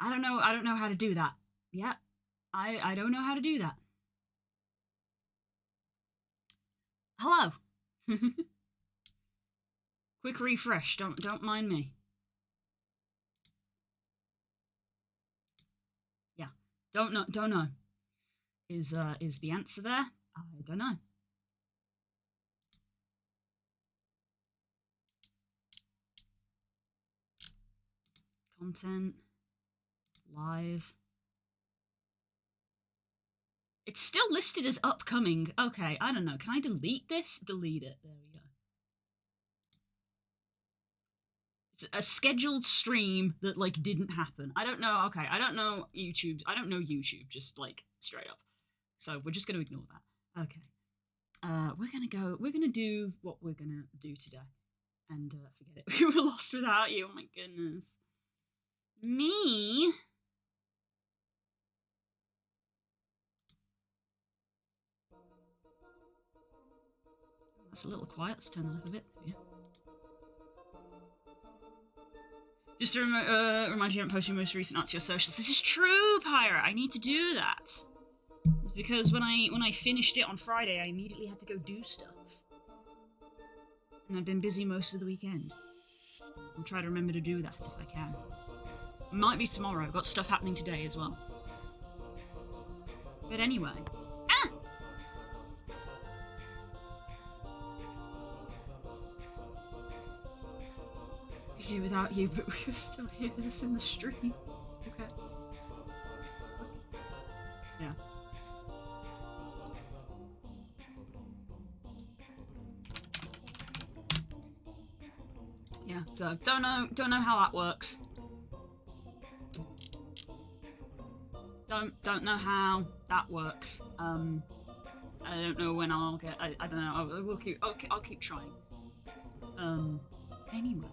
I don't know how to do that. Yeah, I don't know how to do that. Hello. Quick refresh. Don't mind me. Yeah. Don't know. Is the answer there? I don't know. Content. Live. It's still listed as upcoming. Okay, I don't know. Can I delete this? Delete it. There we go. It's a scheduled stream that, like, didn't happen. I don't know. Okay, I don't know YouTube. I don't know YouTube, just, like, straight up. So we're just going to ignore that. Okay. We're gonna do what we're gonna do today. And forget it. We were lost without you. Oh my goodness. Me? That's a little quiet. Let's turn that up a bit. Yeah. Just to remind you, don't post your most recent art to your socials. This is true, Pyra. I need to do that. It's because when I finished it on Friday, I immediately had to go do stuff. And I've been busy most of the weekend. I'll try to remember to do that if I can. It might be tomorrow. I've got stuff happening today as well. But anyway. Ah! Here without you, but we're still here. This in the stream. Okay. Yeah. Yeah, so don't know how that works. Don't know how that works. I don't know when I'll get. I don't know. I'll keep trying. Anyway.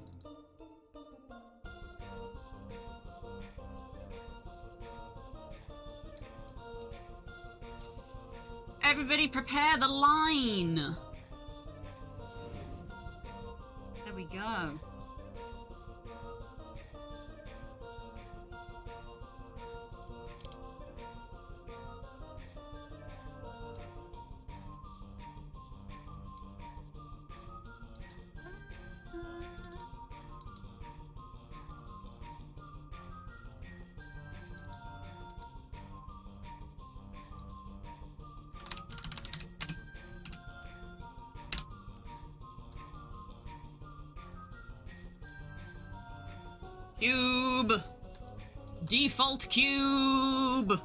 Everybody prepare the line. There we go. Cube! Default cube!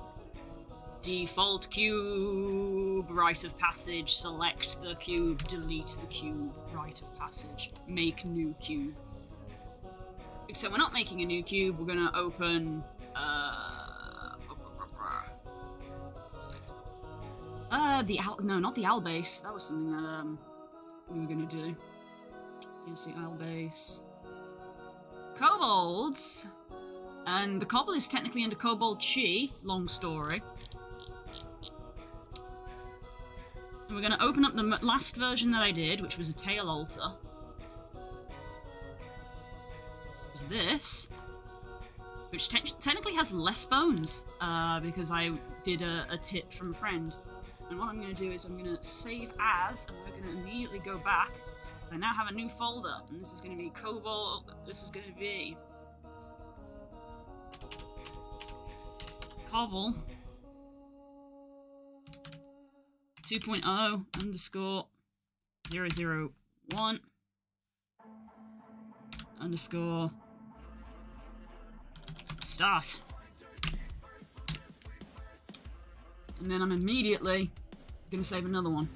Default cube! Rite of passage, select the cube, delete the cube, rite of passage, make new cube. Except we're not making a new cube, we're gonna open, no, not the owl base, that was something that, we were gonna do. Here's the owl base. Kobolds, and the Kobble is technically under Kobold Chi, long story. And we're going to open up the last version that I did, which was a tail altar. It was this, which technically has less bones, because I did a tip from a friend. And what I'm going to do is I'm going to save as, and we're going to immediately go back. I now have a new folder, and this is going to be Kobble. This is going to be Kobble 2.0 underscore 001 underscore start. And then I'm immediately going to save another one.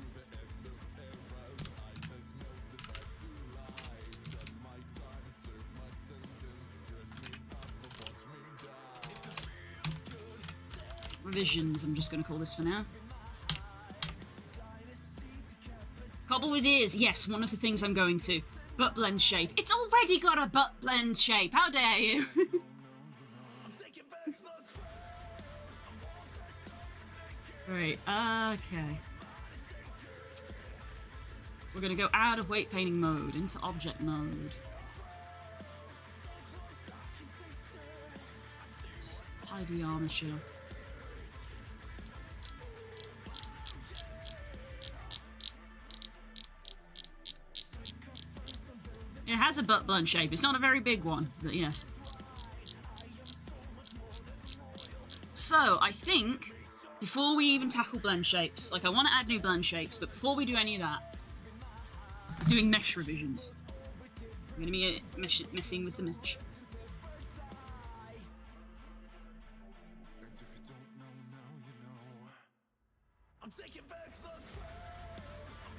Revisions, I'm just going to call this for now. Kobble with ears, yes, one of the things I'm going to. Butt blend shape. It's already got a butt blend shape, how dare you? Right, okay. We're going to go out of weight painting mode into object mode. ID armature. It has a butt blend shape. It's not a very big one, but yes. So, I think, before we even tackle blend shapes, like I want to add new blend shapes, but before we do any of that, doing mesh revisions. I'm going to be messing with the mesh.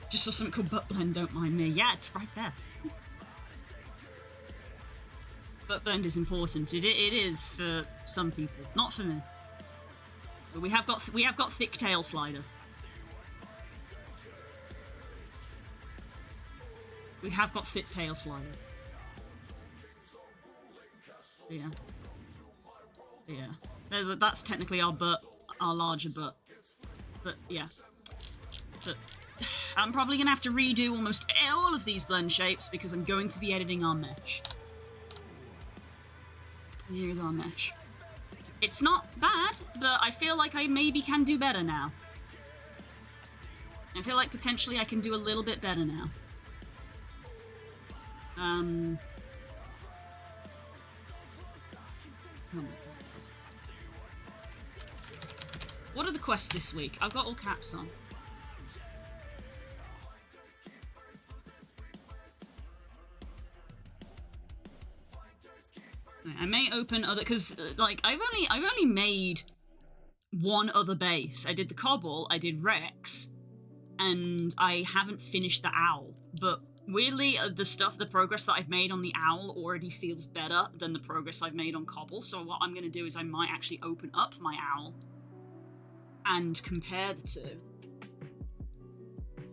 Just saw something called butt blend, don't mind me. Yeah, it's right there. Butt blend is important. It is for some people, not for me. But we have got thick tail slider. We have got thick tail slider. Yeah. Yeah. That's technically our butt, our larger butt. But yeah. But I'm probably gonna have to redo almost all of these blend shapes because I'm going to be editing our mesh. Here's our mesh. It's not bad, but I feel like I maybe can do better now. I feel like potentially I can do a little bit better now. Oh my God. What are the quests this week? I've got all caps on. I may open other, because like I've only made one other base. I did the Kobble, I did Rex, and I haven't finished the Owl. But weirdly, the progress that I've made on the Owl already feels better than the progress I've made on Kobble. So what I'm going to do is I might actually open up my Owl and compare the two,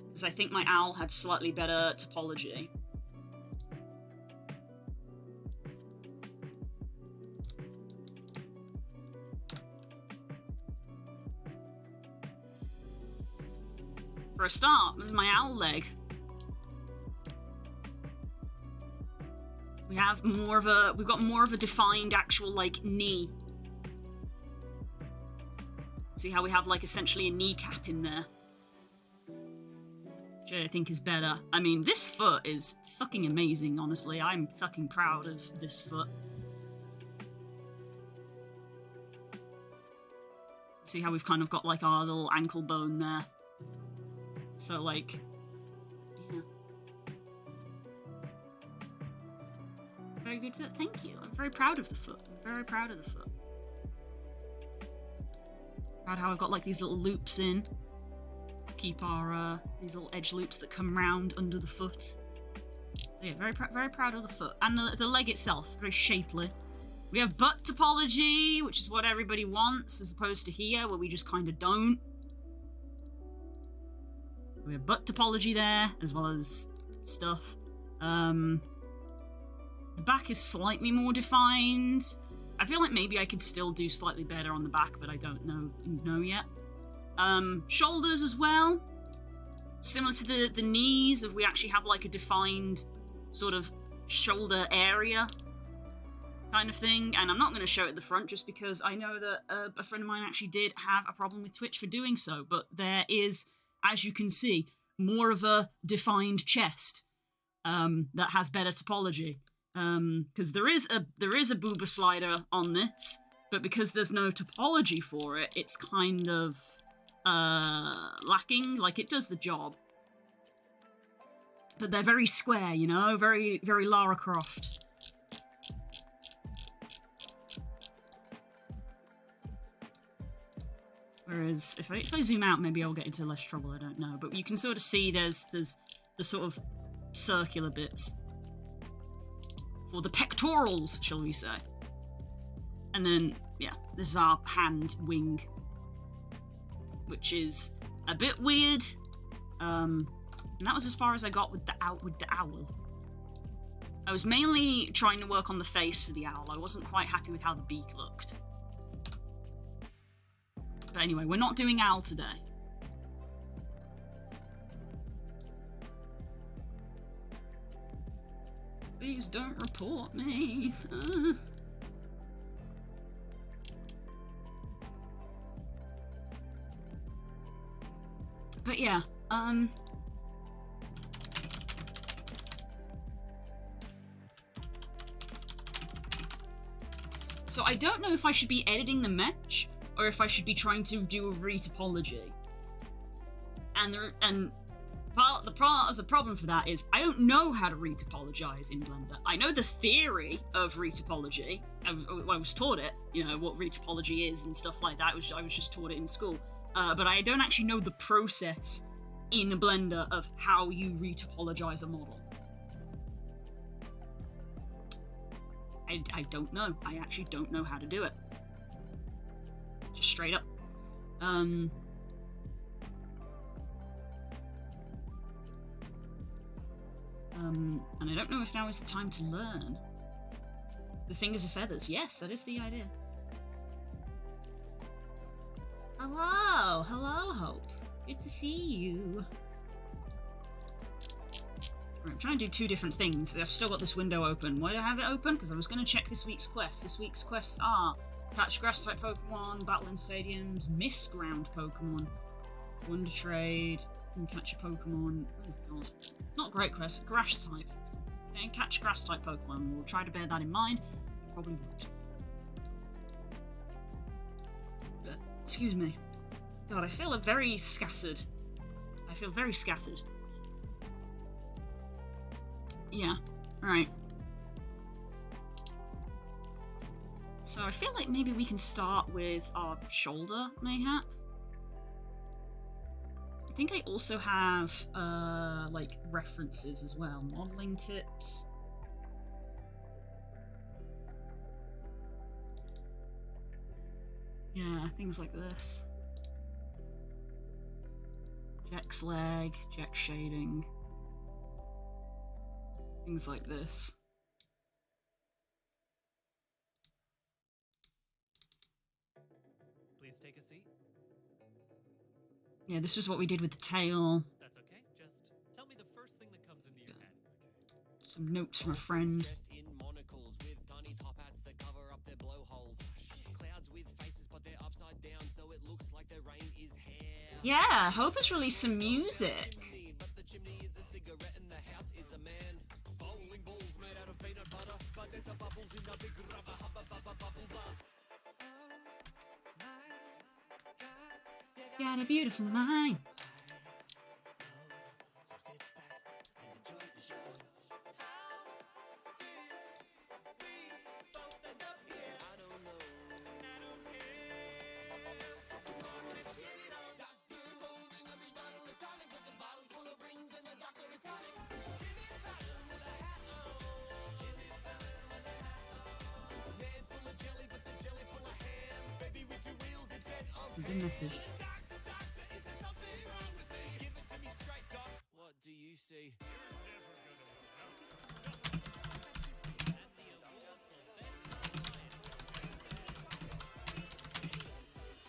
because I think my Owl had slightly better topology. For a start, this is my owl leg. We've got more of a defined actual, like, knee. See how we have, like, essentially a kneecap in there? Which I think is better. I mean, this foot is fucking amazing, honestly. I'm fucking proud of this foot. See how we've kind of got, like, our little ankle bone there? So, like, yeah. Very good foot, thank you. I'm very proud of the foot. I'm very proud of the foot. Proud how I've got, like, these little loops in to keep our, these little edge loops that come round under the foot. So yeah, very proud of the foot. And the leg itself, very shapely. We have butt topology, which is what everybody wants, as opposed to here, where we just kind of don't. We have butt topology there, as well as stuff. The back is slightly more defined. I feel like maybe I could still do slightly better on the back, but I don't know yet. Shoulders as well. Similar to the knees, if we actually have like a defined sort of shoulder area kind of thing. And I'm not going to show it at the front just because I know that a friend of mine actually did have a problem with Twitch for doing so, but there is, as you can see, more of a defined chest that has better topology. Because there is a booba slider on this, but because there's no topology for it, it's kind of lacking. Like, it does the job, but they're very square, you know, very Lara Croft. Whereas, if I zoom out, maybe I'll get into less trouble, I don't know. But you can sort of see there's the sort of circular bits for the pectorals, shall we say. And then, yeah, this is our hand wing, which is a bit weird. And that was as far as I got with the owl. I was mainly trying to work on the face for the owl. I wasn't quite happy with how the beak looked. But anyway, we're not doing owl today. Please don't report me. But yeah, so I don't know if I should be editing the mesh or if I should be trying to do a retopology. And part of the problem for that is I don't know how to retopologize in Blender. I know the theory of retopology. I was taught it, you know, what retopology is and stuff like that. I was just taught it in school. But I don't actually know the process in Blender of how you retopologize a model. I don't know. I actually don't know how to do it. Just straight up. And I don't know if now is the time to learn. The fingers of feathers. Yes, that is the idea. Hello! Hello, Hope. Good to see you. Right, I'm trying to do two different things. I've still got this window open. Why do I have it open? Because I was going to check this week's quest. This week's quests are catch grass-type Pokemon, battle in stadiums, miss ground Pokemon, wonder trade, and catch a Pokemon. Oh god. Not great quest, grass-type. Okay, catch grass-type Pokemon. We'll try to bear that in mind. Probably won't. But, excuse me. God, I feel very scattered. I feel very scattered. Yeah, alright. So I feel like maybe we can start with our shoulder, mayhap. I think I also have, like, references as well. Modeling tips. Yeah, things like this. Jack's leg, Jack shading. Things like this. Please take a seat. Yeah, this was what we did with the tail. That's okay. Just tell me the first thing that comes into your head. Some notes from a friend. In monocles with tiny top hats that cover up their blowholes. Clouds with faces, but they're upside down, so it looks like the rain is hair. Yeah, Hope has released some music. But the chimney is a cigarette and the house is a man. Bowling balls made out of peanut butter, but they're the bubbles in a big rubber hubba bubba bubble buzz. Got a beautiful mind. So sit back and enjoy the show. How did we both end up here? I don't know. And I don't care. So come on, let's get it on. Doctor holding a big bottle of tonic, but the bottle's full of rings and the doctor is Sonic. Jimmy Fallon with a hat on. Jimmy Fallon with a hat on. Man full of jelly, but the jelly full of ham. Baby with two wheels and fed up. Good message. What do you see?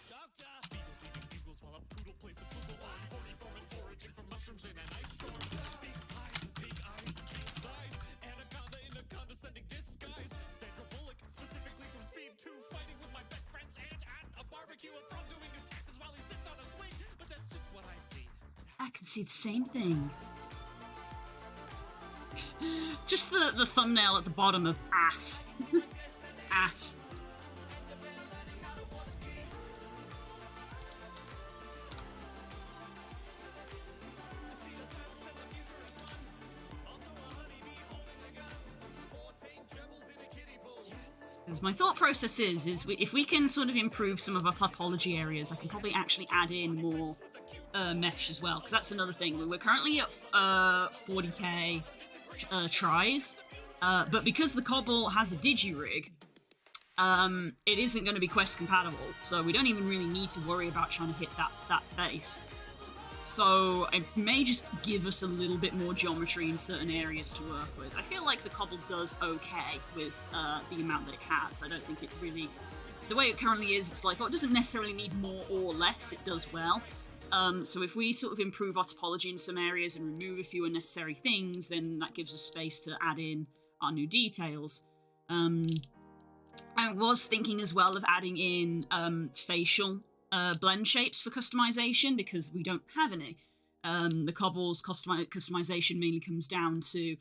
Doctor! Beagles eating bugles while a poodle plays a flugel on. Horny foreman foraging for mushrooms in an ice storm. Big eyes, big thighs. Anaconda in a condescending disguise. Sandra Bullock, specifically from Speed 2, fighting with my best friend's aunt at a barbecue. A frog doing his taxes while he sits on a swing. But that's just what I see. I can see the same thing. Just the thumbnail at the bottom of ass. Ass. Because my thought process is if we can sort of improve some of our typology areas, I can probably actually add in more mesh as well. Because that's another thing. We're currently at 40k tries, but because the Kobble has a digi-rig, it isn't going to be quest compatible, so we don't even really need to worry about trying to hit that base. So it may just give us a little bit more geometry in certain areas to work with. I feel like the Kobble does okay with the amount that it has. I don't think it really... The way it currently is, it's like, well, it doesn't necessarily need more or less, it does well. So if we sort of improve our topology in some areas and remove a few unnecessary things, then that gives us space to add in our new details. I was thinking as well of adding in facial blend shapes for customization, because we don't have any. The Cobble's customization mainly comes down to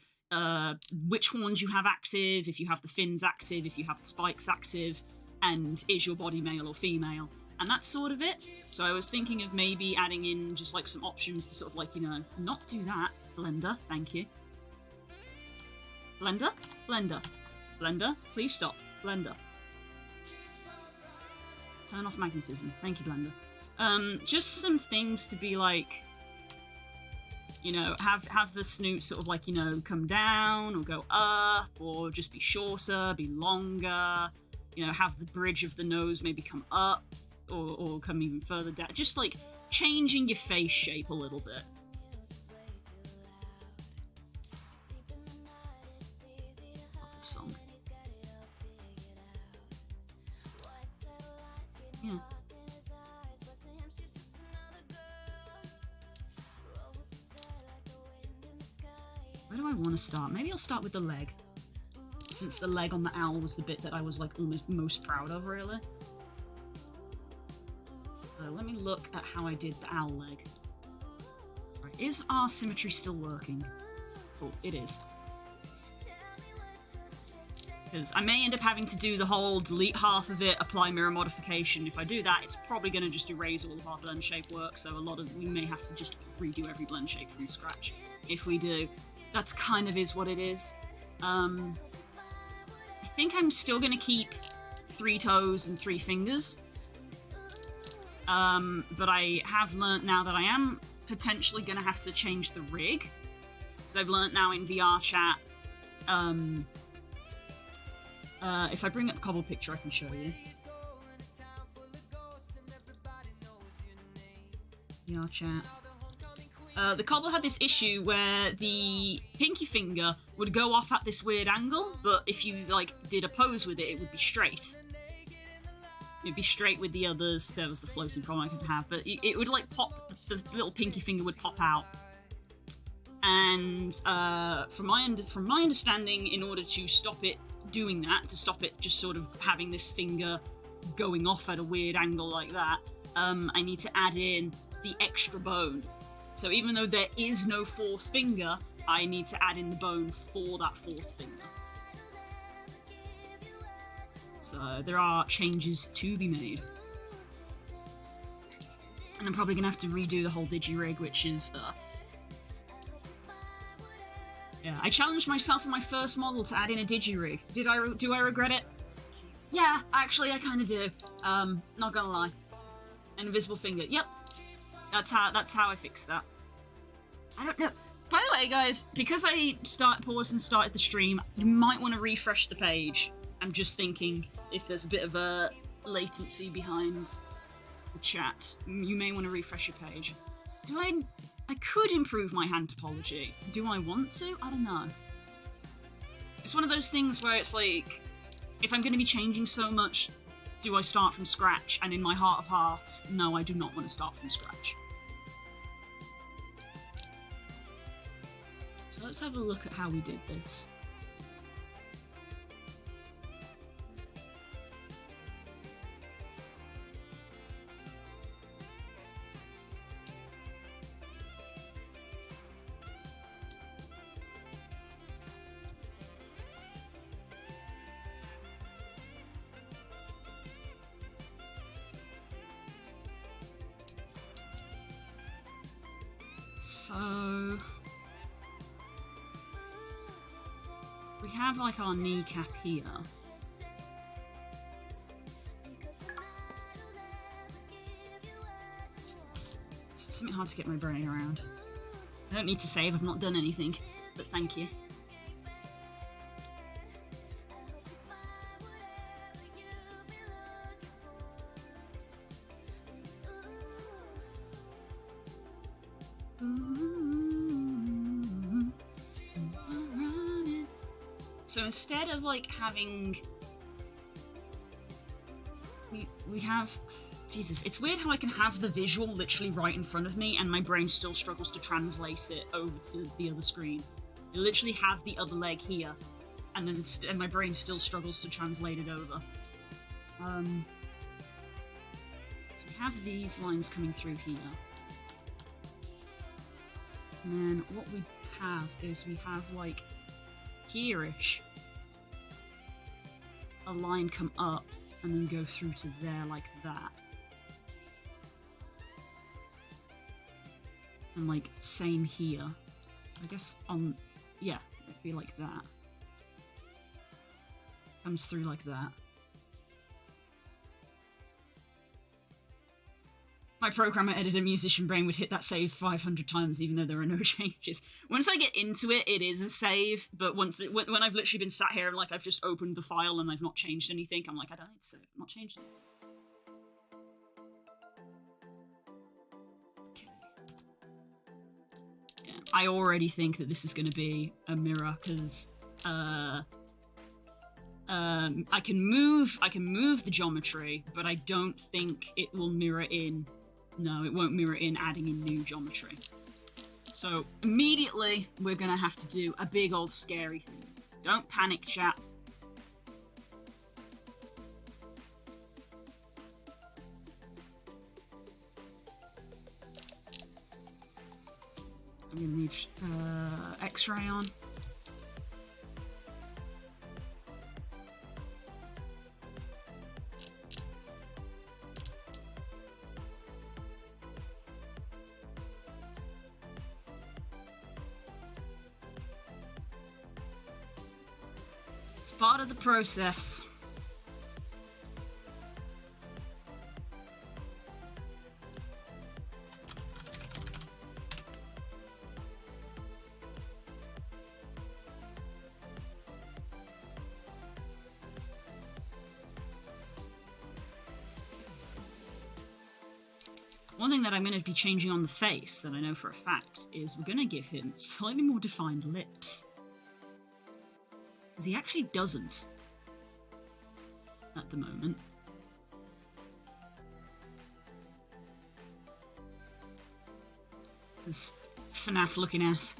which horns you have active, if you have the fins active, if you have the spikes active, and is your body male or female. And that's sort of it. So I was thinking of maybe adding in just like some options to sort of like, you know, not do that. Blender, thank you. Blender, blender, blender, please stop. Blender. Turn off magnetism. Thank you, Blender. Just some things to be like, you know, have the snoot sort of like, you know, come down or go up, or just be shorter, be longer. You know, have the bridge of the nose maybe come up, or come even further down. Just like changing your face shape a little bit. Love this song. Yeah. Where do I want to start? Maybe I'll start with the leg, since the leg on the owl was the bit that I was like almost most proud of, really. Let me look at how I did the owl leg. Right, is our symmetry still working? Oh, it is. Because I may end up having to do the whole delete half of it, apply mirror modification. If I do that, it's probably going to just erase all of our blend shape work, so we may have to just redo every blend shape from scratch. If we do, that's kind of is what it is. I think I'm still going to keep 3 toes and 3 fingers. But I have learnt now that I am potentially going to have to change the rig. Because I've learnt now in VR chat, if I bring up Kobble picture, I can show you. VR chat. The Kobble had this issue where the pinky finger would go off at this weird angle, but if you, like, did a pose with it, it would be straight. It'd be straight with the others. There was the floating problem I could have, but it would, like, pop, the little pinky finger would pop out. And from my understanding, in order to stop it doing that, to stop it just sort of having this finger going off at a weird angle like that, I need to add in the extra bone. So even though there is no 4th finger, I need to add in the bone for that 4th finger. So there are changes to be made. And I'm probably going to have to redo the whole digi-rig, which is... Yeah, I challenged myself in my first model to add in a digi-rig. Do I regret it? Yeah, actually I kind of do. Not gonna lie. An invisible finger. Yep. That's how I fixed that. I don't know. By the way, guys, because I paused and started the stream, you might want to refresh the page. I'm just thinking if there's a bit of a latency behind the chat, you may want to refresh your page. I could improve my hand topology. Do I want to? I don't know. It's one of those things where it's like, if I'm going to be changing so much, do I start from scratch? And in my heart of hearts, no, I do not want to start from scratch. So let's have a look at how we did this. So we have like our kneecap here. It's something hard to get my brain around. I don't need to save, I've not done anything, but thank you. So instead of like having, we have, Jesus, it's weird how I can have the visual literally right in front of me and my brain still struggles to translate it over to the other screen. I literally have the other leg here, and then and my brain still struggles to translate it over. So we have these lines coming through here. And then what we have is we have like here-ish a line come up and then go through to there like that. And like same here. I guess on, yeah, it'd be like that. Comes through like that. My programmer editor musician brain would hit that save 500 times even though there are no changes. Once I get into it, it is a save, but when I've literally been sat here and like I've just opened the file and I've not changed anything, I'm like, I don't need to save, I'm not changed anything. Okay. Yeah, I already think that this is going to be a mirror because I can move the geometry, but I don't think it will mirror in. No, it won't mirror in adding in new geometry. So immediately we're gonna have to do a big old scary thing. Don't panic, chat. I'm gonna need X-ray on. It's part of the process. One thing that I'm going to be changing on the face that I know for a fact is we're going to give him slightly more defined lips. Because he actually doesn't at the moment. This FNAF looking ass.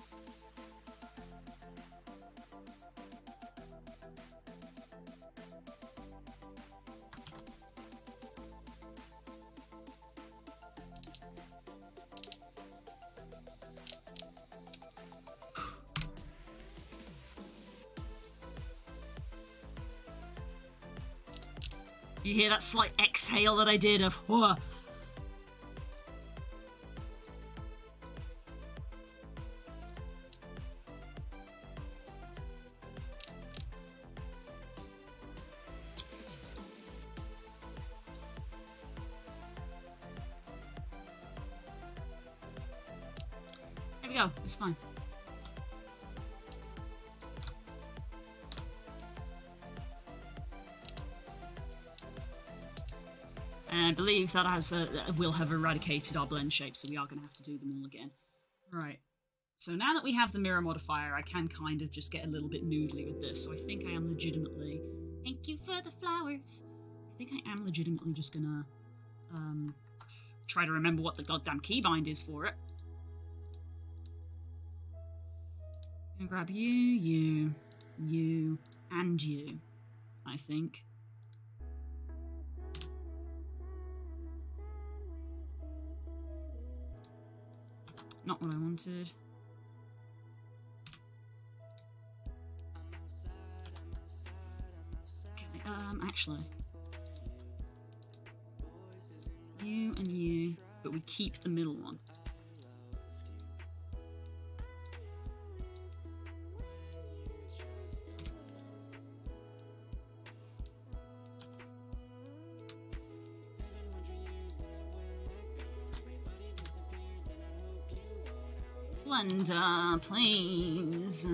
You hear that slight exhale that I did of, whoa. There we go, it's fine. And I believe that will have eradicated our blend shape, so we are going to have to do them all again. Right. So now that we have the mirror modifier, I can kind of just get a little bit noodly with this. So I think I am legitimately... Thank you for the flowers. I think I am legitimately just going to try to remember what the goddamn keybind is for it. I'm going to grab you, and you, I think. Not what I wanted. Okay, actually. You and you, but we keep the middle one. Blender, please.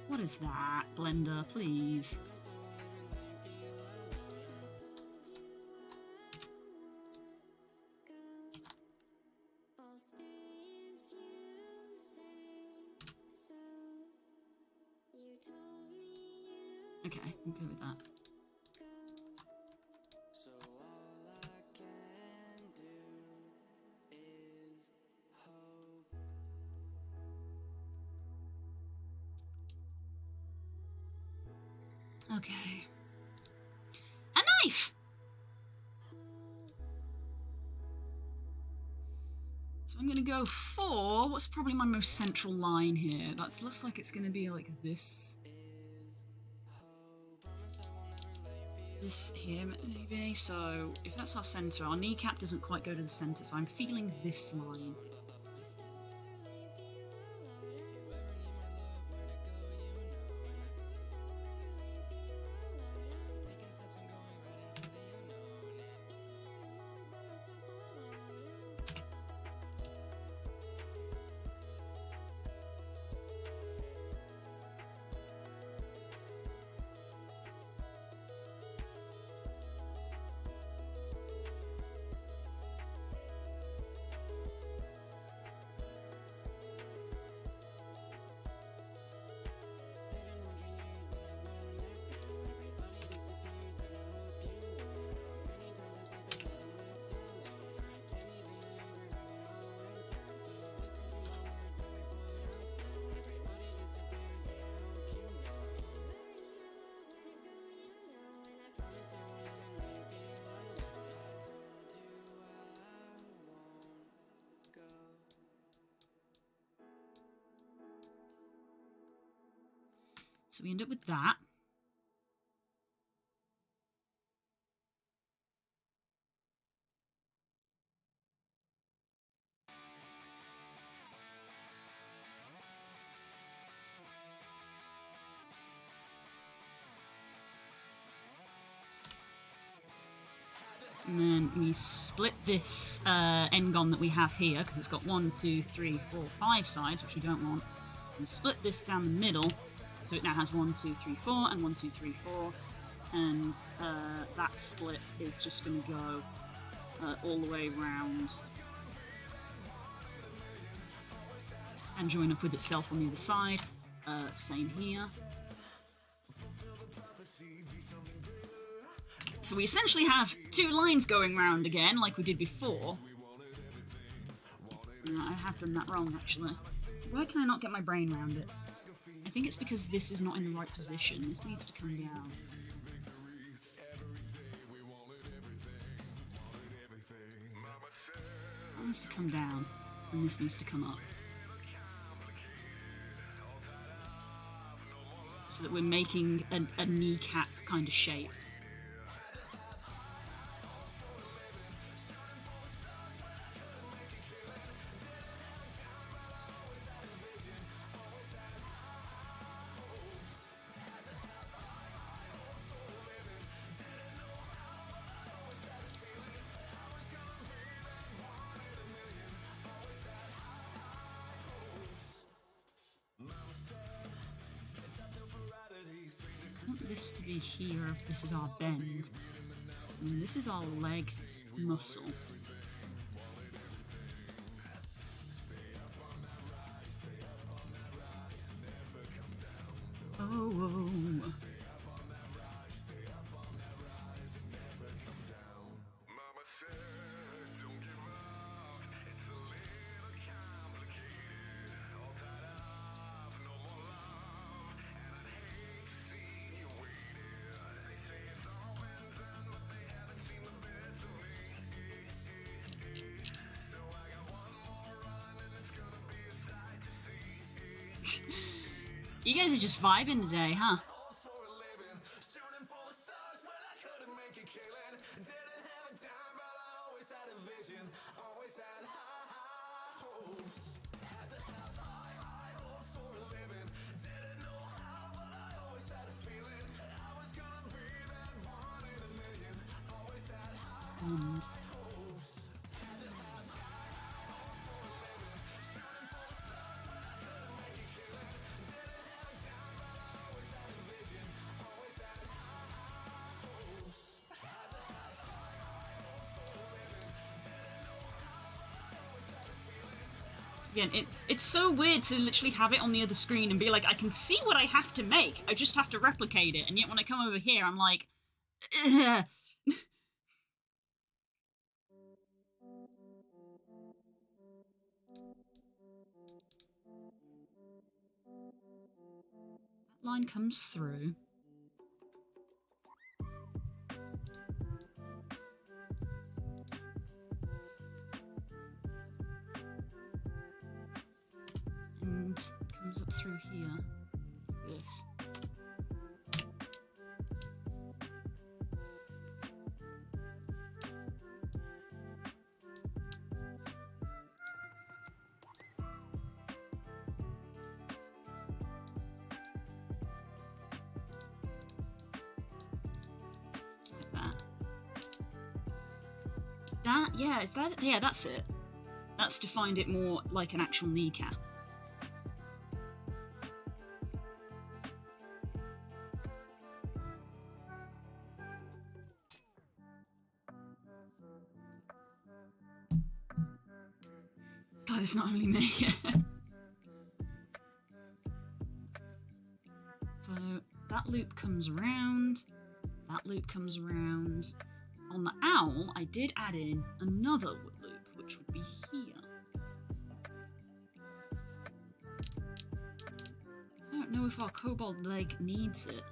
What is that? Blender, please. Okay, I'm good with that. Okay. So I'm going to go for what's probably my most central line here. That looks like it's going to be like this. This here, maybe. So if that's our centre, our kneecap doesn't quite go to the centre, so I'm feeling this line. So we end up with that. And then we split this N-gon that we have here, because it's got 1, 2, 3, 4, 5 sides, which we don't want. We split this down the middle, so it now has 1, 2, 3, 4, and 1, 2, 3, 4. And that split is just going to go all the way around and join up with itself on the other side. Same here. So we essentially have 2 lines going round again, like we did before. I have done that wrong, actually. Why can I not get my brain around it? I think it's because this is not in the right position. This needs to come down. That needs to come down, and this needs to come up. So that we're making a kneecap kind of shape. This to be here if this is our bend, and this is our leg muscle. Oh. You guys are just vibing today, huh? Again, it's so weird to literally have it on the other screen and be like, I can see what I have to make, I just have to replicate it, and yet when I come over here, I'm like, ugh. That line comes through. and comes up through here. This. Like that. That, yeah, is that, yeah, that's it. That's to find it more like an actual kneecap. God, it's not only me. So that loop comes around, that loop comes around. On the owl, I did add in another loop, which would be here. I don't know if our kobold leg needs it.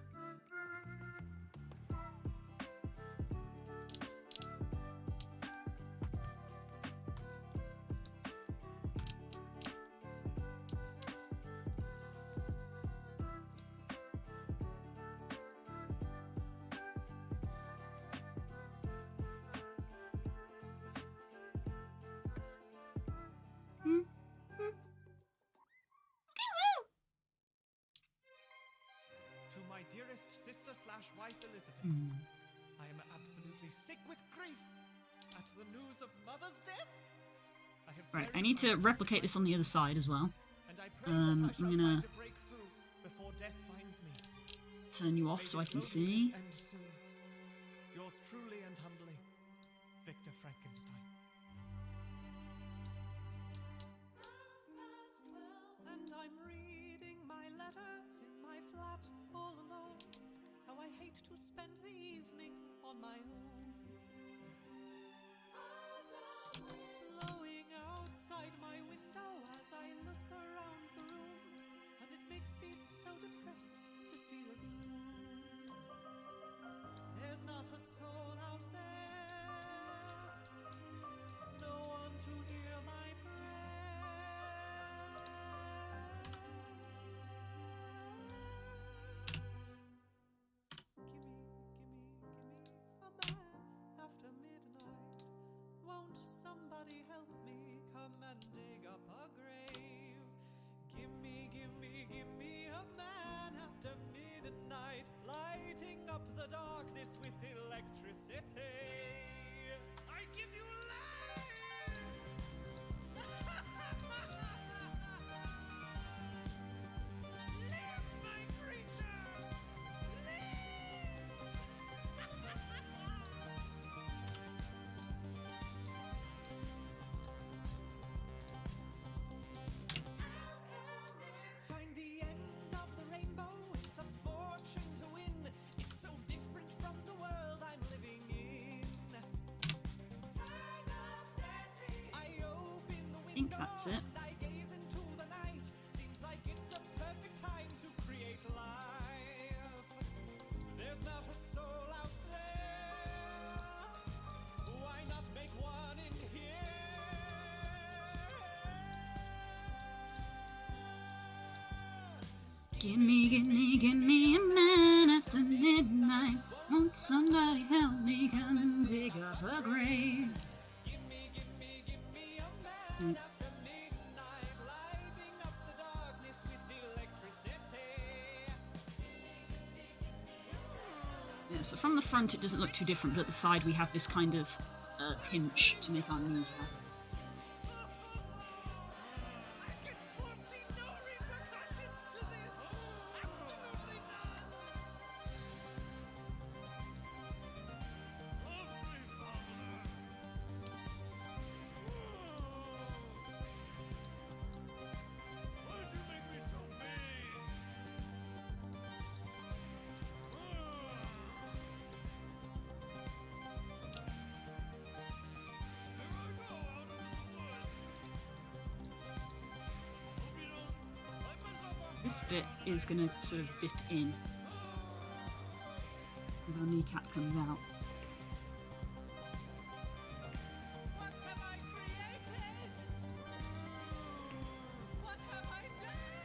To my dearest sister/wife Elizabeth, I am absolutely sick with grief at the news of Mother's death. I have Right, I buried need to myself replicate this on the other side as well. and I pray that I I'm shall gonna find a breakthrough before death finds me. turn you off May so I this can loneliness see. end soon. Yours truly and humbly, Victor Frankenstein. And I'm reading my letters in my flat all alone. How I hate to spend the evening on my own. Blowing outside my window as I look around the room, and it makes me so depressed to see the gloom. There's not a soul out there, no one to hear my Gimme a man after midnight. Won't somebody help me come and dig up a grave? Gimme a man after midnight, lighting up the darkness with electricity. I give you life! Live, my creature! Find the end of the rainbow with a fortune to win. It's so different from the world I'm living in. I open the I think window that's it. and I gaze into the night. Seems like it's a perfect time to create life. There's not a soul out there. Why not make one in here? Gimme a man after midnight. Won't somebody help me come and dig up a grave? Gimme a man after midnight, lighting up the darkness with electricity. Yeah, so from the front it doesn't look too different, but at the side we have this kind of pinch to make our kneecap. I can foresee no repercussions to this. Absolutely none. Why'd you make me so mean? This bit is going to sort of dip in as our kneecap comes out. What have I created? What have I done?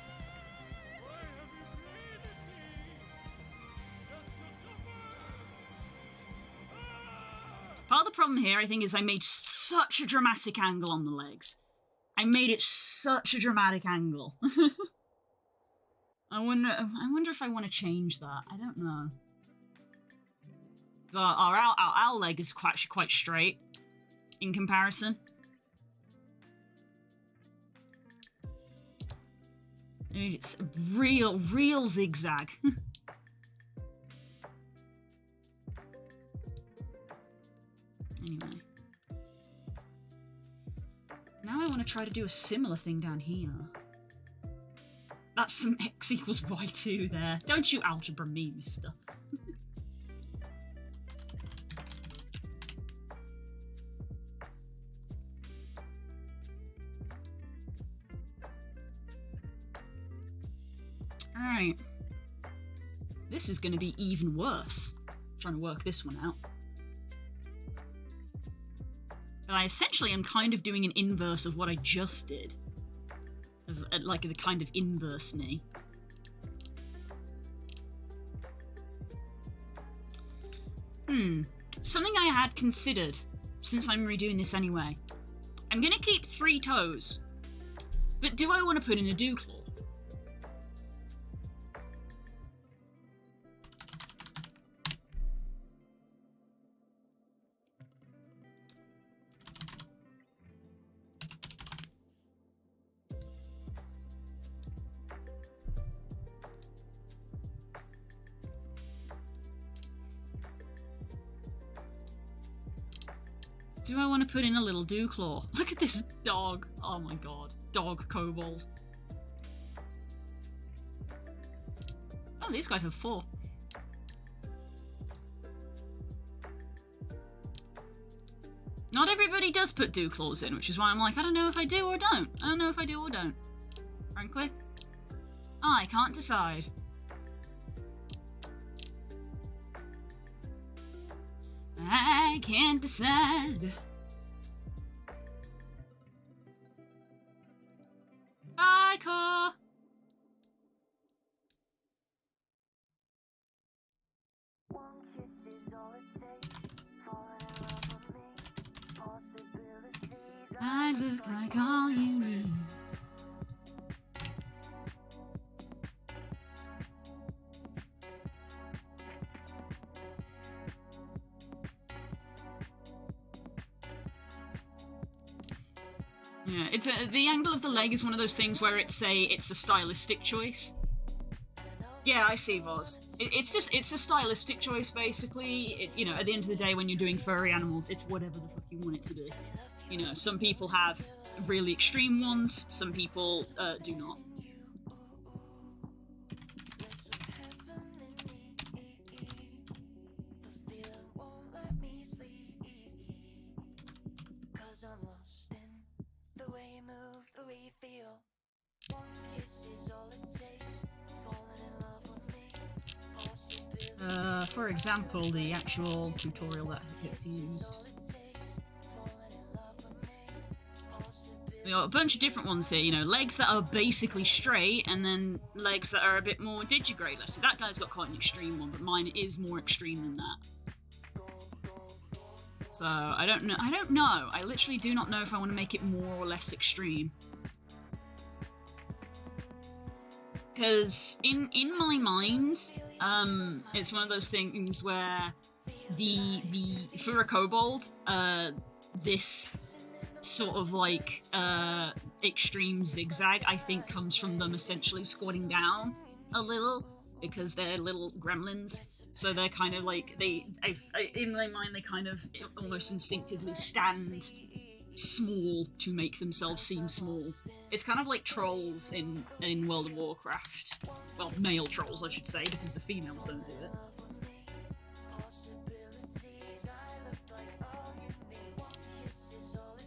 problem here, I think, is I made such a dramatic angle on the legs. I made it such a dramatic angle. I wonder if I want to change that. I don't know. So our owl leg is actually quite straight in comparison. It's a real zigzag. Anyway. Now I want to try to do a similar thing down here. That's some x equals y2 there. Don't you algebra me, mister. Alright. This is going to be even worse. I'm trying to work this one out. But I essentially am kind of doing an inverse of what I just did. Like the kind of inverse knee. Something I had considered, since I'm redoing this anyway. I'm gonna keep 3 toes. But do I want to put in a dew claw? Do I want to put in a little dew claw? Look at this dog. Oh my god. Dog kobold. Oh, these guys have 4. Not everybody does put dew claws in, which is why I'm like, I don't know if I do or don't. I don't know if I do or don't. Frankly, I can't decide. I can't decide. Bye, car. One kiss is all it takes. Falling in love with me. Possibilities. I look like all you need. Yeah, it's the angle of the leg is one of those things where it's a stylistic choice. Yeah, I see, Voz. It's a stylistic choice, basically. You know, at the end of the day, when you're doing furry animals, it's whatever the fuck you want it to be. You know, some people have really extreme ones, some people do not. For example, the actual tutorial that gets used. We got a bunch of different ones here, you know, legs that are basically straight, and then legs that are a bit more digigraded. So that guy's got quite an extreme one, but mine is more extreme than that. So I don't know. I literally do not know if I want to make it more or less extreme. Because in my mind, it's one of those things where for a kobold, this sort of like extreme zigzag, I think, comes from them essentially squatting down a little because they're little gremlins. So they're kind of like in my mind they kind of almost instinctively stand small to make themselves seem small. It's kind of like trolls in World of Warcraft. Well, male trolls, I should say, because the females don't do it.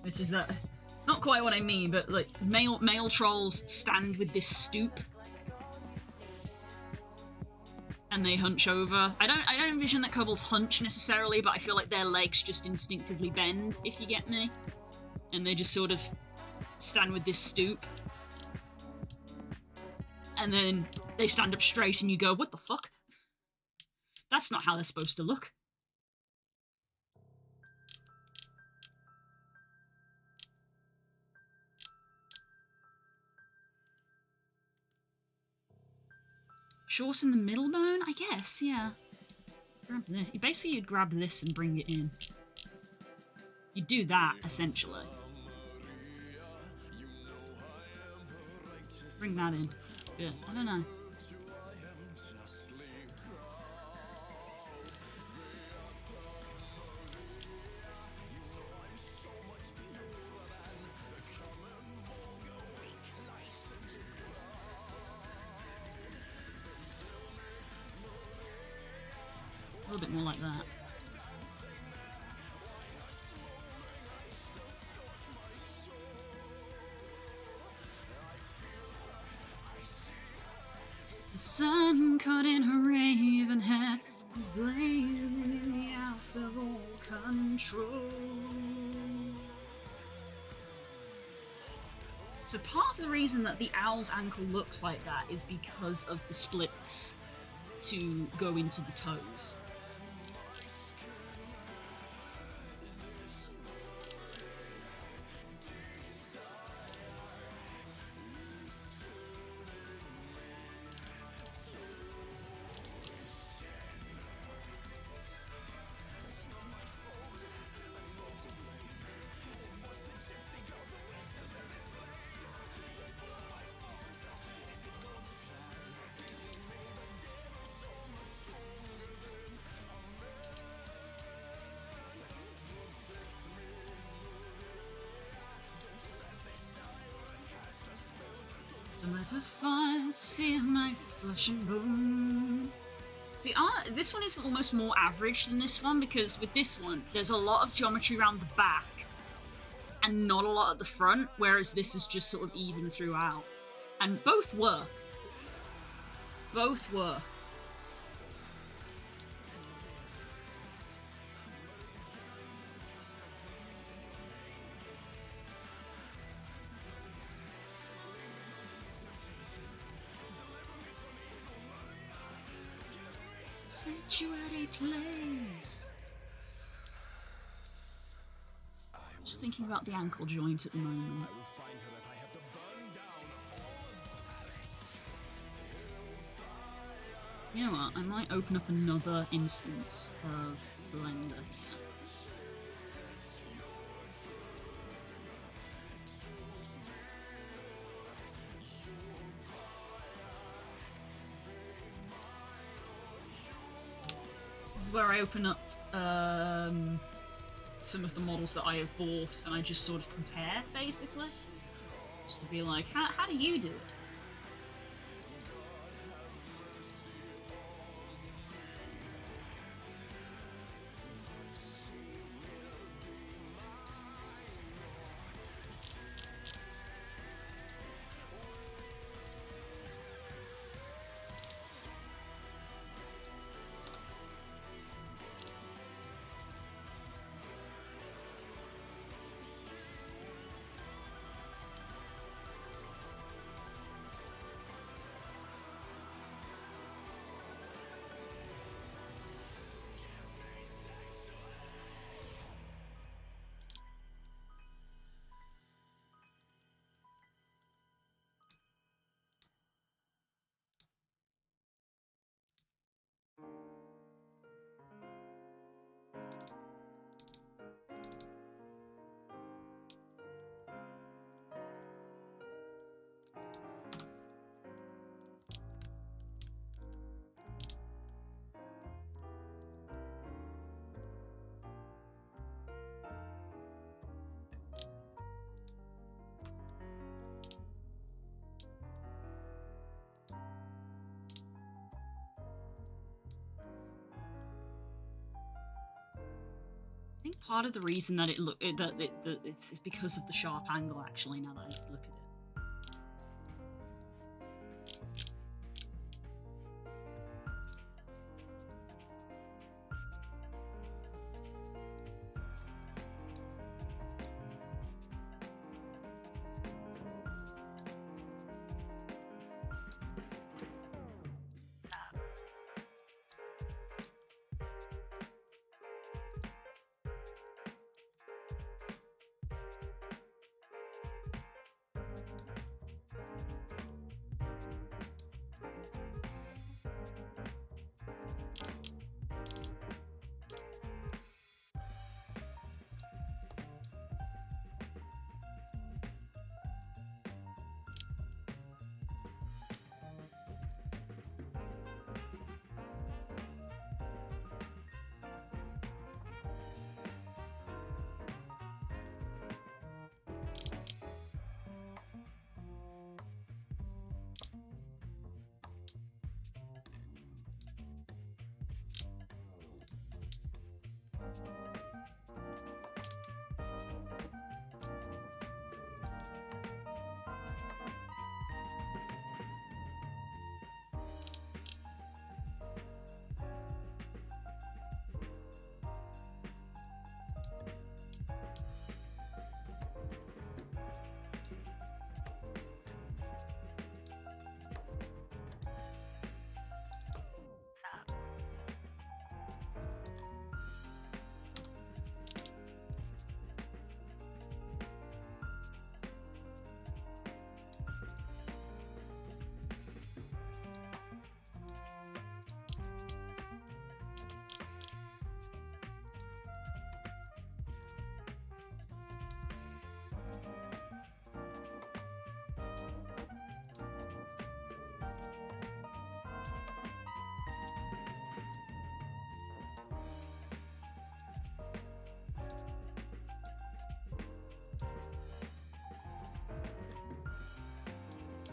Which is that, not quite what I mean, but like male trolls stand with this stoop, and they hunch over. I don't envision that kobolds hunch necessarily, but I feel like their legs just instinctively bend, if you get me, and they just sort of stand with this stoop, and then they stand up straight and you go, what the fuck? That's not how they're supposed to look. Shorten the middle bone, I guess, yeah. Grab this. Basically, you'd grab this and bring it in. You'd do that, essentially. Bring that in. Good. I don't know. A little bit more like that. The sun caught in her raven hair is blazing out of all control. So part of the reason that the owl's ankle looks like that is because of the splits to go into the toes. Don't let the fire sear my flesh and bone. See, this one is almost more average than this one, because with this one, there's a lot of geometry around the back and not a lot at the front, whereas this is just sort of even throughout. And both work. Both work. Sanctuary place. Just thinking about the ankle joint at the moment. You know what? I might open up another instance of Blender here. This is where I open up some of the models that I have bought, and I just sort of compare, basically. Just to be like, how do you do it? I think part of the reason that it's because of the sharp angle, actually, now that I look at it.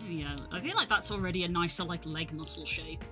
Yeah, I feel like that's already a nicer, like, leg muscle shape.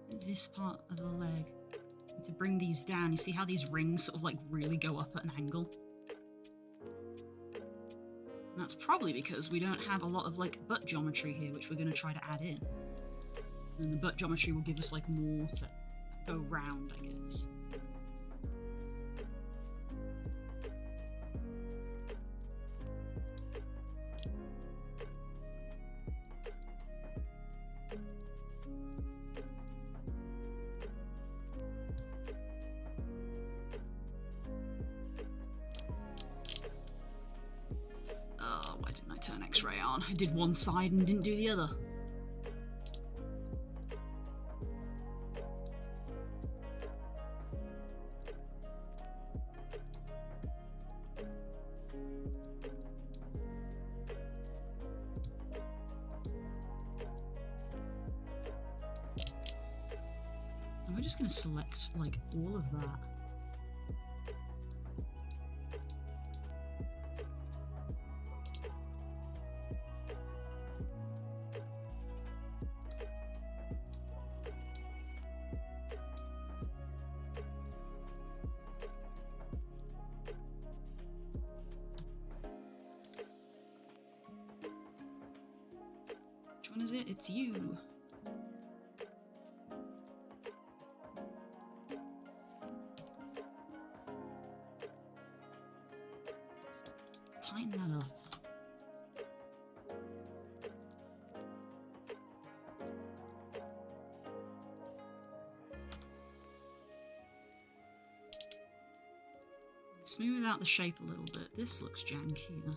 Like this part of the leg. To bring these down, you see how these rings sort of like really go up at an angle? And that's probably because we don't have a lot of like butt geometry here, which we're going to try to add in. And the butt geometry will give us like more to go round, I guess. Oh, why didn't I turn X-ray on? I did one side and didn't do the other. And we're just going to select like all of that. Which one is it? It's you. Tighten that up. Smooth out the shape a little bit. This looks jankier.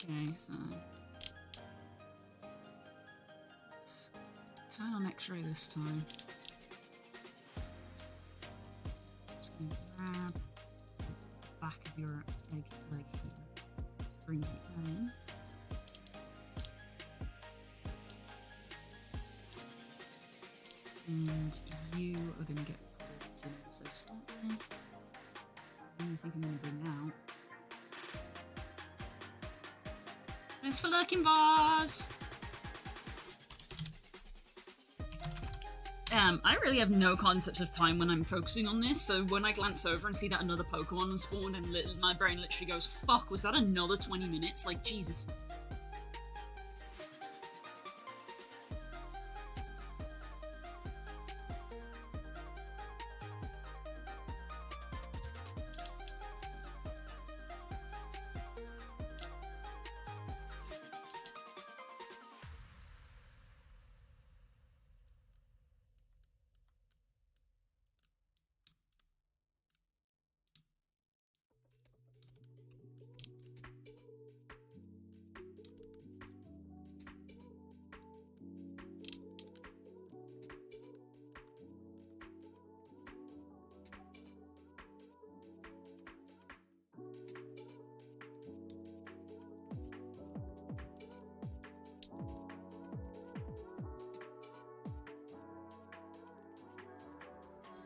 Okay, so let's turn on X-ray this time. Just gonna grab the back of your egg leg here. Bring it in. And you are gonna get pulled in so slightly. I think I'm gonna bring out. Thanks for lurking, Vaz! I really have no concept of time when I'm focusing on this, so when I glance over and see that another Pokemon spawned, and my brain literally goes, fuck, was that another 20 minutes? Like, Jesus.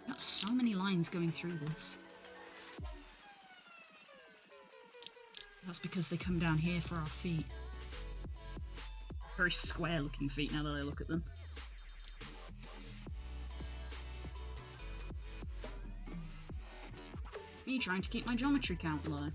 Got so many lines going through this. That's because they come down here for our feet. Very square looking feet now that I look at them. Me trying to keep my geometry count low.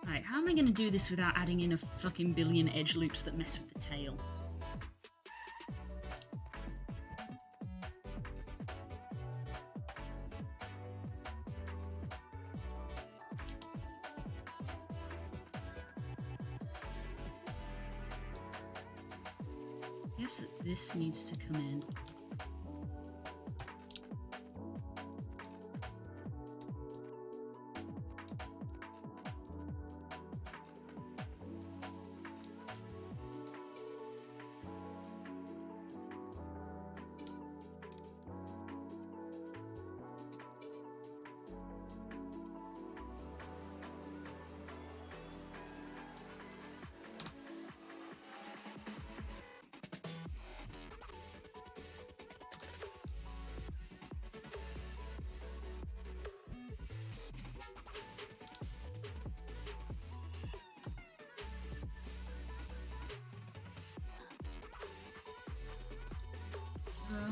Right, how am I gonna do this without adding in a fucking billion edge loops that mess with the tail? I guess that this needs to come in.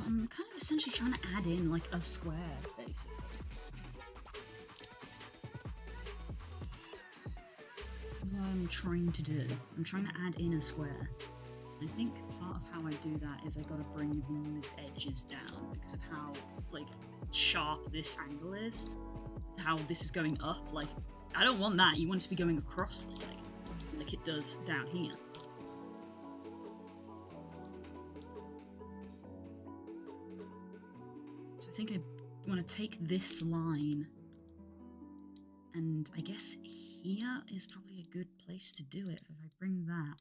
I'm kind of essentially trying to add in like a square, basically. That's what I'm trying to do. I'm trying to add in a square. I think part of how I do that is I gotta bring these edges down because of how like sharp this angle is. How this is going up. Like, I don't want that. You want it to be going across the leg, like it does down here. So I think I want to take this line, and I guess here is probably a good place to do it if I bring that.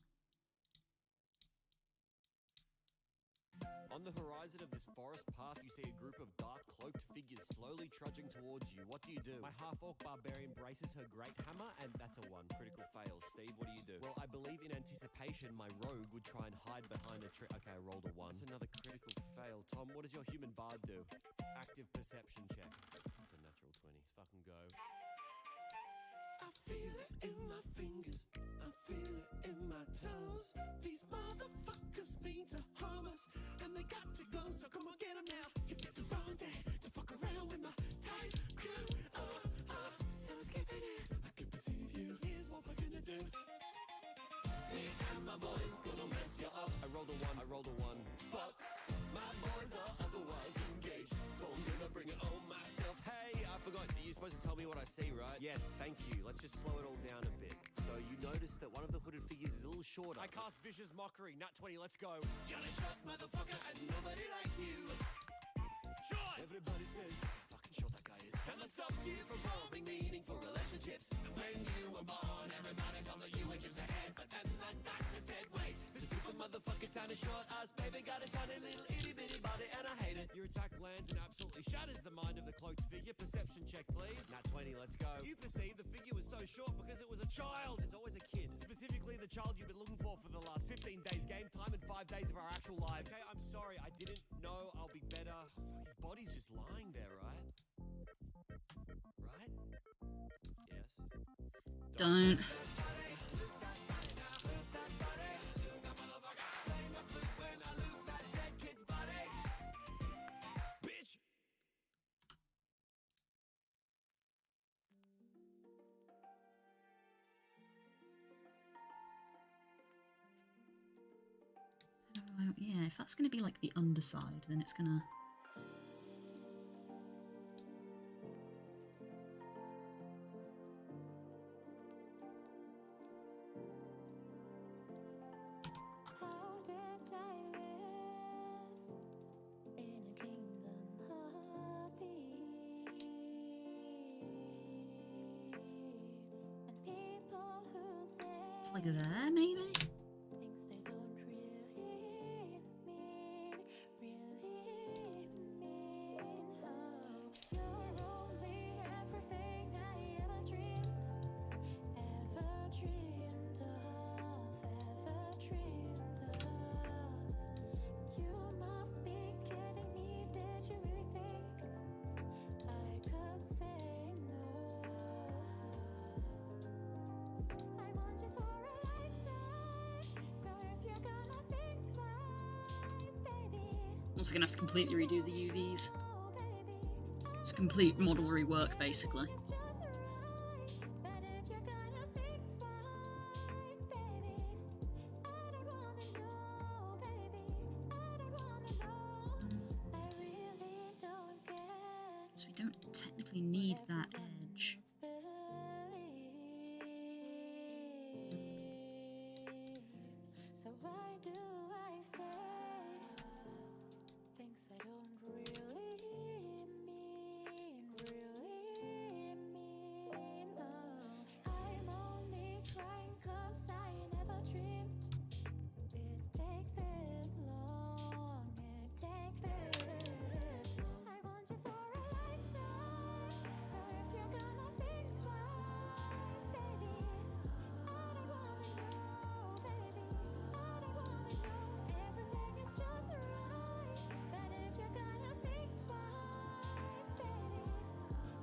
On the horizon of this forest path, you see a group of dark cloaked figures slowly trudging towards you. What do you you do? My half-orc barbarian braces her great hammer, and that's a 1. Critical fail. Steve, what do you do? Well, I believe in anticipation my rogue would try and hide behind a tree. Okay, I rolled a 1. That's another critical fail. Tom, what does your human bard do? Active perception check. That's a natural 20. Let's fucking go. I feel it in my fingers, I feel it in my toes. These motherfuckers mean to harm us, and they got to go, so come on, get them now. You get the wrong day to fuck around with my tight crew. So skipping it, I can perceive you. Here's what we're gonna do. Me and my boys gonna mess you up. I rolled a 1. I rolled a 1. Fuck, my boys are otherwise engaged, so I'm gonna bring it on myself. Hey, I forgot. You're supposed to tell me what I see, right? Yes, thank you. Let's just slow it all down a bit. So you notice that one of the hooded figures is a little shorter. I cast Vicious Mockery. Nat 20, let's go. You're a short motherfucker and nobody likes you. Short! Everybody says how fucking short that guy is, and that stops you from forming meaningful relationships. And when you were born, everybody thought that you were just a head, but then the doctor said, wait, this stupid motherfucker tiny short ass baby got a tiny little itty bitty body, and I hate it. Your attack lands and absolutely shatters the mind of the cloaked figure. Perception check, please. Nat 20, let's go. You perceive the figure was so short because it was a child. There's always a kid. Specifically the child you've been looking for the last 15 days game time and 5 days of our actual lives. Okay, I'm sorry. I didn't know. I'll be better. His body's just lying there, right? Right? Yes. Don't. Bitch! Yeah, if that's going to be like the underside, then it's going to... How did I live in a kingdom of thieves? And people who say It's like there, maybe? things they don't really mean. Oh, you're only everything I ever dreamed of, You must be kidding me, did you really think I could say no? I want you for a lifetime, so if you're gonna think twice, baby, Also going to have to completely redo the UVs. oh baby, It's a complete model rework, basically. it's just right. But if you're gonna think twice, baby, I don't wanna know, baby, I don't wanna know. I really don't get So we don't technically need that edge. So why do I say things I don't really mean? Oh, I'm only crying 'cause I never dreamed it'd take this long. I want you for a lifetime, so if you're gonna think twice, baby, I don't wanna know, baby, I don't wanna know. Everything is just right, but if you're gonna think twice, baby,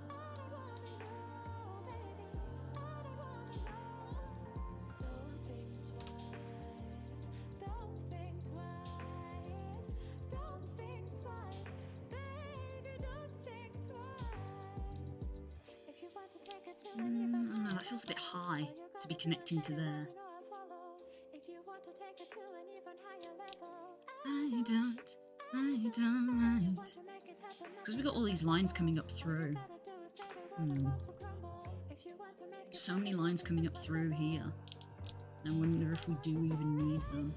I don't wanna know, baby, I don't wanna know. Don't think twice, don't think twice, don't think twice, baby, don't think twice. If you want to take it to an even Oh, that feels a bit high to be connecting to there. If you want to take it to an even higher level, I don't mind. Because we got all these lines coming up through. So many lines coming up through here. I wonder if we do even need them.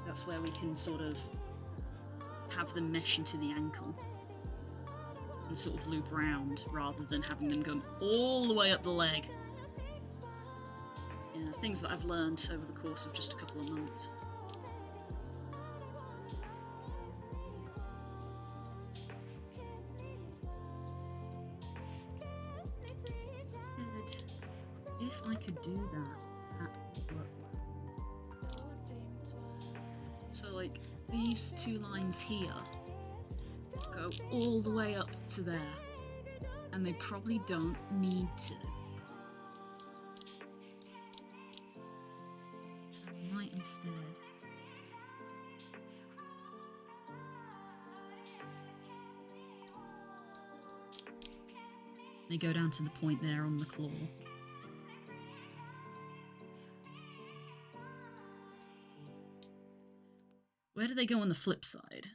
That's where we can sort of have them mesh into the ankle and sort of loop round rather than having them go all the way up the leg. Yeah, things that I've learned over the course of just a couple of months. Kiss me if I could do that at work. So, like, these two lines here go all the way up to there, and they probably don't need to. So I might instead. They go down to the point there on the claw. Where do they go on the flip side?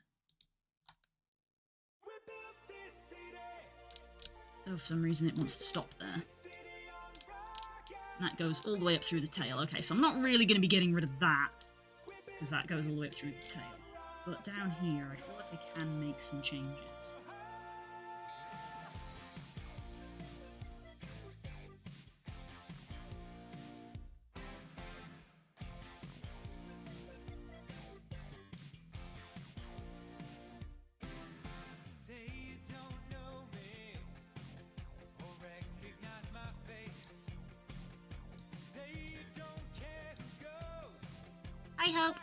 Oh, for some reason it wants to stop there. And that goes all the way up through the tail. Okay, so I'm not really going to be getting rid of that, because that goes all the way up through the tail. But down here, I feel like I can make some changes. I hope.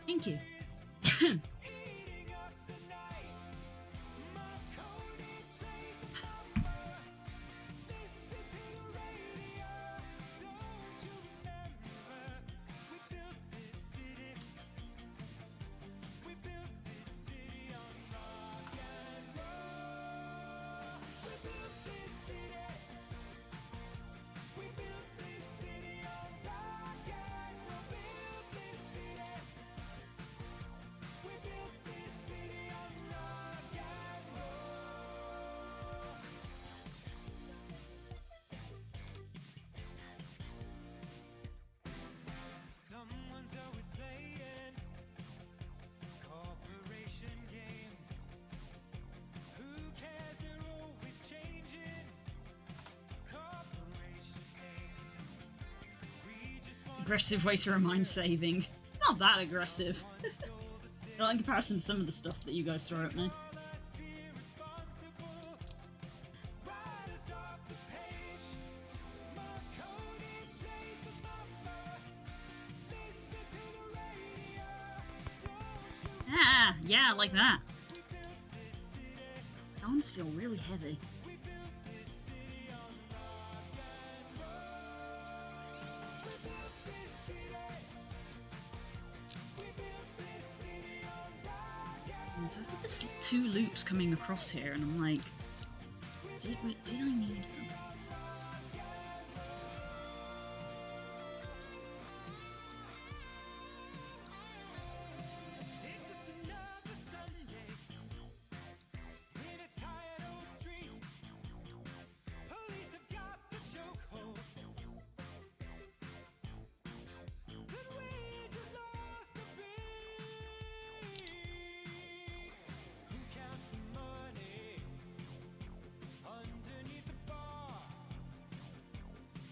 Thank you. Someone's always playing corporation games. Who cares? They're always changing corporation names. We just want Aggressive way to remind saving. It's not that aggressive. Not in comparison to some of the stuff that you guys throw at me. us irresponsible. Write us off the page. Marconi plays the mama. Listen to the radio. Don't you Ah, yeah, like that. Arms feel really heavy. And so I've got this two loops coming across here, and I'm like, did I need them? It's just another Sunday in a tired old street. Police have got the chokehold, and we just lost the beat. Who counts the money underneath the bar?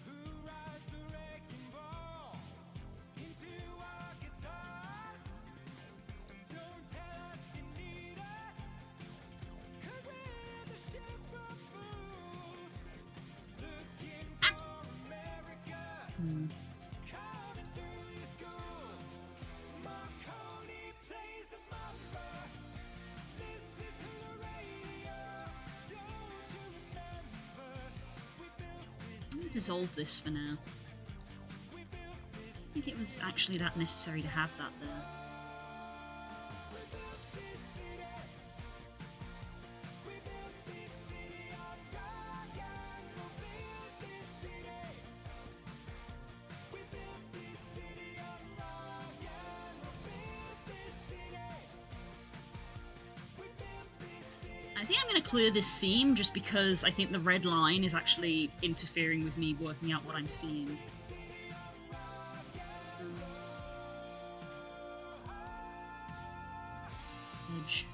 Who rides the wrecking ball into our guitars? Don't tell us you need us, 'cause we're the ship of fools, looking for America, coming through your schools. Marconi plays the mama. Listen to the radio. Don't you remember? We built this, I'm gonna dissolve this for now. we built this. I think it was actually that necessary to have that there. I think I'm going to clear this seam just because I think the red line is actually interfering with me working out what I'm seeing. Edge.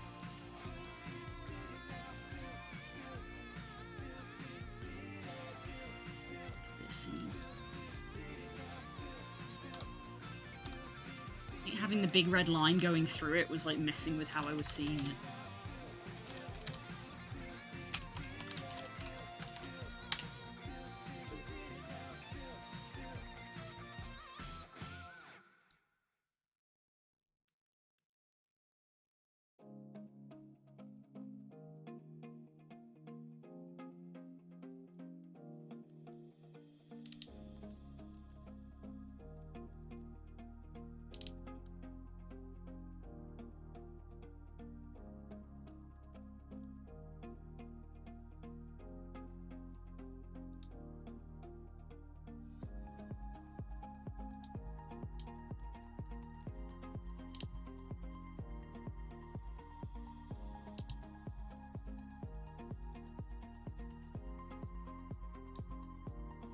Clear seam. having the big red line going through it was like messing with how I was seeing it.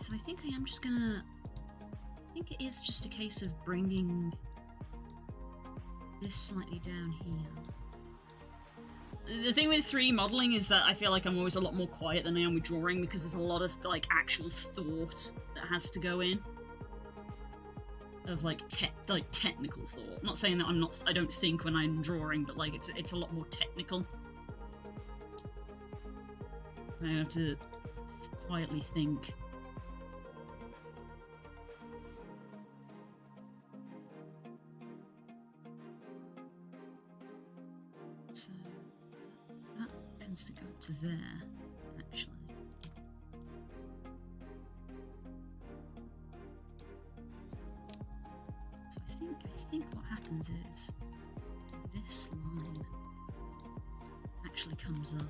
So I think I am just gonna... I think it is just a case of bringing this slightly down here. The thing with 3D modelling is that I feel like I'm always a lot more quiet than I am with drawing because there's a lot of, like, actual thought that has to go in. Of, like, technical thought. I'm not saying that I don't think when I'm drawing, but, like, it's a lot more technical. I have to quietly think. So that tends to go to there, actually. So I think what happens is this line actually comes up.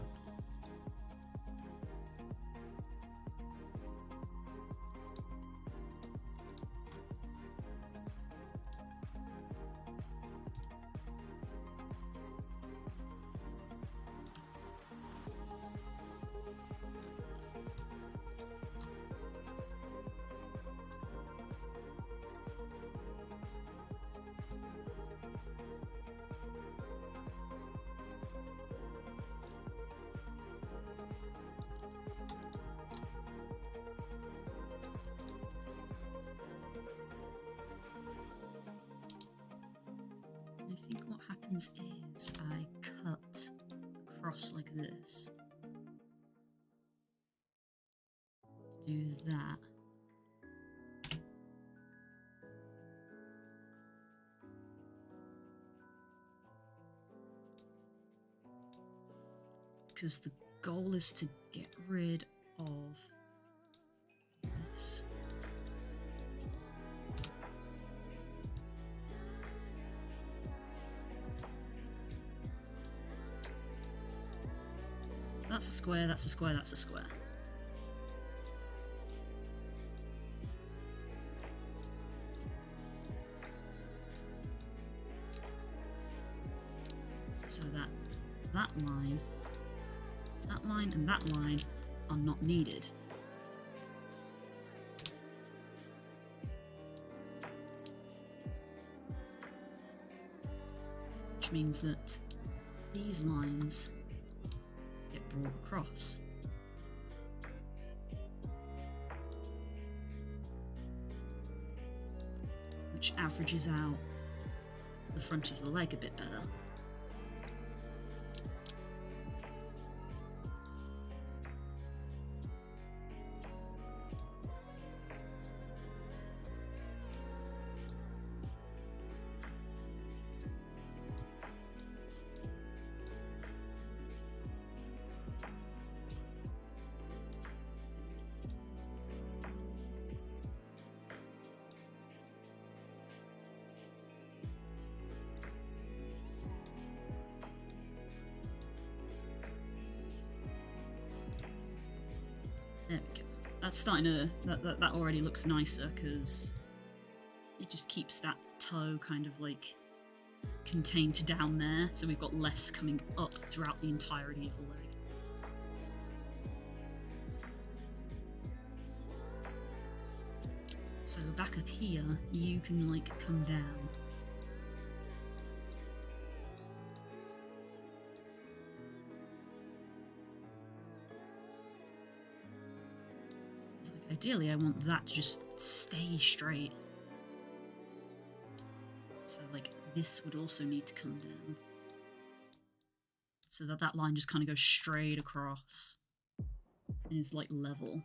I think what happens is I cut across like this. Do that. Because the goal is to get rid of this. That's a square, that's a square, that's a square. So that line and that line are not needed. Which means that these lines get brought across. Which averages out the front of the leg a bit better. There we go. That's starting to... That already looks nicer, because it just keeps that toe kind of, like, contained to down there, so we've got less coming up throughout the entirety of the leg. So back up here, you can, like, come down. Ideally, I want that to just stay straight. So, like, this would also need to come down. So that that line just kind of goes straight across and is like level.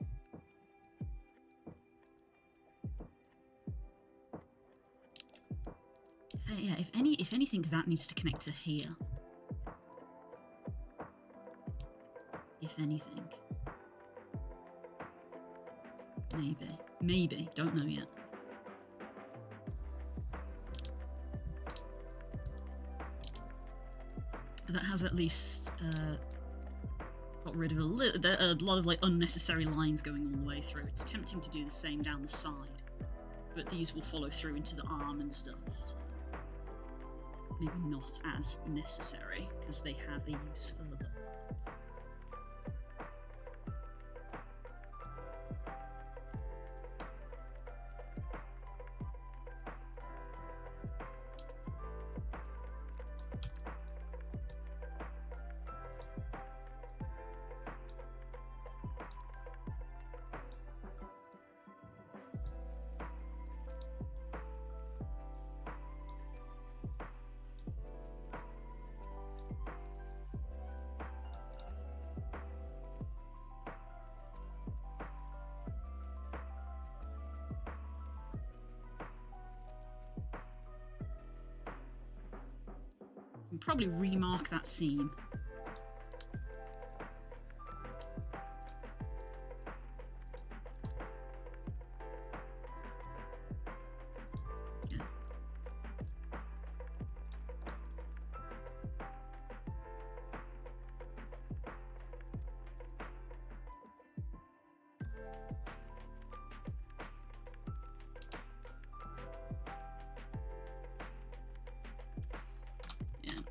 Yeah, if anything, that needs to connect to here. If anything. Maybe, don't know yet. But that has at least got rid of a lot of like unnecessary lines going all the way through. It's tempting to do the same down the side, but these will follow through into the arm and stuff. So maybe not as necessary because they have a use further. Can probably remark that seam. Yeah.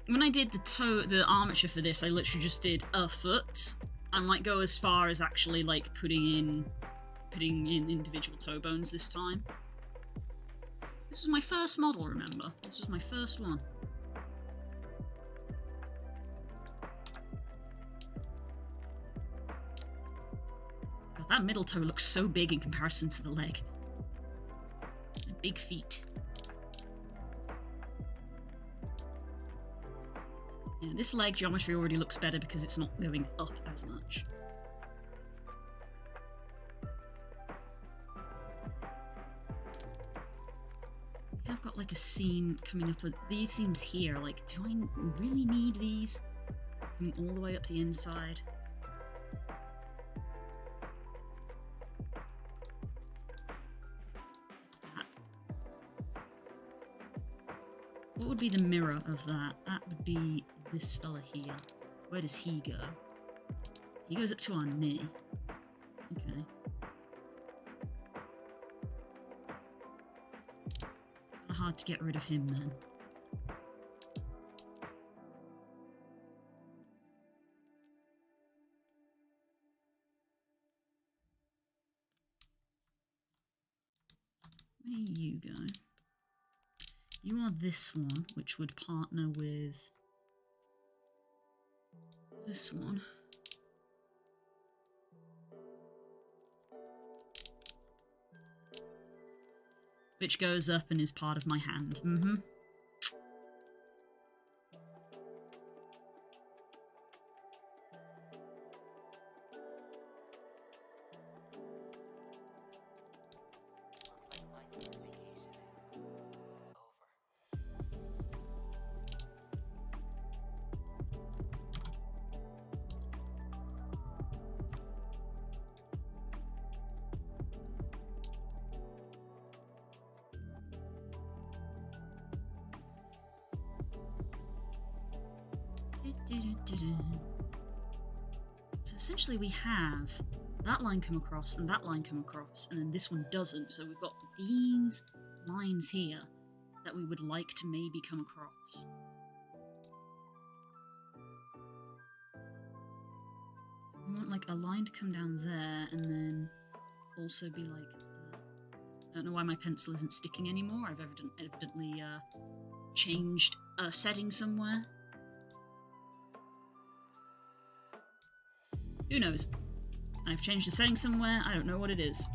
When I did the armature for this, I literally just did a foot and like go as far as actually like putting in individual toe bones this time. This was my first model, remember? This was my first one. God, that middle toe looks so big in comparison to the leg. Big feet. Yeah, this leg geometry already looks better because it's not going up as much. I've got like a seam coming up with these seams here. Like, do I really need these coming all the way up the inside? That. What would be the mirror of that? That would be this fella here. Where does he go? He goes up to our knee. Okay. Kinda hard to get rid of him then. Where do you go? You are this one, which would partner with this one. Which goes up and is part of my hand. Mm-hmm. So essentially we have that line come across and that line come across, and then this one doesn't. So we've got these lines here that we would like to maybe come across. So we want like a line to come down there and then also be like that. I don't know why my pencil isn't sticking anymore. I've evidently changed a setting somewhere. Who knows? I've changed the setting somewhere, I don't know what it is.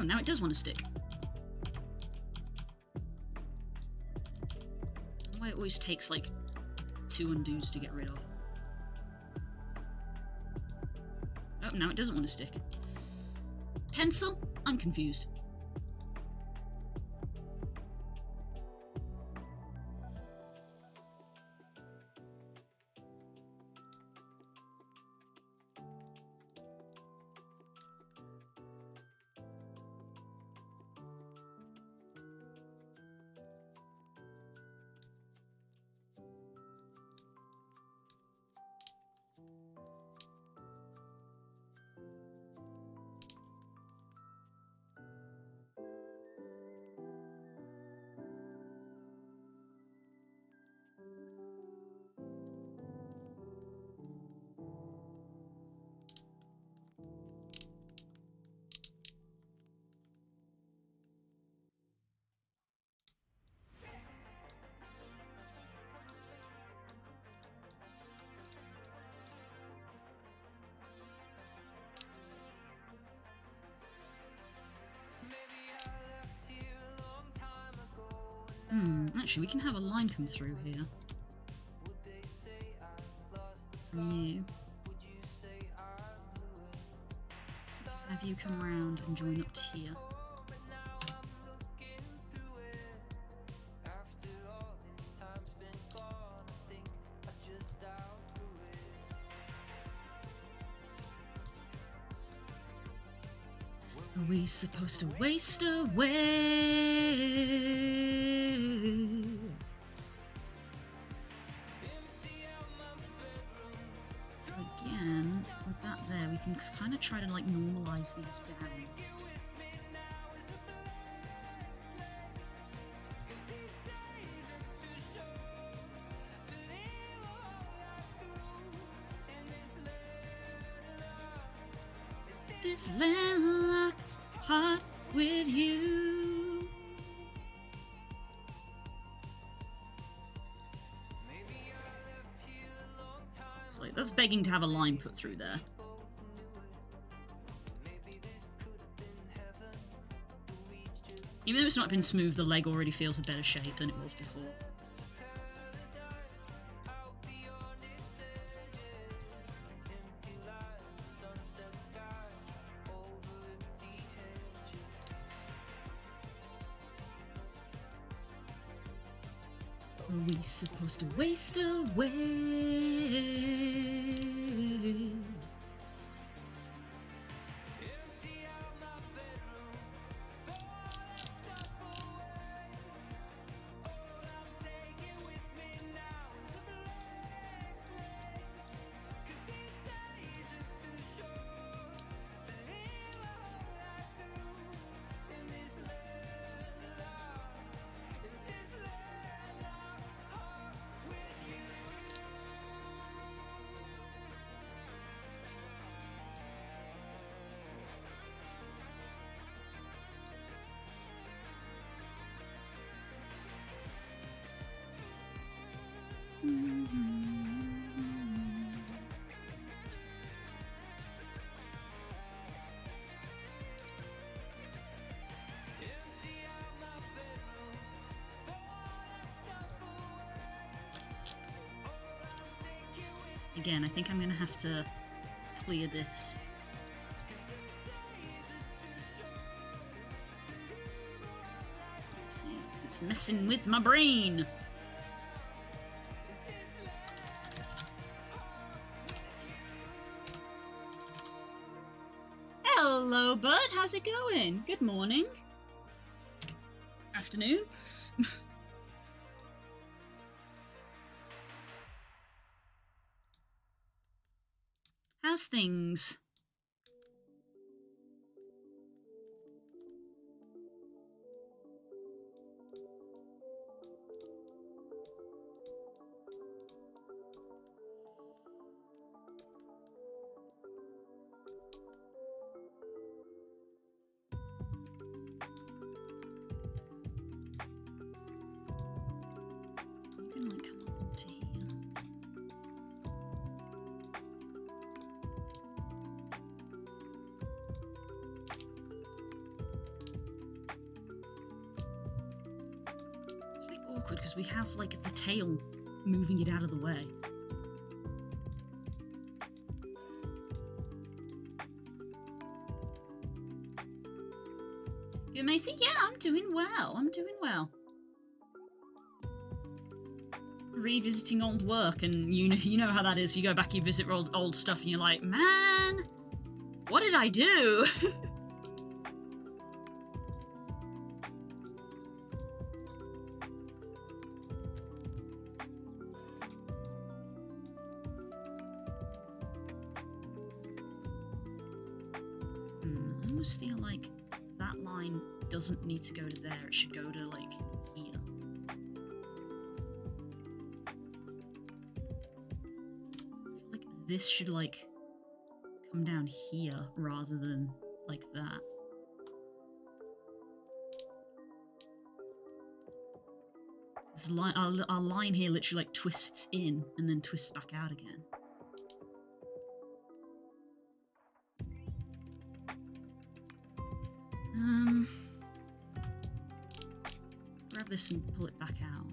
now it does want to stick. Why it always takes like 2 undos to get rid of. Oh, now it doesn't want to stick. Pencil? I'm confused. Actually, we can have a line come through here. From you. Have you come round and join up to here. Are we supposed to waste away? So again, with that there, we can kind of try to like normalize these down. This landlocked heart with you. It's like that's begging to have a line put through there. Even though it's not been smooth, the leg already feels a better shape than it was before. Are we supposed to waste away? Again, I think I'm going to have to clear this. Let's see, 'cause it's messing with my brain. Hello, bud. How's it going? Good morning. Afternoon. How's things? You can like come along to here. awkward because we have like the tail moving it out of the way. You Macy? Yeah, I'm doing well. I'm doing well. Revisiting old work, and you know how that is. You go back, you visit old stuff, and you're like, man, what did I do? I almost feel like that line doesn't need to go to there. It should go to like here. This should like come down here rather than like that. The line, our line here literally like twists in and then twists back out again. Grab this and pull it back out.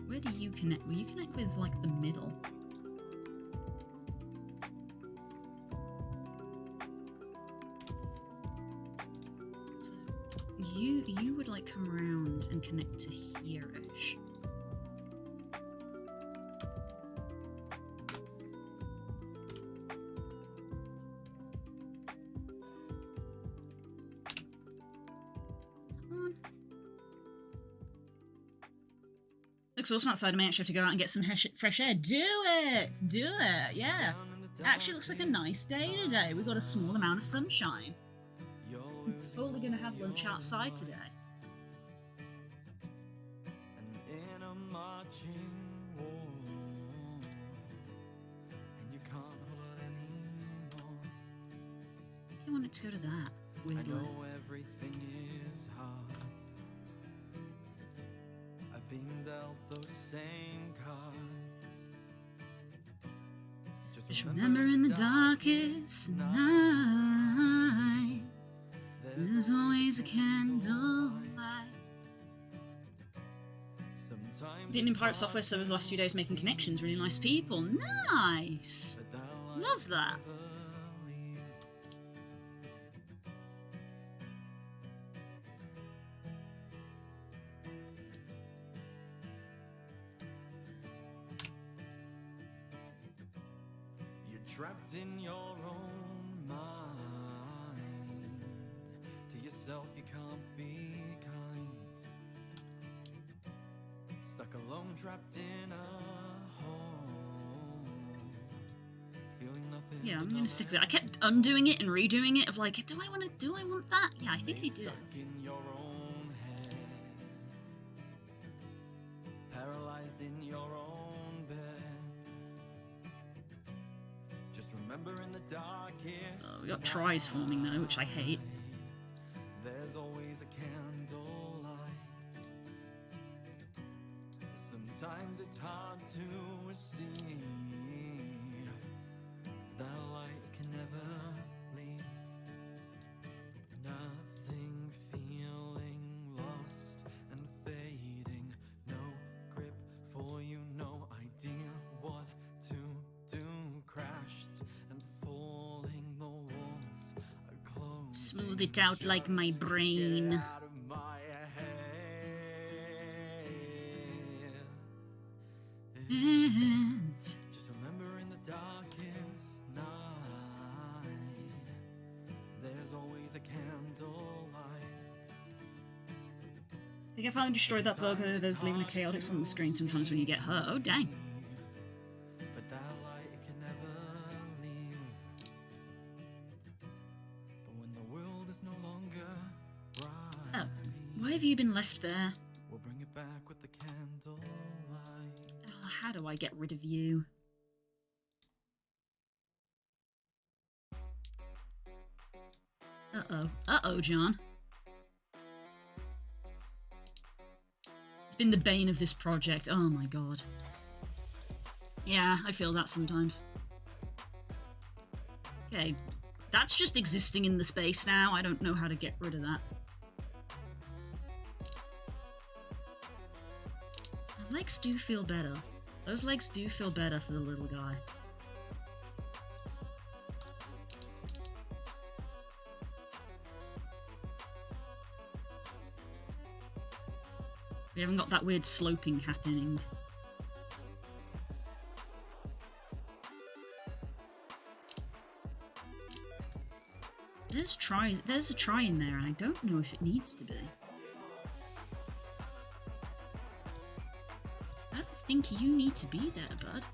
Where do you connect? Well, you connect with like the middle. So you would like come around and connect to here-ish. Looks awesome outside. I may actually have to go out and get some fresh air. Do it! Do it! Yeah. It actually looks like a nice day today. We got a small amount of sunshine. I'm totally gonna have lunch outside today. In a marching war, and you can't hold it anymore. I wanted to go to that. I Weirdly. know everything is hard. I've been dealt those same cards. Just remember in the darkest night, there's always a candlelight. Been in Pirate Software Server the last few days making connections, really nice people. Nice! Love that. You're trapped in your own mind. To yourself you can't be kind. Stuck alone, trapped in a hole. Feeling nothing. Yeah, I'm but gonna no stick with it. I kept undoing it and redoing it of like, do I want that? Yeah, I think I do. Stuck in your own head. Paralyzed in your own bed. Just remember in the darkest. Oh, we got tries forming though, which I hate. There's always a candlelight. Sometimes it's hard to see. That light can never leave. Nothing, feeling lost and fading. No grip for you, no idea what to do. Crashed and falling, the walls are closing. Smooth it out like my brain. Get out of my head. And Just remember in the darkest night, there's always a candlelight. I think I finally destroyed that bug that's leaving a chaotic on the screen sometimes when you get hurt. Oh, dang. But that light can never leave. But when the world is no longer bright, Why have you been left there? We'll bring it back with the candlelight. Oh, how do I get rid of you? Uh-oh. Uh-oh, John. It's been the bane of this project. Oh my god. Yeah, I feel that sometimes. Okay. That's just existing in the space now. I don't know how to get rid of that. My legs do feel better. Those legs do feel better for the little guy. We haven't got that weird sloping happening. There's a try in there, and I don't know if it needs to be. I don't think you need to be there, bud.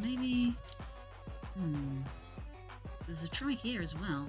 Maybe... There's a try here as well.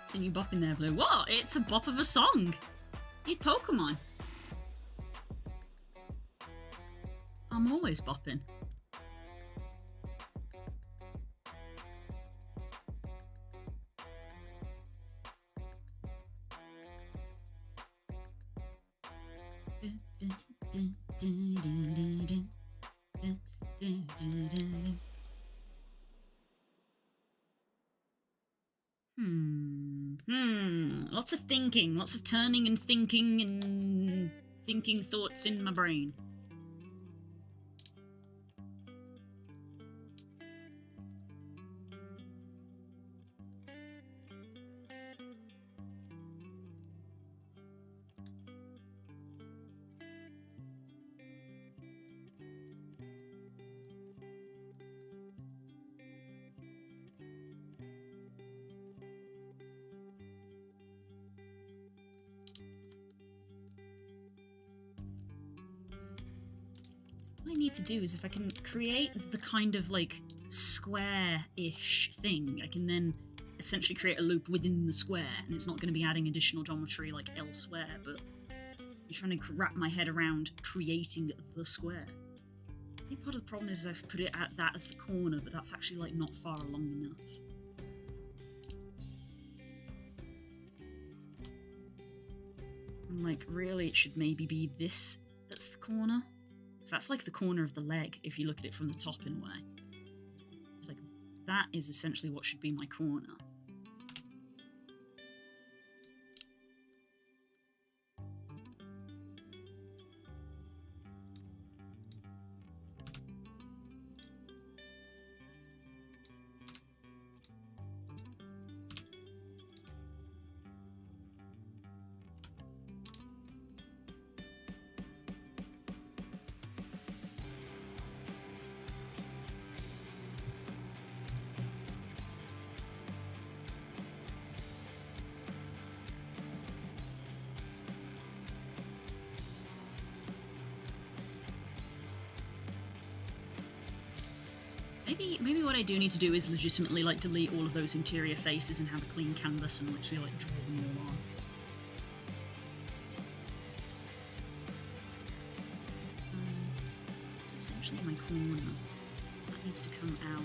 Seen you bopping there, Blue. What? It's a bop of a song. Need Pokemon. I'm always bopping. Lots of thinking, lots of turning and thinking thoughts in my brain. What I need to do is if I can create the kind of like square-ish thing, I can then essentially create a loop within the square, and it's not going to be adding additional geometry like elsewhere, but I'm trying to wrap my head around creating the square. I think part of the problem is I've put it at that as the corner, but that's actually like not far along enough. And like really it should maybe be this that's the corner. So that's like the corner of the leg, if you look at it from the top in a way. It's like, that is essentially what should be my corner. Maybe what I do need to do is legitimately like delete all of those interior faces and have a clean canvas and literally like draw them all on. So, it's essentially my corner. That needs to come out.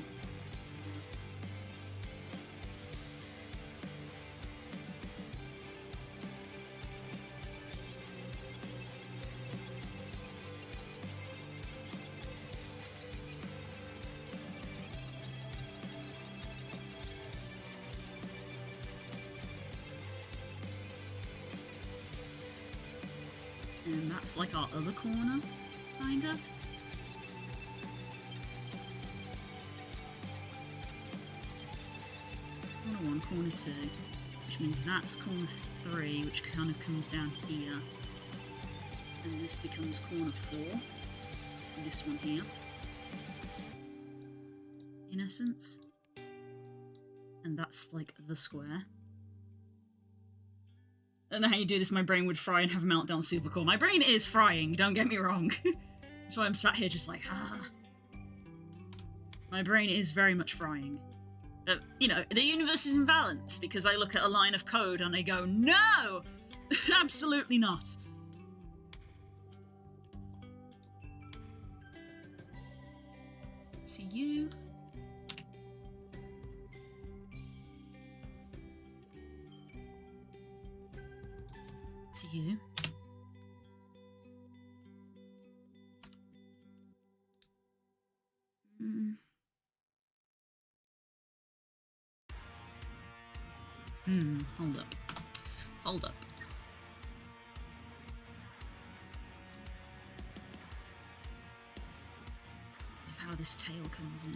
And that's like our other corner, kind of. Corner 1, corner 2, which means that's corner 3, which kind of comes down here. And this becomes corner 4, this one here, in essence. And that's like the square. I don't know how you do this, my brain would fry and have a meltdown super cool. My brain is frying, don't get me wrong. That's why I'm sat here just like, ah. My brain is very much frying. You know, the universe is in balance because I look at a line of code and I go, no! Absolutely not. To you. To you. Hold up. Hold up. That's how this tail comes in.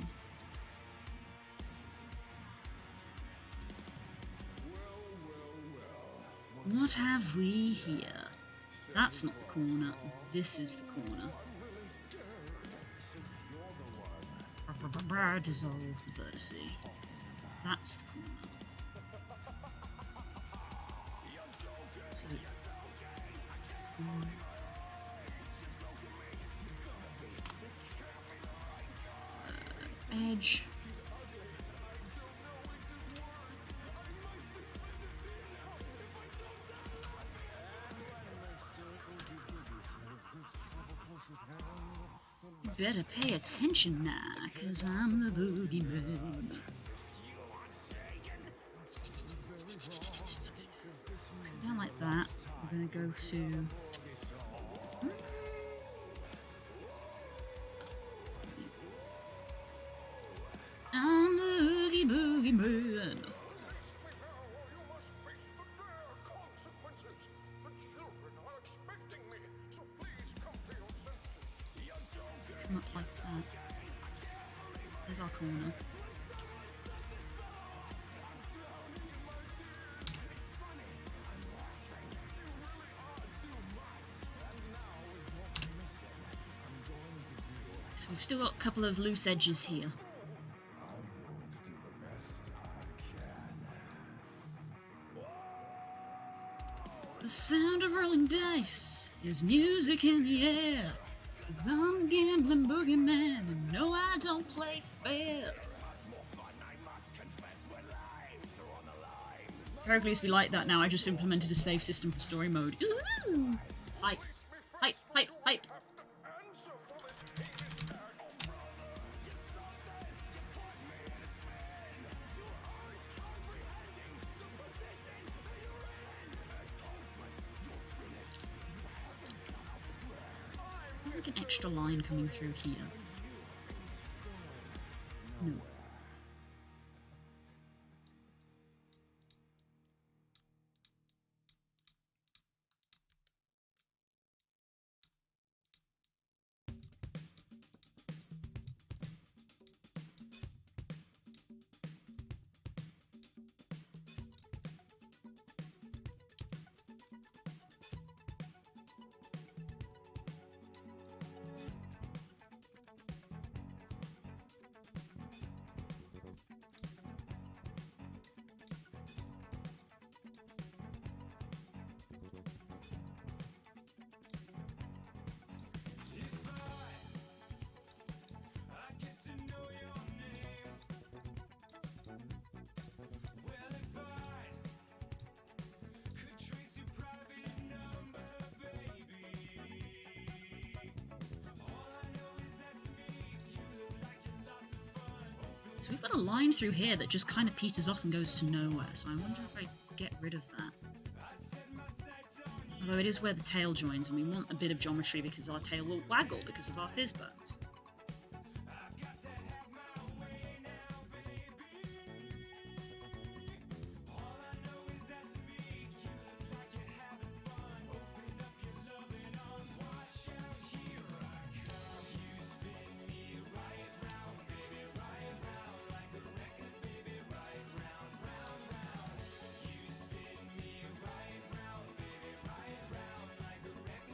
What have we here? That's not the corner. This is the corner. Dissolve the vertice. That's the corner. So, edge. Better pay attention now, cause I'm the boogeyman. Down like that. I'm gonna go to. I'm the oogie boogie man. Come up like that. There's our corner. So we've still got a couple of loose edges here. The sound of rolling dice is music in the air. 'Cause I'm the gambling boogeyman, and no, I don't play fair. Character used to be like that now. I just implemented a save system for story mode. Ooh! Hype, hype, hype, hype. Like an extra line coming through here. No. So we've got a line through here that just kind of peters off and goes to nowhere, so I wonder if I get rid of that. Although it is where the tail joins, and we want a bit of geometry because our tail will waggle because of our fizz bones.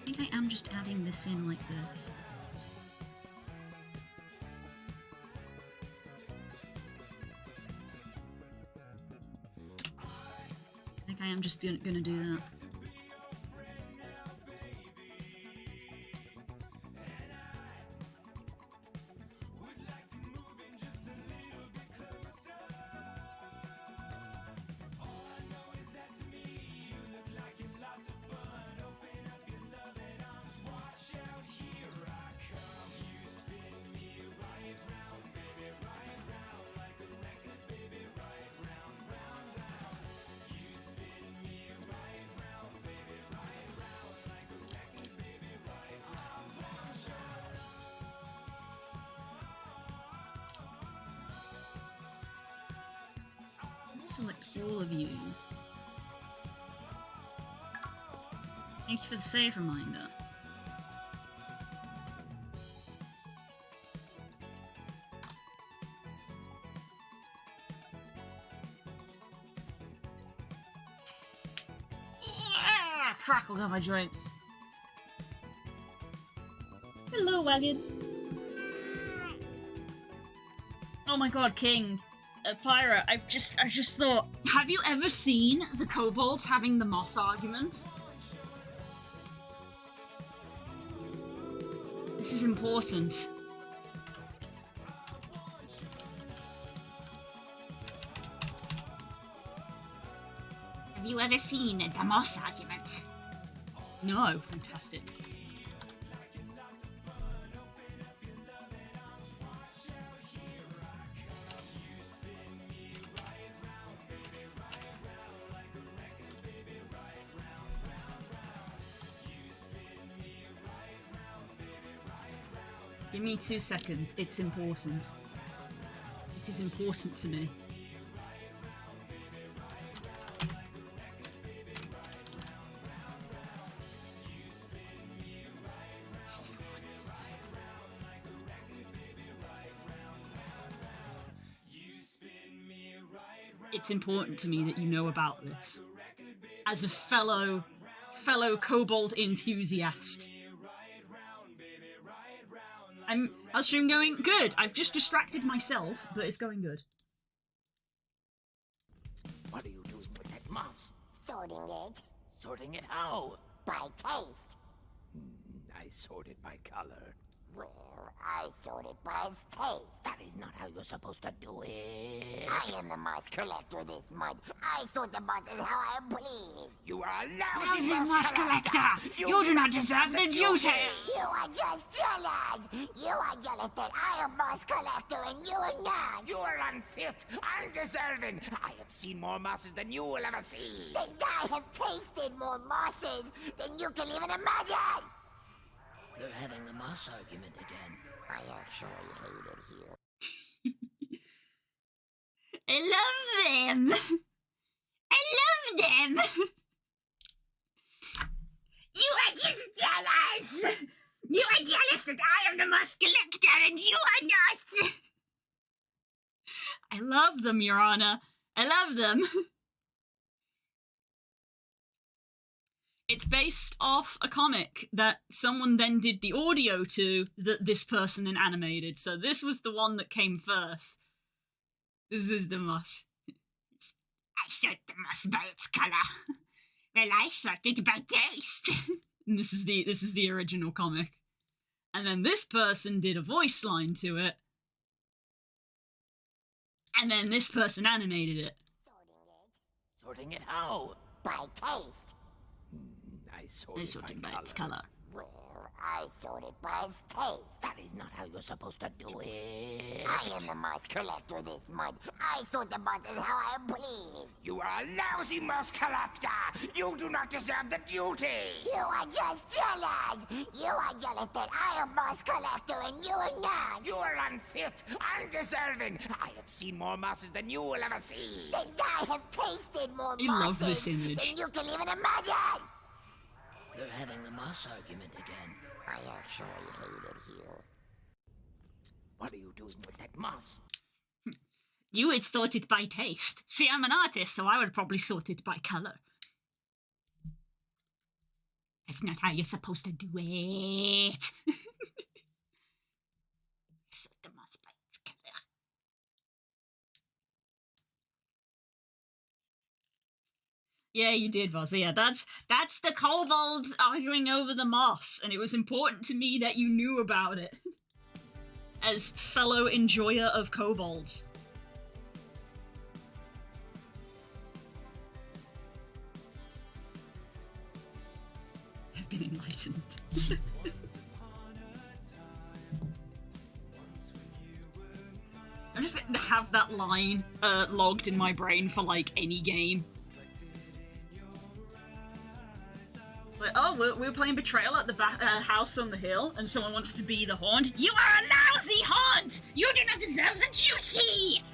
I think I am just adding this in like this. I think I am just gonna do that. Select all of you. Thank you for the save reminder. Crackle got my joints. Hello, wagon. Oh my god, King. Pyra, I've just thought, have you ever seen the kobolds having the moss argument? This is important. Have you ever seen the moss argument? No. Fantastic. Give me 2 seconds. It's important. It is important to me. This is the one, yes. It's important to me that you know about this. As a fellow kobold enthusiast. How's stream going? Good. I've just distracted myself, but it's going good. What are you doing with that moss? Sorting it Sorting it how? by taste. I sort it by color. Well, I sort it by its taste. That is not how you're supposed to do it. I am the moss collector this month. I sort the mosses how I please. You are a lousy Lousy moss moss collector! You do not deserve the duty! You are just jealous. You are jealous that I am moss collector and you are not. You are unfit, undeserving. I have seen more mosses than you will ever see. And I have tasted more mosses than you can even imagine. You're having the moss argument again. I actually hate it here. I love them! I love them! You are just jealous! You are jealous that I am the moss collector and you are not! I love them, Your Honor. I love them. It's based off a comic that someone then did the audio to that this person then animated. So this was the one that came first. This is the moss. I sort the moss by its colour. Well, I sort it by taste. And this is the original comic. And then this person did a voice line to it. And then this person animated it. Sorting it how? By taste. I They sort sorted it by by its color. colour. Well, I sort it by its taste. That is not how you're supposed to do it. I am the moss collector this month. I sort the monsters how I please. You are a lousy mouse collector. You do not deserve the duty. You are just jealous. You are jealous that I am moss collector and you are not. You are unfit, undeserving. I have seen more mouses than you will ever see. And I have tasted more I love mosses this image. than you can even imagine. You're having the mouse argument again. I actually hate it here. What are you doing with that mouse? You would sort it by taste. See, I'm an artist, so I would probably sort it by colour. That's not how you're supposed to do it. Sort the mouse by its colour. Yeah, you did, Voss. But yeah, that's the kobold arguing over the moss, and it was important to me that you knew about it. As fellow enjoyer of kobolds. I've been enlightened. I'm just going to have that line logged in my brain for, like, any game. Like, oh, we're playing Betrayal at the house on the hill, and someone wants to be the haunt. You are a lousy haunt! You do not deserve the duty!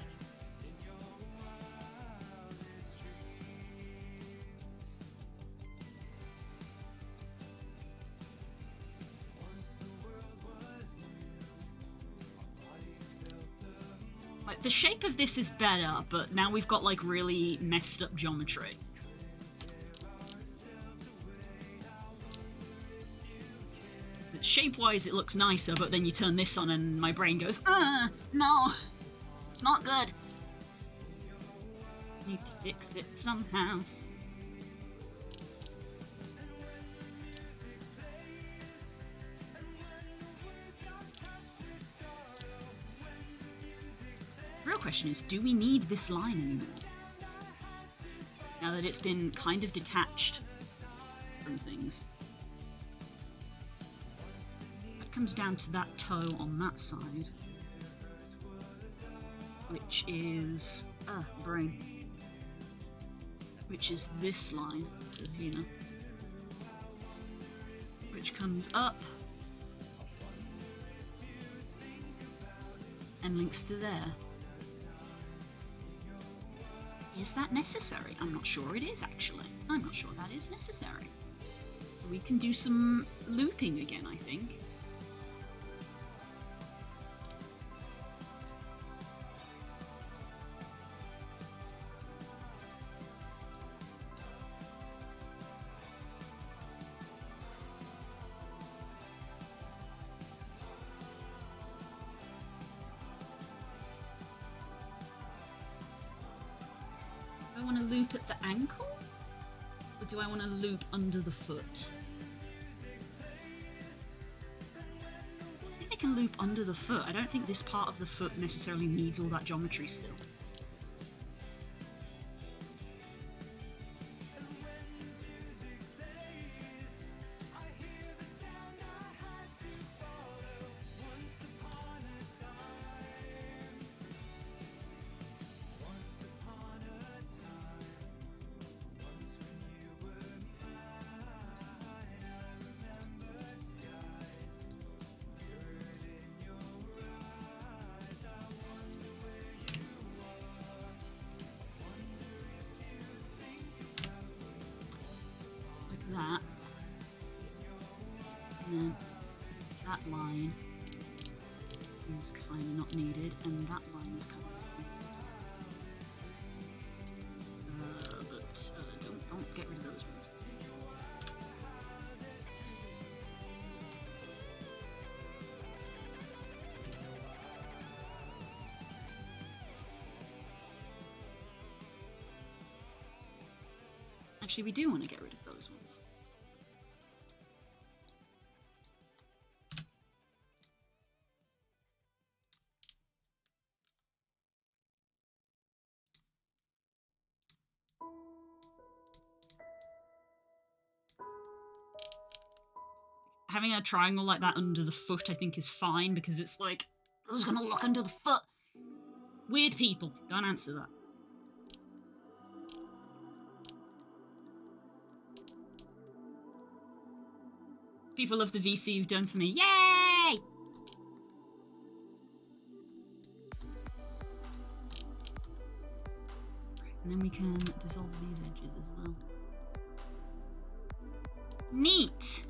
Like, the shape of this is better, but now we've got, like, really messed up geometry. Shape-wise, it looks nicer, but then you turn this on and my brain goes, no, it's not good. Need to fix it somehow. The real question is, do we need this line anymore? Now that it's been kind of detached from things. Comes down to that toe on that side, which is brain, which is this line, Athena, which comes up and links to there. Is that necessary? I'm not sure it is, actually. I'm not sure that is necessary. So we can do some looping again, I think. Do I want to loop at the ankle? Or do I want to loop under the foot? I think I can loop under the foot. I don't think this part of the foot necessarily needs all that geometry still. That, and then that line is kind of not needed, and that line is kind of not needed. But don't get rid of those ones. Actually, we do want to get rid of those ones. having a triangle like that under the foot, I think, is fine because it's like, who's gonna look under the foot? Weird people. Don't answer that. People love the VC you've done for me. Yay! And then we can dissolve these edges as well. Neat!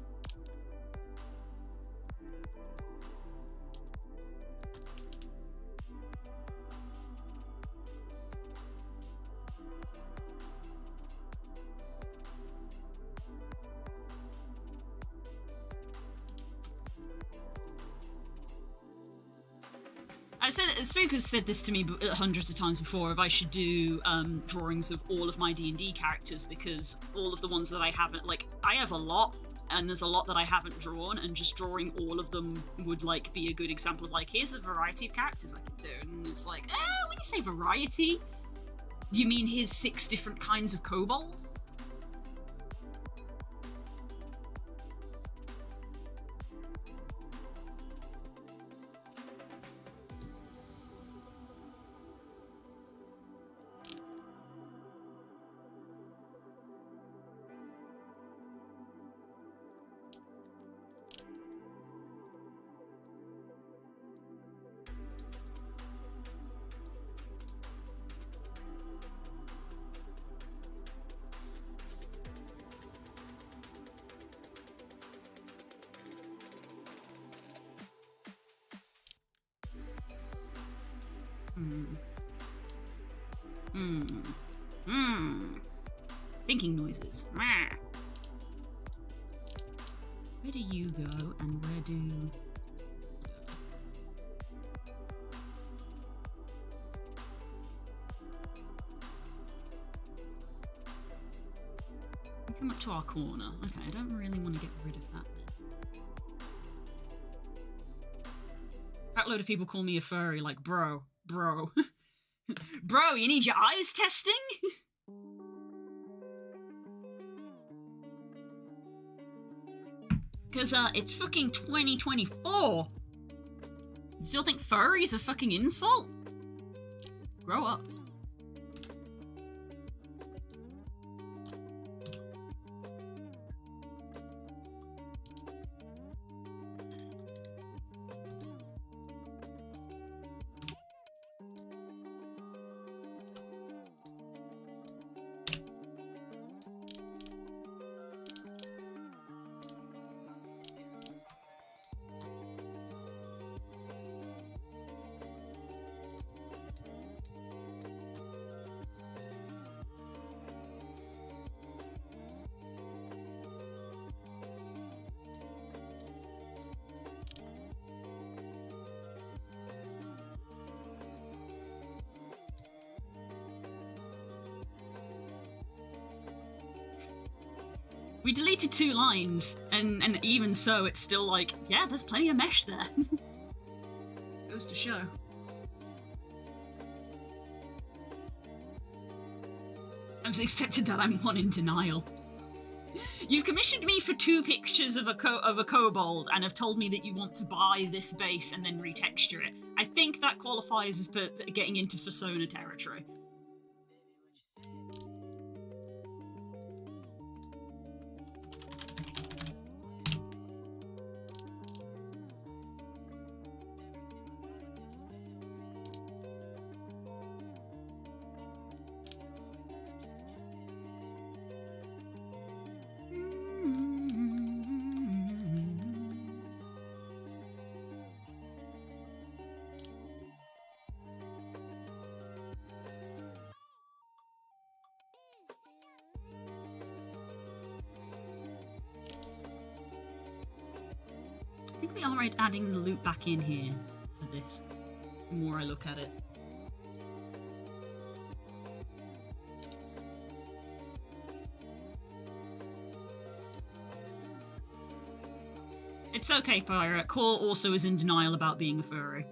Spook has said this to me hundreds of times before, if I should do drawings of all of my D&D characters, because all of the ones that I haven't, like, I have a lot, and there's a lot that I haven't drawn, and just drawing all of them would, like, be a good example of, like, here's the variety of characters I can do, and it's like, when you say variety, do you mean here's 6 different kinds of Kobble? Thinking noises. Where do you go and where do... We come up to our corner. Okay, I don't really want to get rid of that then. That load of people call me a furry, like, bro. Bro, you need your eyes testing? Because, it's fucking 2024. You still think furry's a fucking insult? Grow up. We deleted 2 lines, and even so, it's still like, yeah, there's plenty of mesh there. Goes to show. I've just accepted that I'm one in denial. You've commissioned me for 2 pictures of a kobold, and have told me that you want to buy this base and then retexture it. I think that qualifies as getting into persona territory. I think we are adding the loop back in here for this, the more I look at it. It's okay, Pirate. Core also is in denial about being a furry.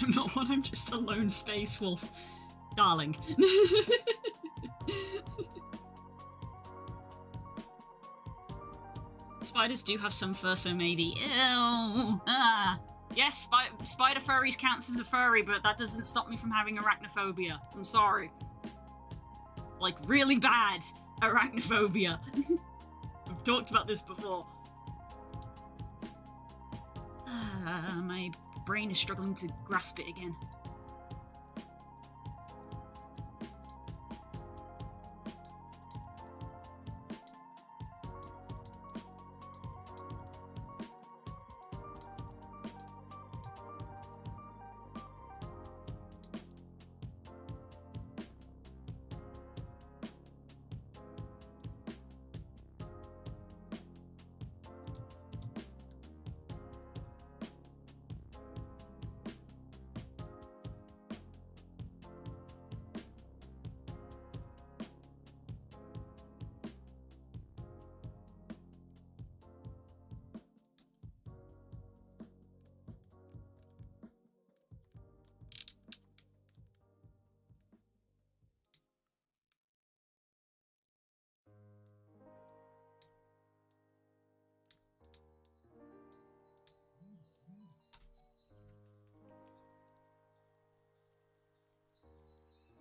I'm not one, I'm just a lone space wolf. Darling. Spiders do have some fur, so maybe. Ew. Ah. Yes, spider furries counts as a furry, but that doesn't stop me from having arachnophobia. I'm sorry. Like, really bad arachnophobia. We've talked about this before. My brain is struggling to grasp it again.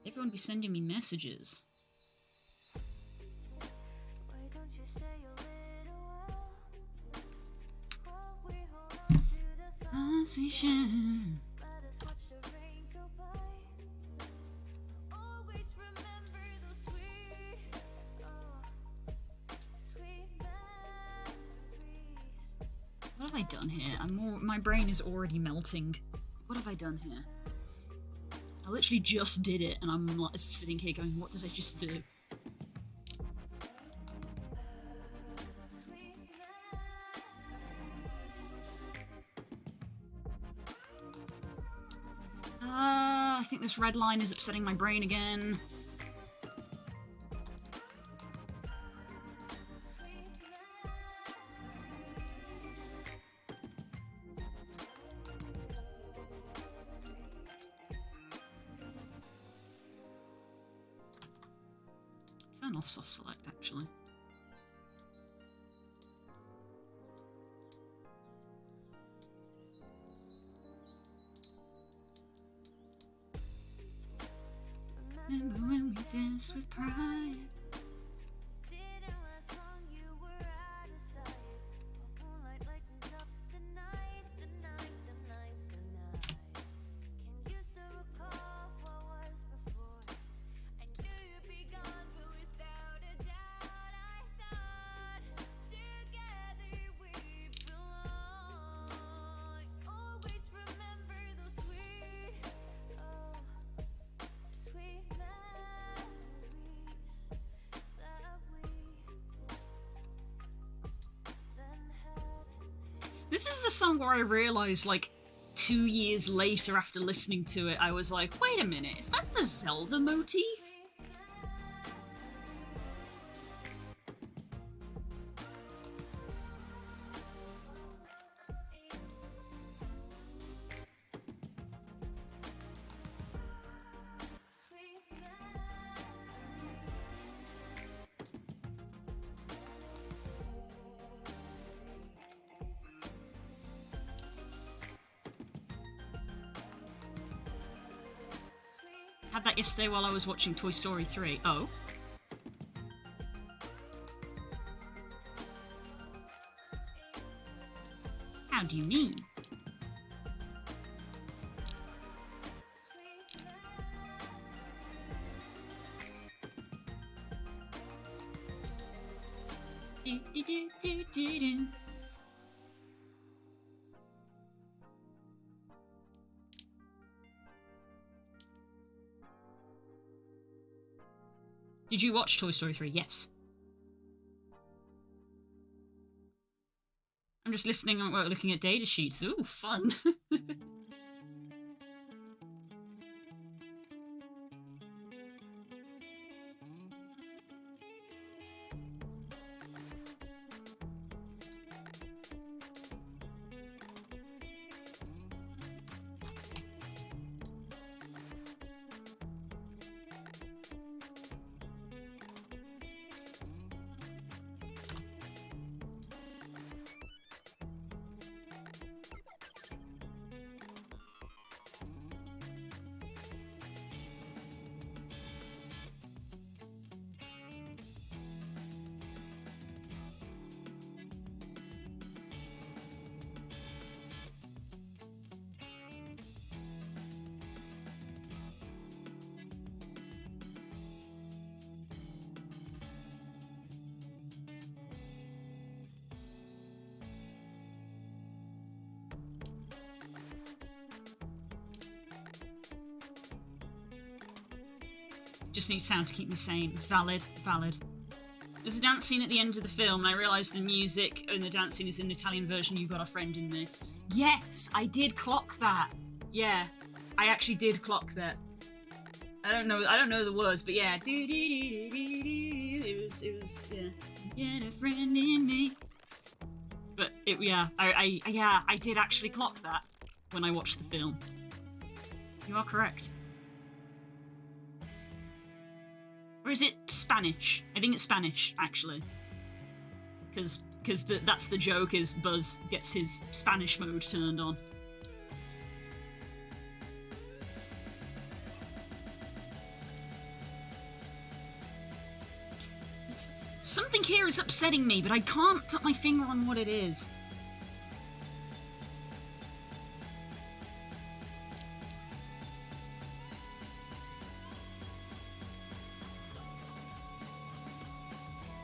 Everyone be sending me messages. Why don't you stay a little while we hold on to the thoughts let us watch the rain go by. Always remember those sweet, sweet memories. What have I done here? My brain is already melting. What have I done here? I literally just did it, and I'm like, sitting here going, what did I just do? I think this red line is upsetting my brain again. Turn off soft select, actually. Remember when we danced with pride? Didn't last long, you were out of sight. Moonlight lightened up the night, the night, the night, the night. Can you still recall what was before? I knew you'd be gone, but without a doubt, I thought together we belong. Always remember those sweet, sweet memories that we then had. This is the song where I realised, like, 2 years later after listening to it, I was like, wait a minute, is that the Zelda motif? Had that yesterday while I was watching Toy Story 3. Oh. How do you mean? Do, do, do, do, do, do. Did you watch Toy Story 3? Yes. I'm just listening and looking at data sheets. Ooh, fun. Just need sound to keep me sane. Valid, valid. There's a dance scene at the end of the film, and I realised the music and the dance scene is in the Italian version, You've Got a Friend in Me. Yes, I did clock that. Yeah, I actually did clock that. I don't know the words, but yeah. It was, yeah. Get a friend in me. But I did actually clock that when I watched the film. You are correct. Or is it Spanish? I think it's Spanish, actually. Because that's the joke, is Buzz gets his Spanish mode turned on. Something here is upsetting me, but I can't put my finger on what it is.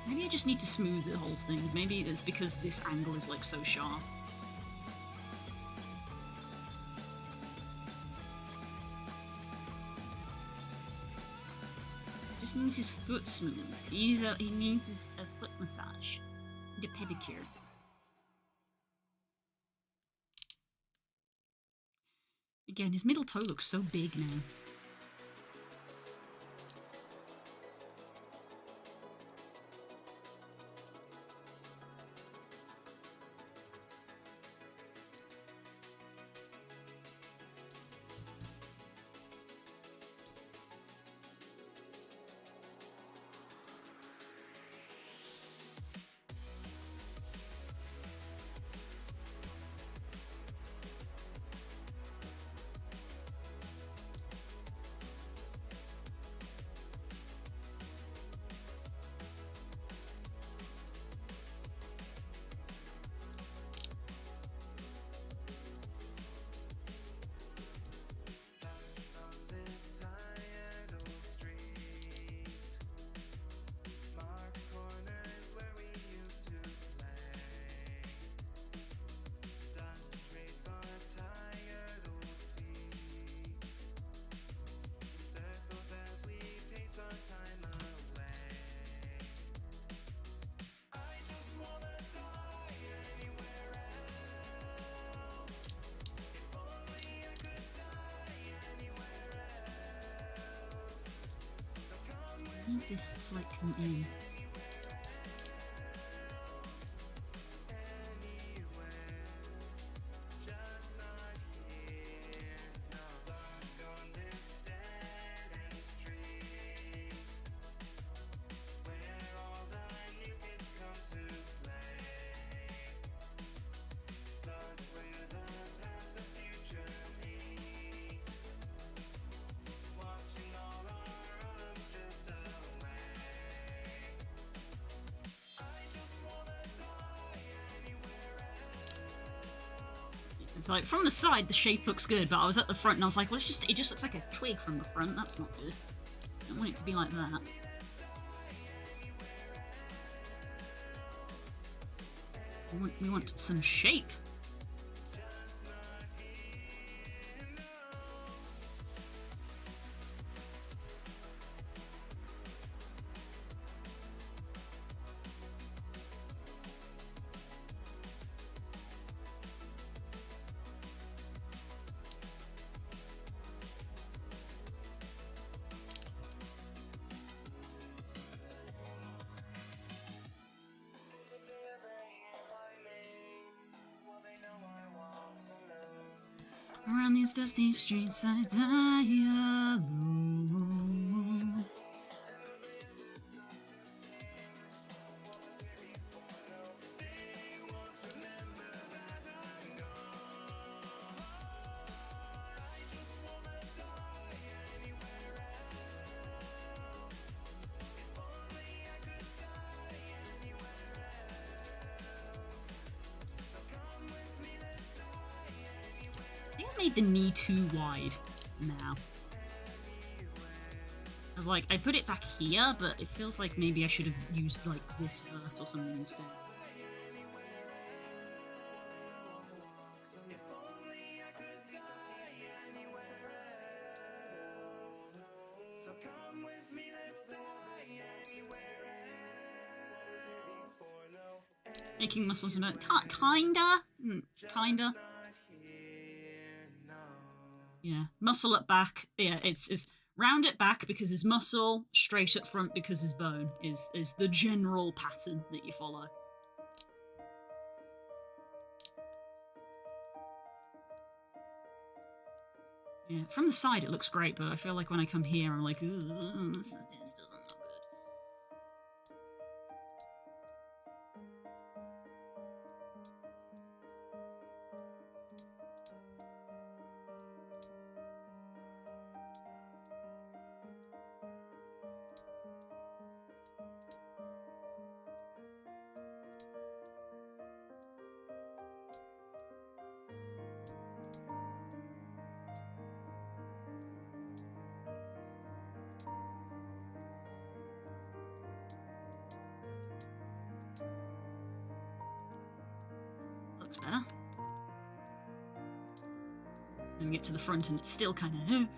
Maybe I just need to smooth the whole thing. Maybe it's because this angle is like so sharp. Just needs his foot smooth. He needs a foot massage. And a pedicure. Again, his middle toe looks so big now. I need this to like come in. It's like, from the side, the shape looks good, but I was at the front and I was like, well, it just looks like a twig from the front. That's not good. I don't want it to be like that. We want some shape. Around these dusty streets I die alone. I think I made the knee too wide now. Like, I put it back here, but it feels like maybe I should have used, like, this vert or something instead. So come with me. Making muscles about kinda. Kinda. Yeah. Muscle at back. Yeah, it's round at back because it's muscle, straight at front because it's bone is the general pattern that you follow. Yeah, from the side it looks great, but I feel like when I come here I'm like, ooh, this doesn't look good. Looks better. Then we get to the front and it's still kind of.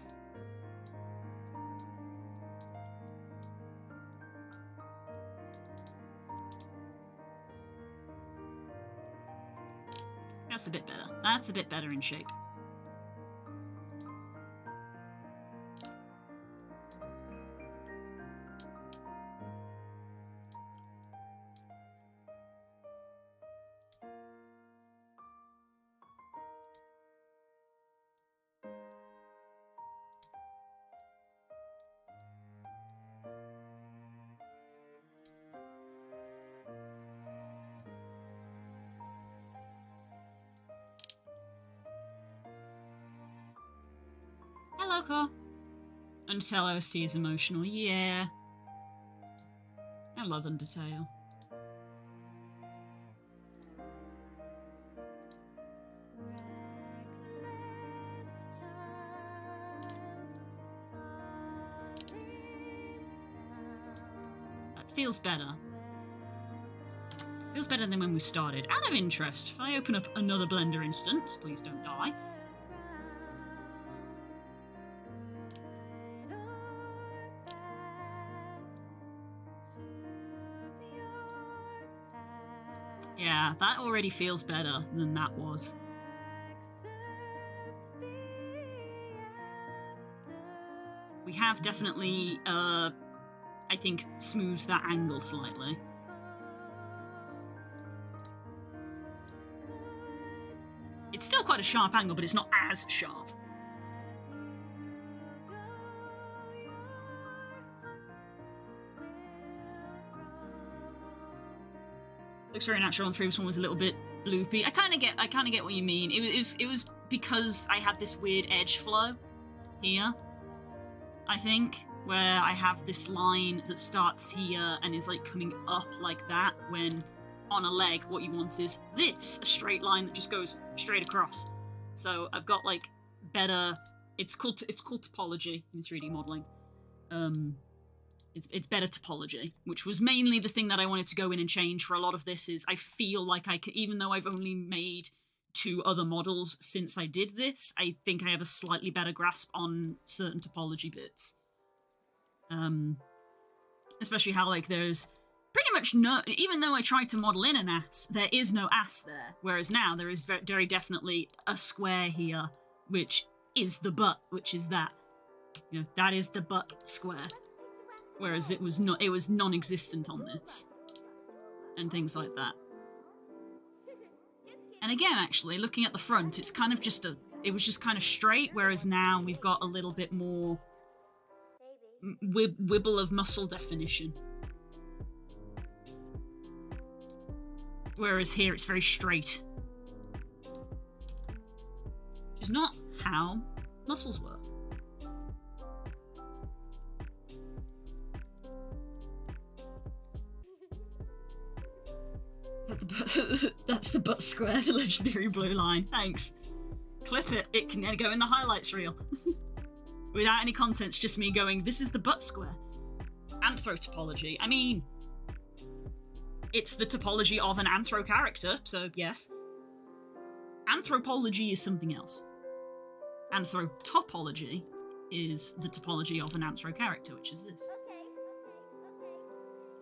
That's a bit better. That's a bit better in shape. Hello, Core. Undertale OST is emotional. Yeah. I love Undertale. That feels better. Feels better than when we started. Out of interest, if I open up another Blender instance, please don't die. Yeah, that already feels better than that was. We have definitely, I think, smoothed that angle slightly. It's still quite a sharp angle, but it's not as sharp. Looks very natural. The previous one was a little bit bloopy. I kind of get what you mean. It was because I had this weird edge flow here, I think, where I have this line that starts here and is like coming up like that, when on a leg what you want is this, a straight line that just goes straight across. So I've got like better, it's called topology in 3D modeling. It's better topology, which was mainly the thing that I wanted to go in and change for a lot of this. Is I feel like I could, even though I've only made 2 other models since I did this, I think I have a slightly better grasp on certain topology bits. Especially how, like, there's pretty much no, even though I tried to model in an ass, there is no ass there. Whereas now there is very definitely a square here, which is the butt, which is that. You know, that is the butt square. Whereas it was non-existent on this. And things like that. And again, actually, looking at the front, it's kind of just it was just kind of straight, whereas now we've got a little bit more wibble of muscle definition. Whereas here it's very straight. Which is not how muscles work. That's the butt square, the legendary blue line. Thanks. Clip it. It can go in the highlights reel. Without any contents, just me going, this is the butt square. Anthro topology. I mean, it's the topology of an anthro character, so yes. Anthropology is something else. Anthropology is the topology of an anthro character, which is this.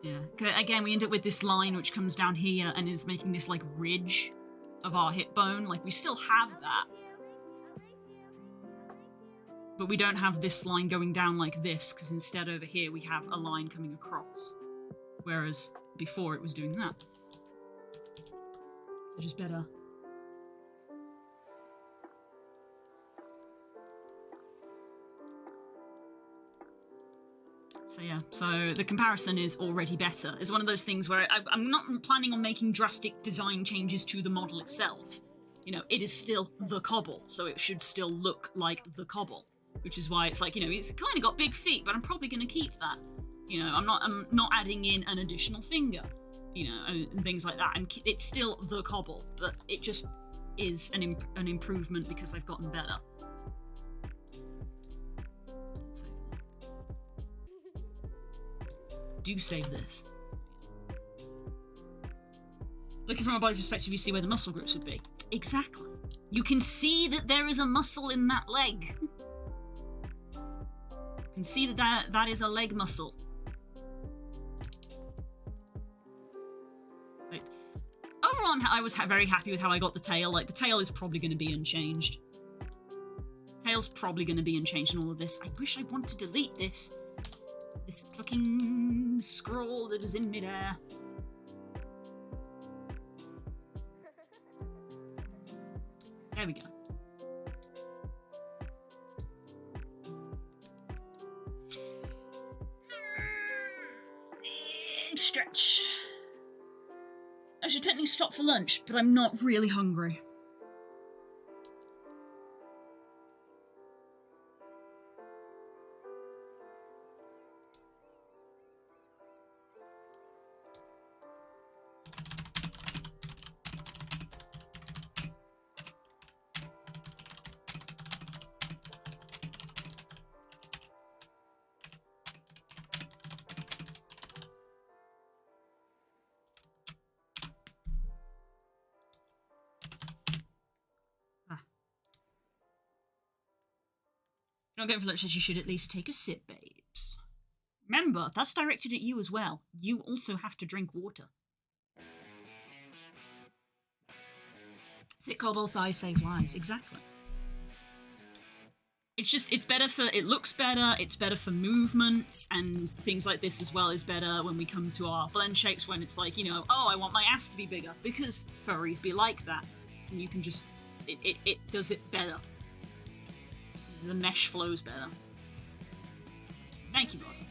Yeah. Again, we end up with this line which comes down here and is making this like ridge of our hip bone. Like we still have that, but we don't have this line going down like this, because instead over here we have a line coming across, whereas before it was doing that. So just better. So yeah, so the comparison is already better. It's one of those things where I'm not planning on making drastic design changes to the model itself. You know, it is still the Kobble, so it should still look like the Kobble, which is why it's like, you know, it's kind of got big feet, but I'm probably going to keep that. You know, I'm not adding in an additional finger, you know, and things like that. It's still the Kobble, but it just is an improvement because I've gotten better. Do save this. Looking from a body perspective, you see where the muscle groups would be. Exactly. You can see that there is a muscle in that leg. You can see that is a leg muscle. Like, overall, I was very happy with how I got the tail. Like, the tail is probably going to be unchanged. Tail's probably going to be unchanged in all of this. I wish I want to delete this. This fucking scroll that is in midair. There we go. Stretch. I should technically stop for lunch, but I'm not really hungry. If you're not going for lunch, you should at least take a sip, babes. Remember, that's directed at you as well. You also have to drink water. Thick cobble thighs save lives. Exactly. It's just, it's better for, it looks better, it's better for movements, and things like this as well is better when we come to our blend shapes, when it's like, you know, oh, I want my ass to be bigger, because furries be like that. And you can just, it does it better. The mesh flows better. Thank you, boss.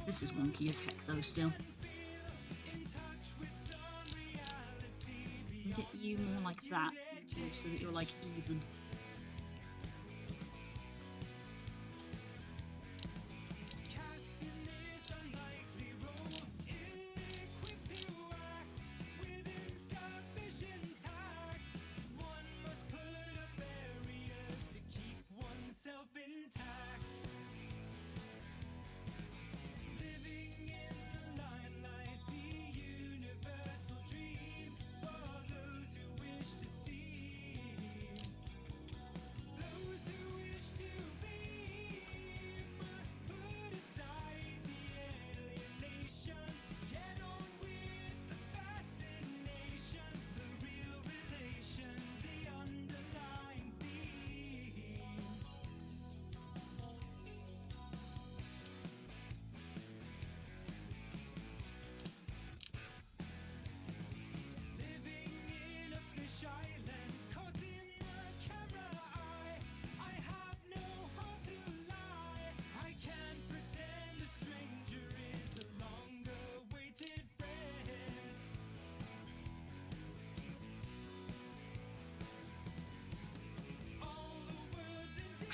This is wonky as heck, though, still. Get you more like that, so that you're, like, even.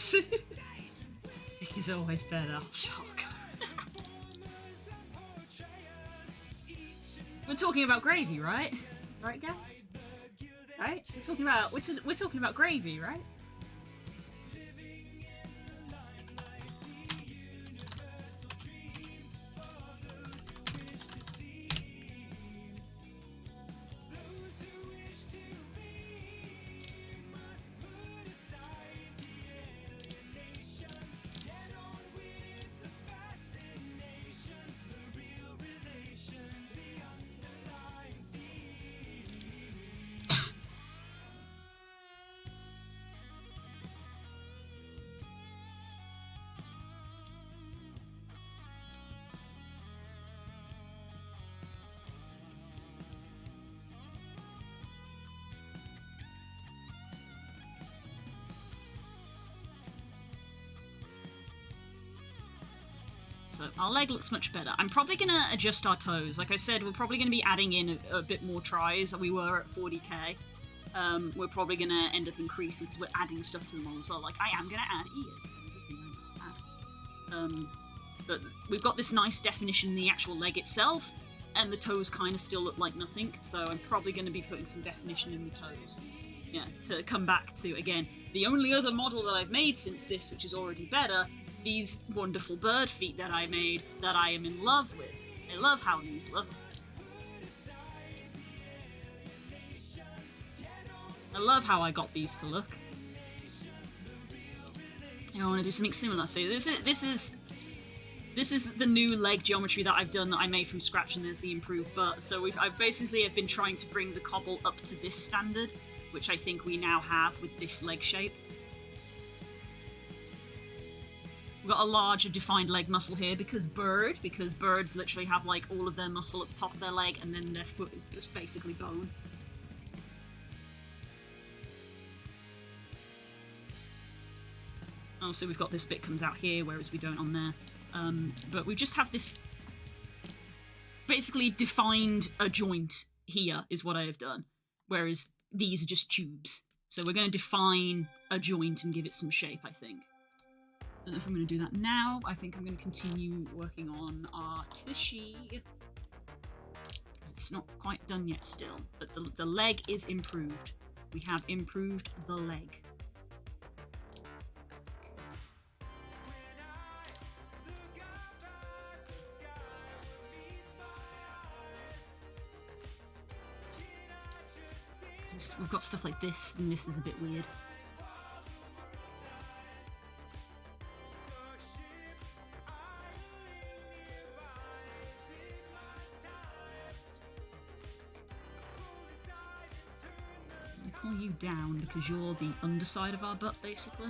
Thick is always better. Shock. We're talking about gravy, right? Right, guys? Right? We're talking about gravy, right? So our leg looks much better. I'm probably going to adjust our toes. Like I said, we're probably going to be adding in a bit more tries. We were at 40k. We're probably going to end up increasing because we're adding stuff to the model as well. Like, I am going to add ears. That is a thing I want to add. But we've got this nice definition in the actual leg itself, and the toes kind of still look like nothing, so I'm probably going to be putting some definition in the toes. Yeah, to come back to, again, the only other model that I've made since this, which is already better, these wonderful bird feet that I made, that I am in love with. I love how these look. I love how I got these to look. I want to do something similar. So this is the new leg geometry that I've done that I made from scratch, and there's the improved butt. So I've been trying to bring the Kobble up to this standard, which I think we now have with this leg shape. We've got a larger defined leg muscle here because birds literally have like all of their muscle at the top of their leg, and then their foot is just basically bone. Oh, so we've got this bit comes out here, whereas we don't on there. But we just have this basically defined a joint here is what I have done, whereas these are just tubes. So we're going to define a joint and give it some shape, I think. I don't know if I'm going to do that now. I think I'm going to continue working on our tushy, because it's not quite done yet still. But the leg is improved. We have improved the leg. We've got stuff like this, and this is a bit weird. We pull you down because you're the underside of our butt, basically.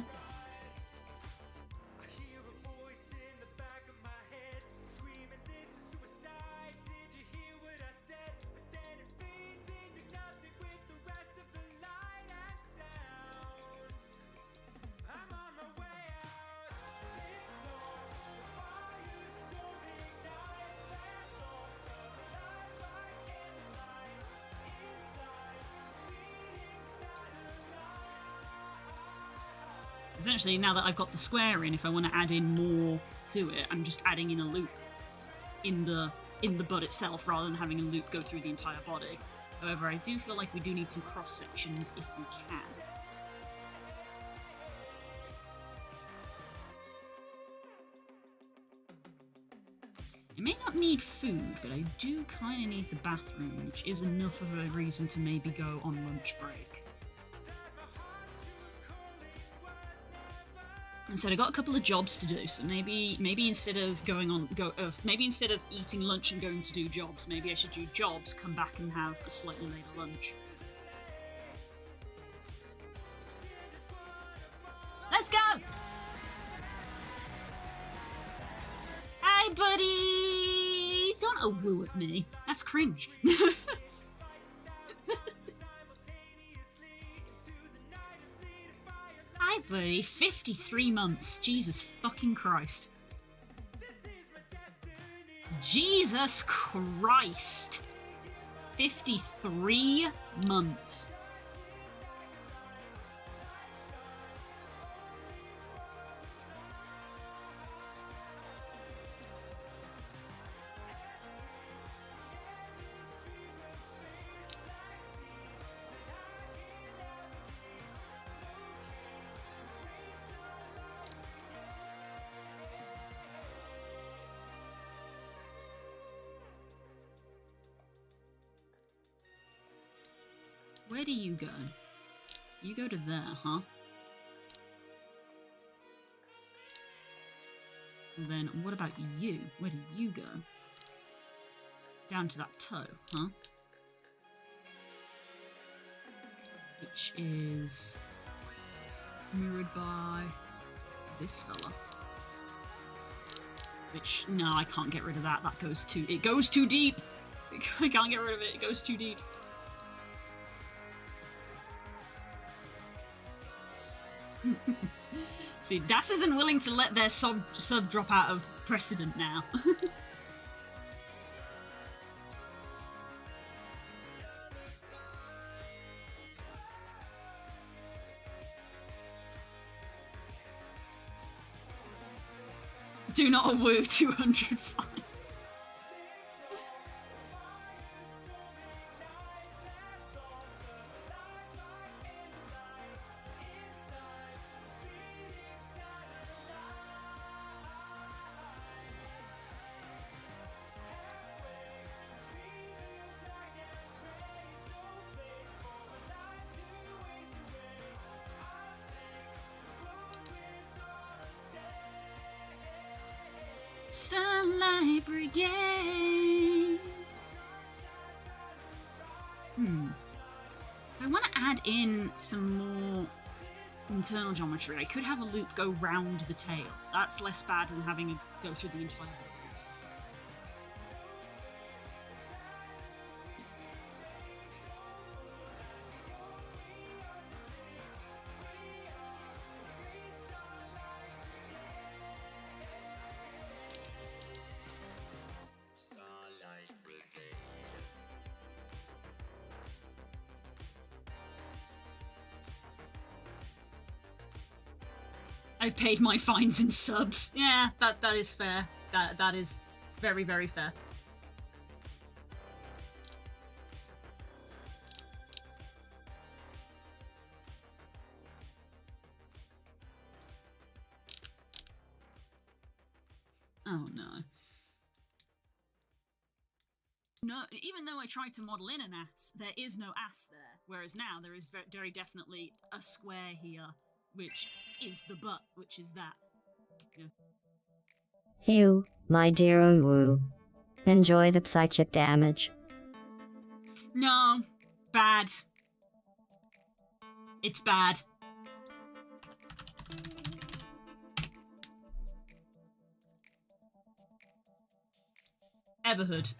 Essentially, now that I've got the square in, if I want to add in more to it, I'm just adding in a loop in the butt itself, rather than having a loop go through the entire body. However, I do feel like we do need some cross sections if we can. I may not need food, but I do kind of need the bathroom, which is enough of a reason to maybe go on lunch break. And so I got a couple of jobs to do, so maybe instead of maybe instead of eating lunch and going to do jobs, maybe I should do jobs, come back and have a slightly later lunch. Let's go! Hi, buddy! Don't a-woo at me. That's cringe. Hi, buddy. 53 months. Jesus fucking Christ. Jesus Christ. 53 months. Where do you go? You go to there, huh? Then what about you? Where do you go? Down to that toe, huh? Which is mirrored by this fella. Which, no, I can't get rid of that. That goes too... It goes too deep! I can't get rid of it. It goes too deep. See, Das isn't willing to let their sub drop out of precedent now. Do not woo 200 fine. Starlight Brigade. I want to add in some more internal geometry. I could have a loop go round the tail. That's less bad than having it go through the entire loop. I've paid my fines in subs. Yeah, that is fair. That is very, very fair. Oh no. No, even though I tried to model in an ass, there is no ass there. Whereas now there is very definitely a square here, which is the butt, which is that. Yeah. Hugh, my dear Uwu. Enjoy the psychic damage. No. Bad. It's bad. Everhood.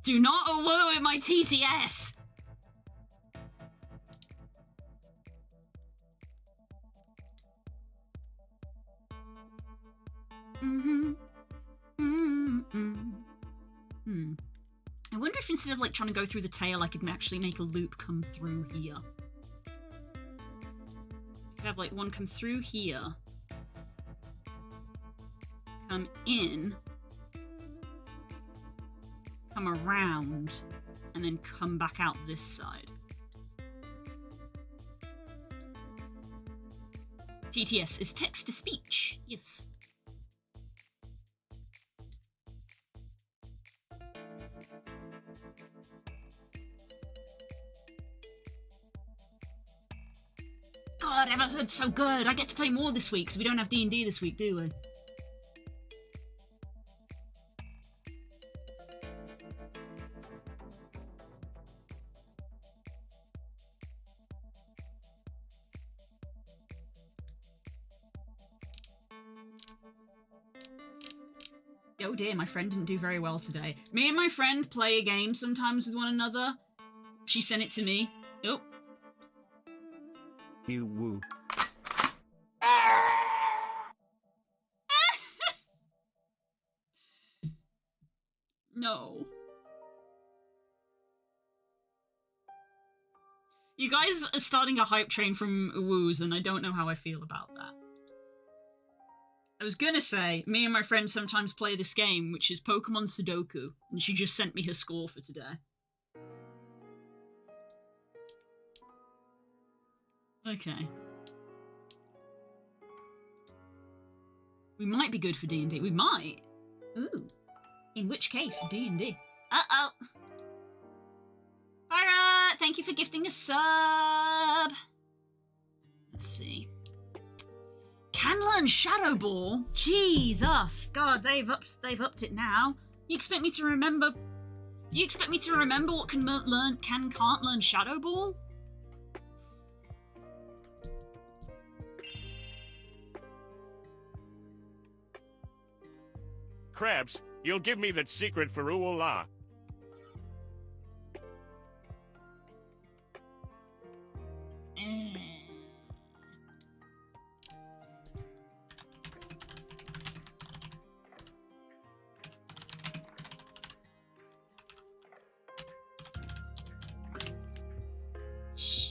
Do not woo in my TTS! I wonder if instead of like trying to go through the tail, I could actually make a loop come through here. I could have like one come through here, come in, come around, and then come back out this side. TTS is text to speech, yes. God, Everhood's so good. I get to play more this week because we don't have D&D this week, do we? Oh dear, my friend didn't do very well today. Me and my friend play a game sometimes with one another. She sent it to me. Oh. You woo. No. You guys are starting a hype train from woos, and I don't know how I feel about that. I was gonna say, me and my friend sometimes play this game, which is Pokemon Sudoku, and she just sent me her score for today. Okay. We might be good for D&D. We might. Ooh. In which case, D&D. Uh-oh. Alright, thank you for gifting a sub. Let's see. Can learn Shadow Ball? Jesus. God, they've upped it now. You expect me to remember... You expect me to remember what can't learn Shadow Ball? Krabs, you'll give me that secret for Oola.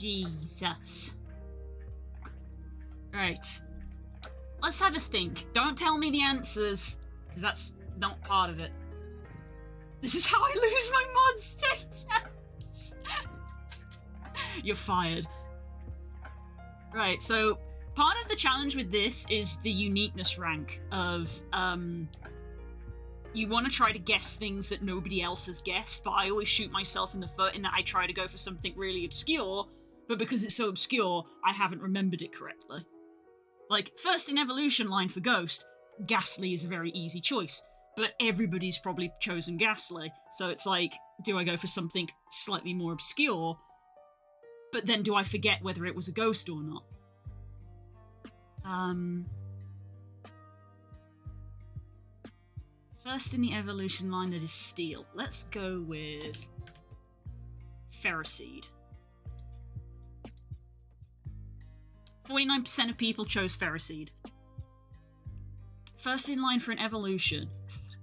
Jesus. Right. Let's have a think. Don't tell me the answers, because that's not part of it. This is how I lose my mod status. You're fired. Right, so part of the challenge with this is the uniqueness rank of, you want to try to guess things that nobody else has guessed, but I always shoot myself in the foot in that I try to go for something really obscure, but because it's so obscure, I haven't remembered it correctly. Like, first in evolution line for Ghost, Ghastly is a very easy choice, but everybody's probably chosen Ghastly, so it's like, do I go for something slightly more obscure, but then do I forget whether it was a ghost or not? First in the evolution line that is Steel. Let's go with Ferroseed. 49% of people chose Ferroseed. First in line for an evolution.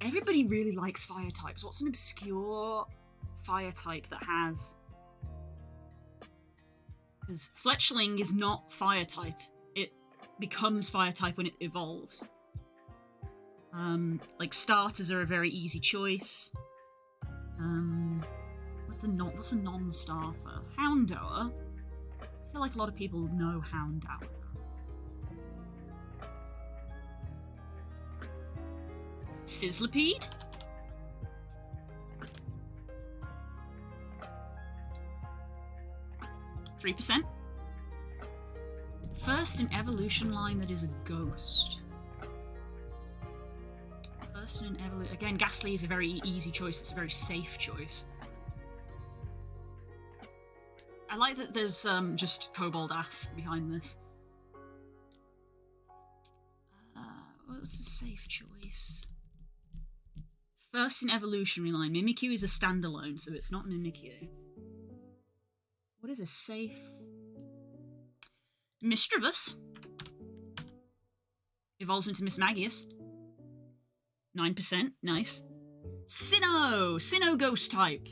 Everybody really likes fire types. What's an obscure fire type that has... Because Fletchling is not fire type. It becomes fire type when it evolves. Like starters are a very easy choice. What's a non-starter? Houndour. I feel like a lot of people know Houndour. Sizzlipede? %. First in evolution line that is a ghost. First in evolution... Again, Ghastly is a very easy choice. It's a very safe choice. I like that there's just Kobold ass behind this. What's a safe choice? First in evolutionary line. Mimikyu is a standalone, so it's not Mimikyu. What is a safe... Mischievous. Evolves into Mismagius. 9%, nice. Sinnoh! Sinnoh ghost type.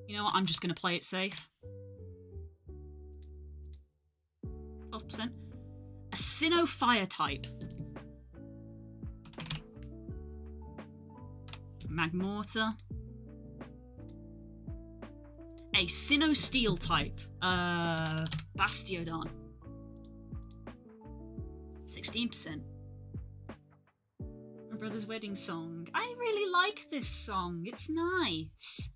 You know what, I'm just gonna play it safe. 12%. A Sinnoh fire type. Magmortar. A Sinnoh steel type. Bastiodon. 16%. My brother's wedding song. I really like this song. It's nice.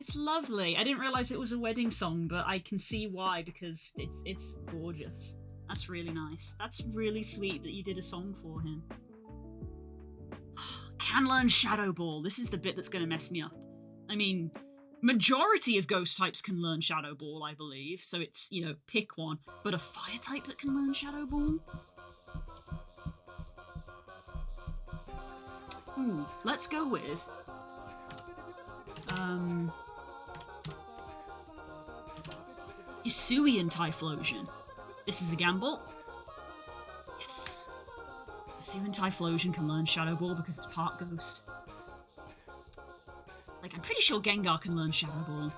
It's lovely. I didn't realise it was a wedding song, but I can see why, because it's gorgeous. That's really nice. That's really sweet that you did a song for him. Can learn Shadow Ball. This is the bit that's going to mess me up. I mean, majority of ghost types can learn Shadow Ball, I believe, so it's, you know, pick one. But a fire type that can learn Shadow Ball? Ooh, let's go with... Hisuian Typhlosion. This is a gamble. Yes. Hisuian Typhlosion can learn Shadow Ball because it's part ghost. Like, I'm pretty sure Gengar can learn Shadow Ball.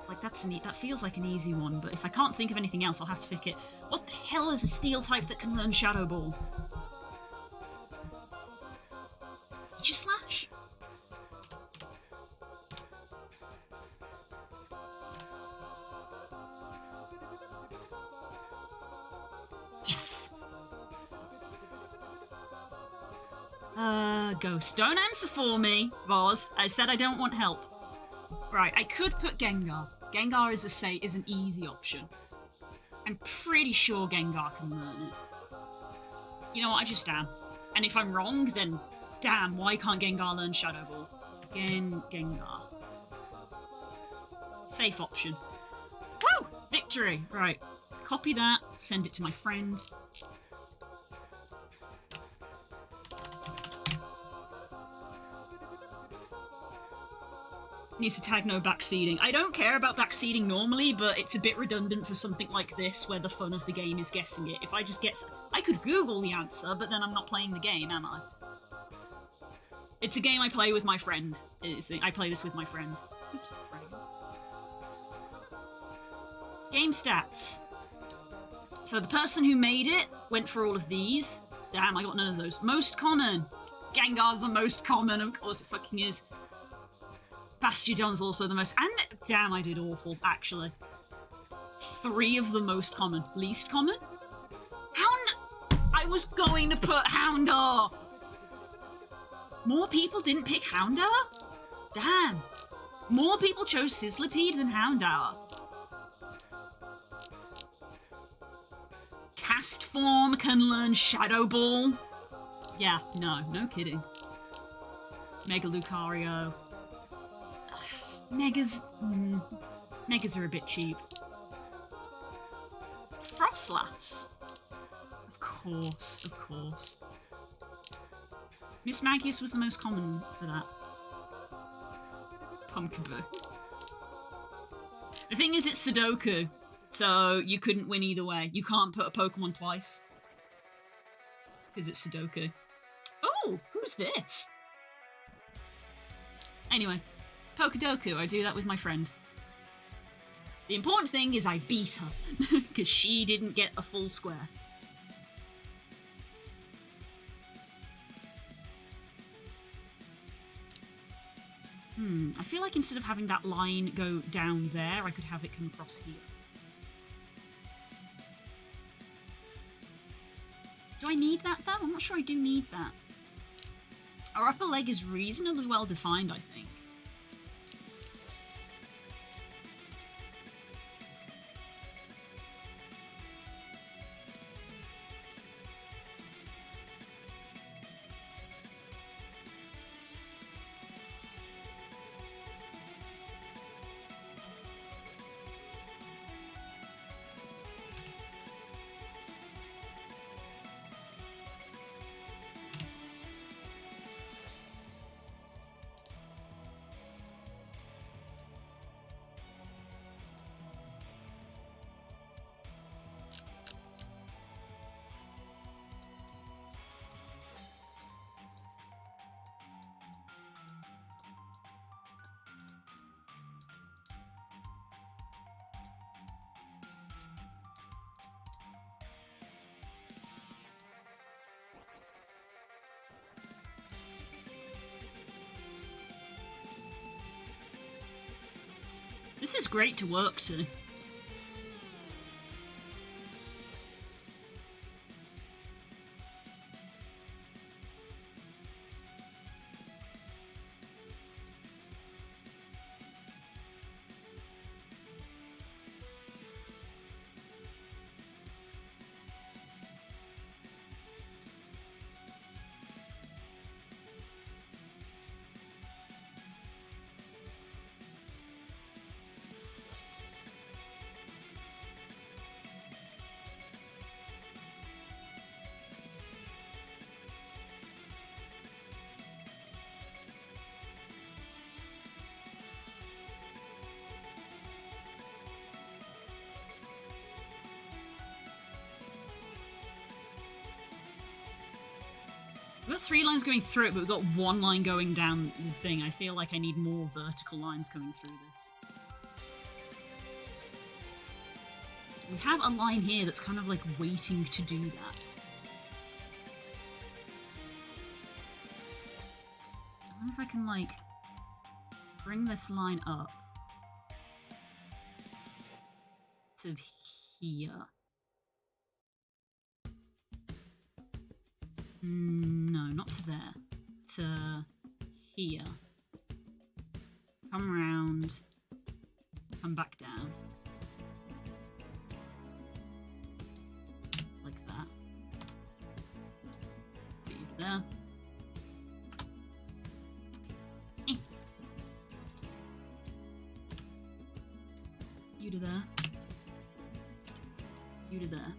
Like, that feels like an easy one, but if I can't think of anything else, I'll have to pick it. What the hell is a steel type that can learn Shadow Ball? Did you slash? Yes! Ghost. Don't answer for me, Voz. I said I don't want help. Right, I could put Gengar. Gengar is an easy option. I'm pretty sure Gengar can learn it. You know what, I just am. And if I'm wrong, then damn, why can't Gengar learn Shadow Ball? Gengar. Safe option. Woo! Victory! Right. Copy that, send it to my friend. Needs to tag no backseating. I don't care about backseating normally, but it's a bit redundant for something like this where the fun of the game is guessing it. If I just guess... I could Google the answer, but then I'm not playing the game, am I? It's a game I play with my friend. I play this with my friend. Oops, game stats. So the person who made it went for all of these. Damn, I got none of those. Most common. Gengar's the most common, of course it fucking is. Bastiodon's also the most... And, damn, I did awful, actually. 3 of the most common. Least common? Hound... I was going to put Houndour! More people didn't pick Houndour? Damn. More people chose Sizzlipede than Houndour. Cast form can learn Shadow Ball. Yeah, no kidding. Mega Lucario. Megas... Megas are a bit cheap. Frostlass. Of course. Miss Magius was the most common for that. Pumpkaboo. The thing is, it's Sudoku, so you couldn't win either way. You can't put a Pokemon twice. Because it's Sudoku. Oh, who's this? Anyway, Pokedoku, I do that with my friend. The important thing is I beat her, because she didn't get a full square. I feel like instead of having that line go down there, I could have it come across here. Do I need that, though? I'm not sure I do need that. Our upper leg is reasonably well defined, I think. This is great to work to. We've got 3 lines going through it, but we've got 1 line going down the thing. I feel like I need more vertical lines coming through this. We have a line here that's kind of like waiting to do that. I wonder if I can like bring this line up to here. No, not to there. To here. Come round. Come back down. Like that. Put you there. You to there. You to there.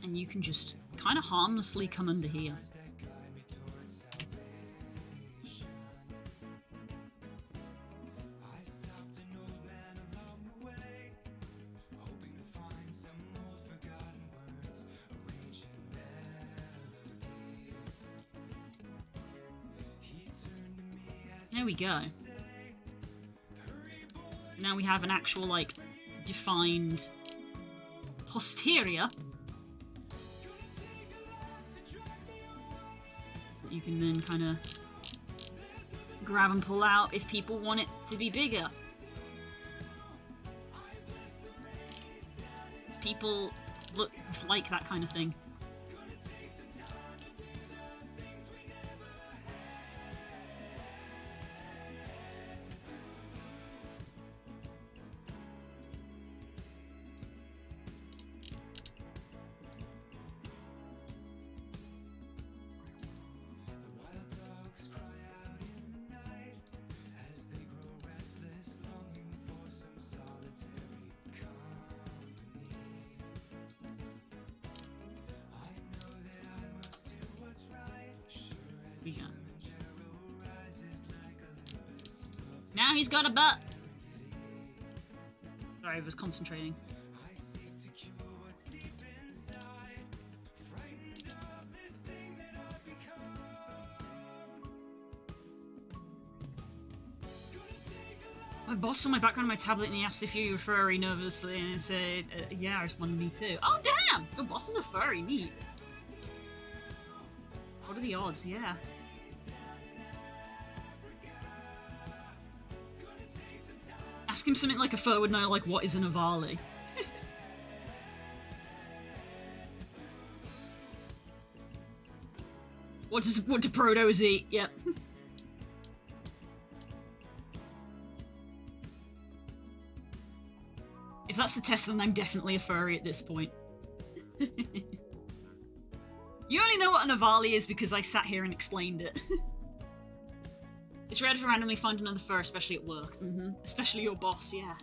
And you can just kind of harmlessly come under here. There we go. Now we have an actual, like, defined posterior that you can then kind of grab and pull out if people want it to be bigger. People like that kind of thing. Yeah. Now he's got a butt. Sorry, I was concentrating. My boss saw my background on my tablet and he asked if you were furry nervously, and I said, yeah, I responded, me too. Oh, damn! Your boss is a furry, neat. What are the odds? Yeah. Ask him something like a fur would know, like, what is an Avali? What do Protos eat? Yep. If that's the test, then I'm definitely a furry at this point. You only know what an Avali is because I sat here and explained it. It's rare to randomly find another fur, especially at work. Especially your boss, yeah.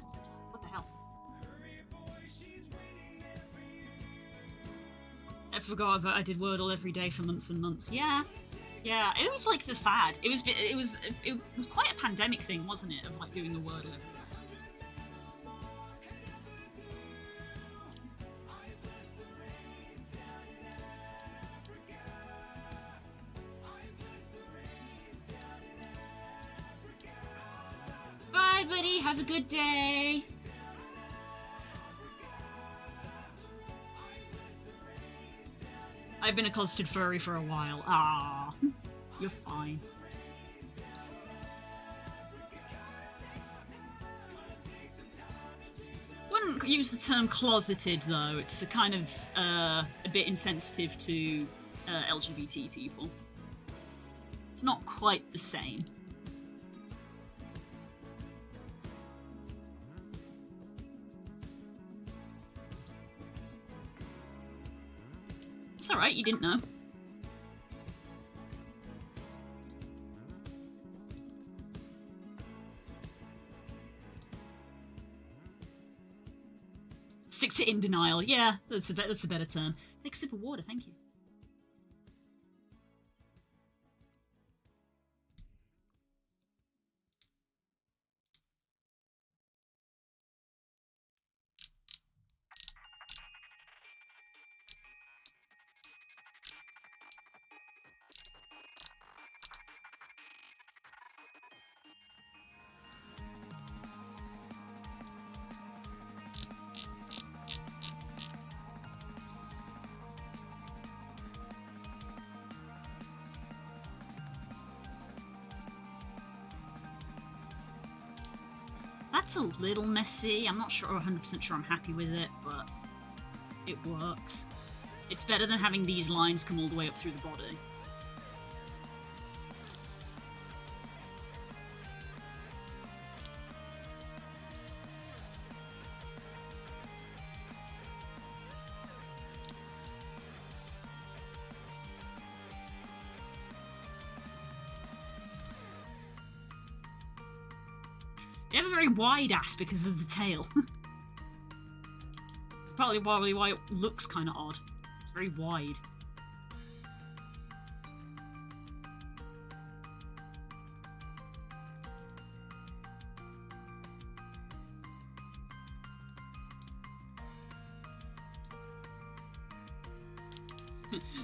What the hell? I forgot, but I did Wordle every day for months and months. Yeah. Yeah, it was like the fad. It was quite a pandemic thing, wasn't it? Of like doing the Wordle every day. Bye, buddy. Have a good day. I've been a closeted furry for a while. Ah, you're fine. Wouldn't use the term closeted though. It's a kind of a bit insensitive to LGBT people. It's not quite the same. It's alright, you didn't know. Stick to in denial. Yeah, that's a better term. Take a sip of water, thank you. That's a little messy. I'm not sure, 100% sure I'm happy with it, but it works. It's better than having these lines come all the way up through the body. They have a very wide ass because of the tail. It's partly why it looks kind of odd. It's very wide.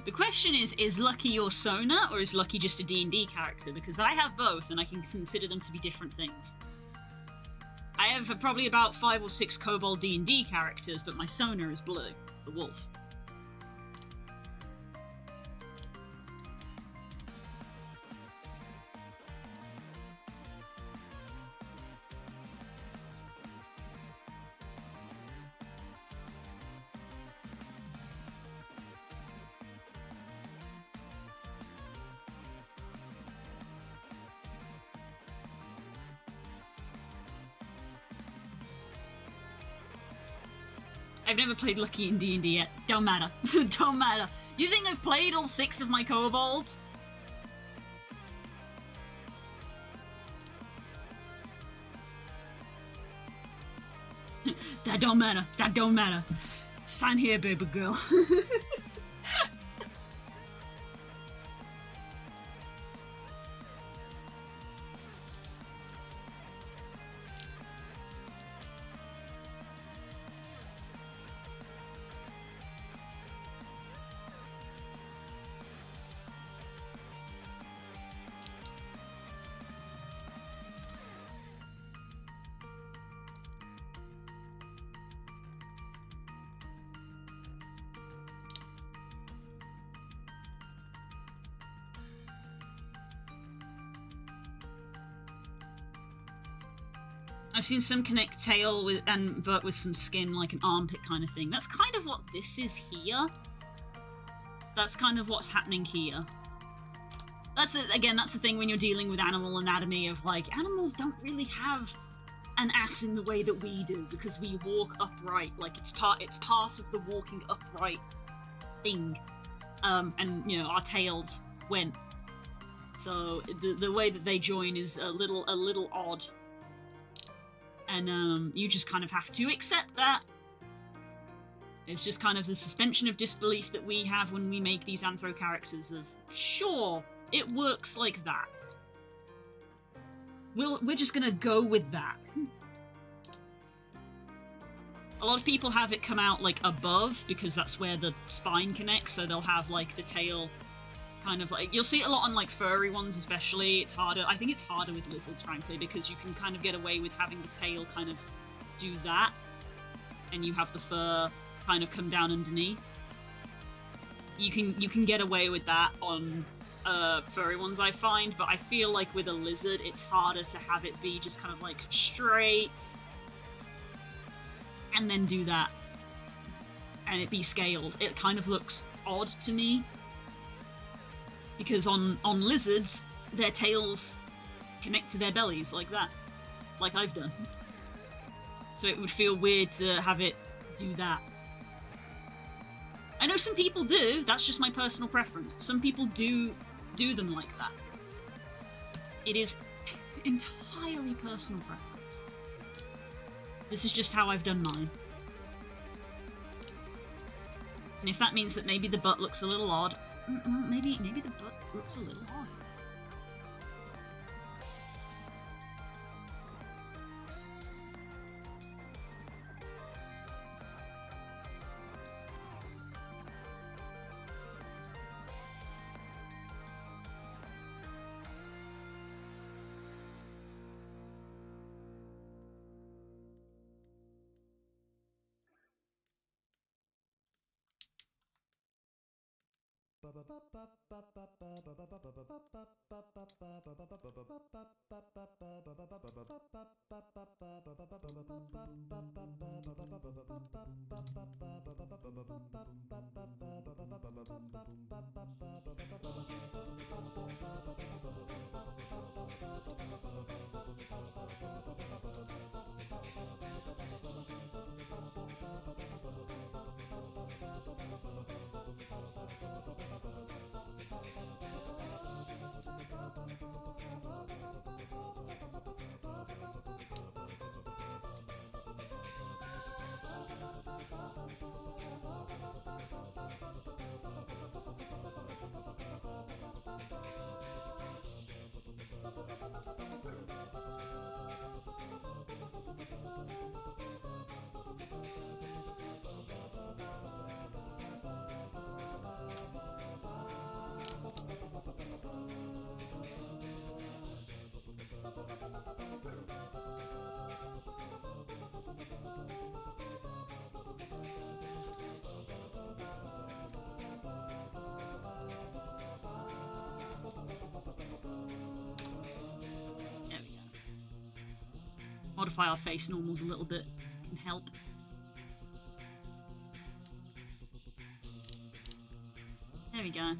The question is Lucky your Sona, or is Lucky just a D&D character? Because I have both, and I can consider them to be different things. I have probably about 5 or 6 Kobold D&D characters, but my Sona is Blue, the wolf. I've never played Lucky in D&D yet. Don't matter. Don't matter. You think I've played all 6 of my kobolds? That don't matter. That don't matter. Sign here, baby girl. I've seen some connect tail with but with some skin, like an armpit kind of thing. That's kind of what this is here. That's kind of what's happening here. That's again, that's the thing when you're dealing with animal anatomy of like animals don't really have an ass in the way that we do because we walk upright. Like it's part of the walking upright thing. And you know our tails went. So the way that they join is a little odd. And you just kind of have to accept that. It's just kind of the suspension of disbelief that we have when we make these anthro characters of, sure, it works like that. We're just gonna go with that. A lot of people have it come out like above because that's where the spine connects, so they'll have like the tail kind of like, you'll see it a lot on like furry ones especially. It's harder, I think it's harder with lizards frankly, because you can kind of get away with having the tail kind of do that and you have the fur kind of come down underneath. You can get away with that on furry ones I find, but I feel like with a lizard it's harder to have it be just kind of like straight and then do that and it be scaled. It kind of looks odd to me. Because on lizards, their tails connect to their bellies like that. Like I've done. So it would feel weird to have it do that. I know some people do, that's just my personal preference. Some people do them like that. It is entirely personal preference. This is just how I've done mine. And if that means that maybe the butt looks a little odd, maybe the butt looks a little odd. Modify our face normals a little bit can help. There we go.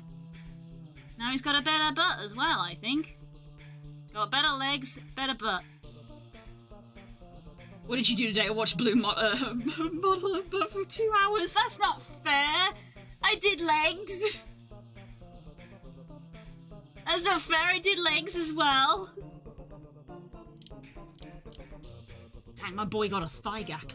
Now he's got a better butt as well, I think. Got better legs, better butt. What did you do today? I watched Blue Model of Butt for 2 hours. That's not fair. I did legs. That's not fair. I did legs as well. Dang, my boy got a thigh gap.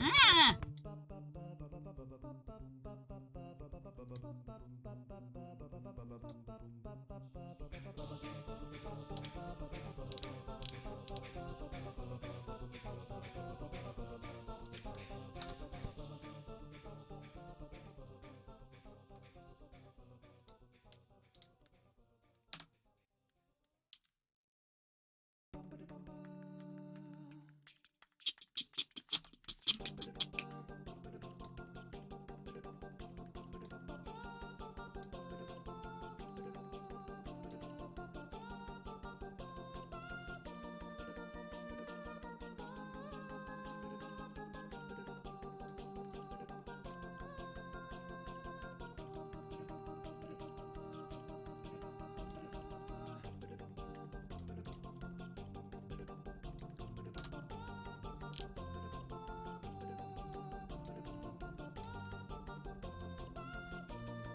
Ah!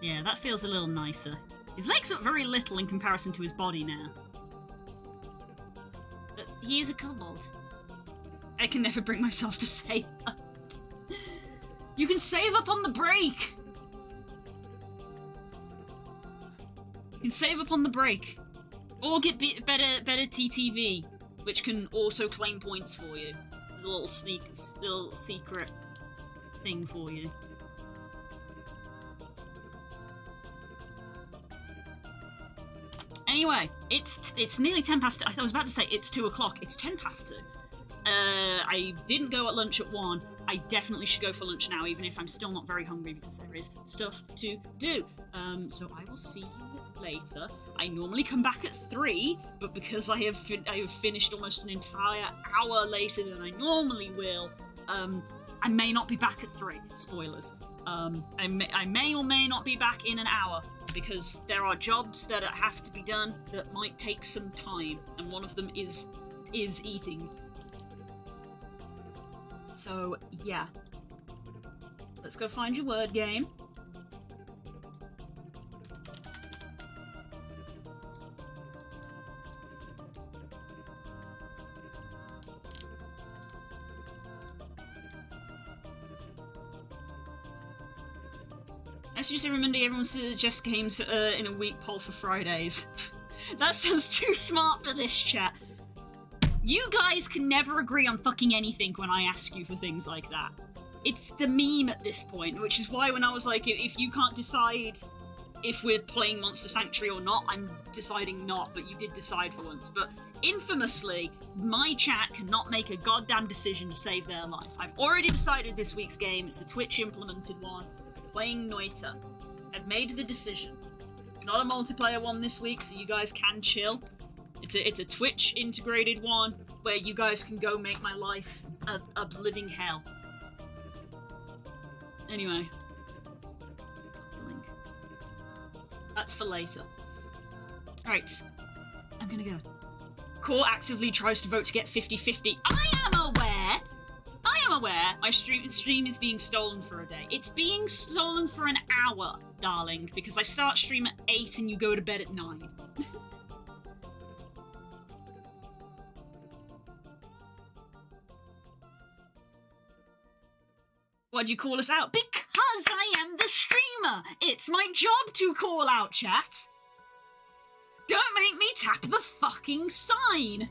Yeah, that feels a little nicer. His legs look very little in comparison to his body now. But he is a kobold. I can never bring myself to save up. You can save up on the break! You can save up on the break. Or get better TTV, which can also claim points for you. There's a little secret thing for you. Anyway, it's nearly 10 past 2. I was about to say it's 2 o'clock. It's 10 past 2. I didn't go at lunch at 1. I definitely should go for lunch now, even if I'm still not very hungry because there is stuff to do. So I will see you later. I normally come back at 3, but because I have finished almost an entire hour later than I normally will, I may not be back at 3. Spoilers. I may or may not be back in an hour, because there are jobs that have to be done that might take some time, and one of them is eating. So, yeah. Let's go find your word game. I suggest remember everyone suggests games in a week poll for Fridays. That sounds too smart for this chat. You guys can never agree on fucking anything when I ask you for things like that. It's the meme at this point, which is why when I was like, if you can't decide if we're playing Monster Sanctuary or not, I'm deciding not, but you did decide for once. But infamously, my chat cannot make a goddamn decision to save their life. I've already decided this week's game. It's a Twitch implemented one. Playing Noita. I've made the decision. It's not a multiplayer one this week, so you guys can chill. It's a Twitch integrated one where you guys can go make my life a living hell. Anyway. Link. That's for later. Alright. I'm gonna go. Core actively tries to vote to get 50-50. I am aware my stream is being stolen for a day. It's being stolen for an hour, darling, because I start stream at 8 and you go to bed at 9. Why'd you call us out? Because Because I am the streamer. It's my job to call out, chat. Don't make me tap the fucking sign.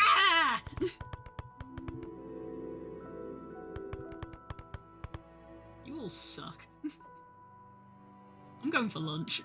Ah! You all suck. I'm going for lunch.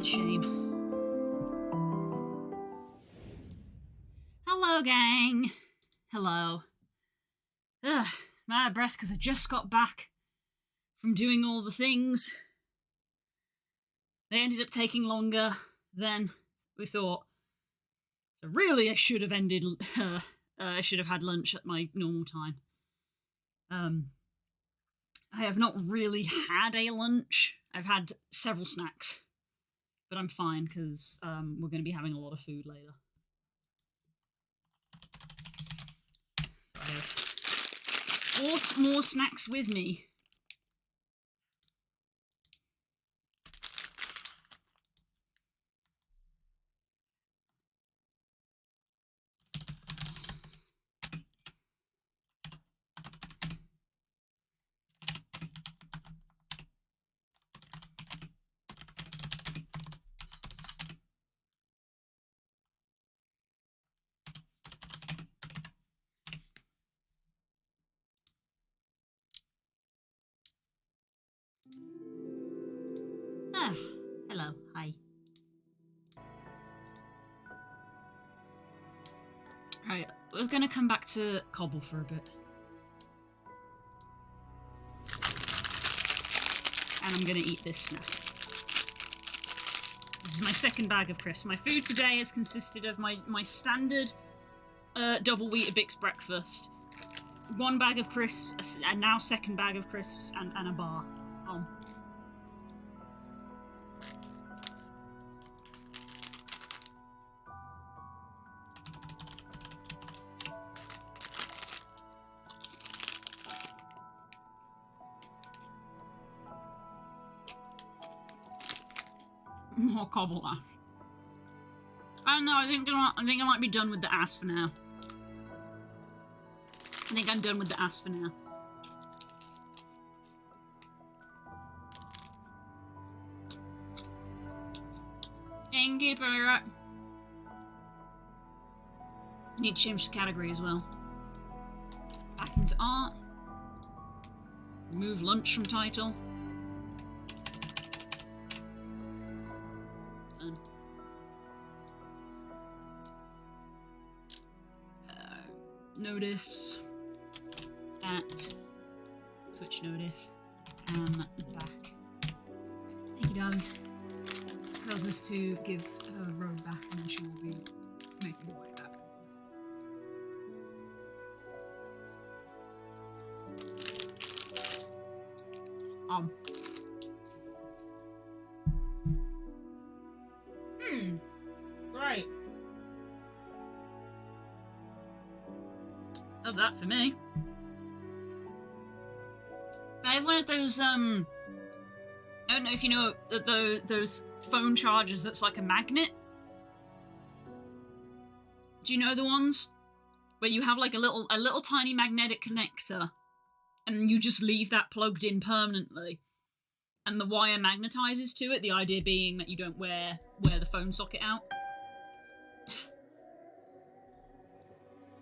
a shame. Hello, gang. Hello. Ugh, I'm out of breath because I just got back from doing all the things. They ended up taking longer than we thought. So really, I should have ended. I should have had lunch at my normal time. I have not really had a lunch. I've had several snacks, but I'm fine because we're going to be having a lot of food later. So I have brought more snacks with me. Ah, hello, hi. Right, we're gonna come back to Kobble for a bit. And I'm gonna eat this snack. This is my second bag of crisps. My food today has consisted of my standard double Weetabix breakfast, one bag of crisps, a now second bag of crisps, and a bar. More Kobble ash. I don't know. I think I might be done with the ass for now. I think I'm done with the ass for now. Thank you for that. I need to change the category as well. Back into art. Remove lunch from title. No diffs. At Twitch no diff. Back. Thank you, darling. Tells us to give her road back and then she will be making her way back. Right. Love that for me. I have one of those, I don't know if you know those phone chargers that's like a magnet. Do you know the ones? Where you have like a little tiny magnetic connector and you just leave that plugged in permanently. And the wire magnetizes to it, the idea being that you don't wear the phone socket out.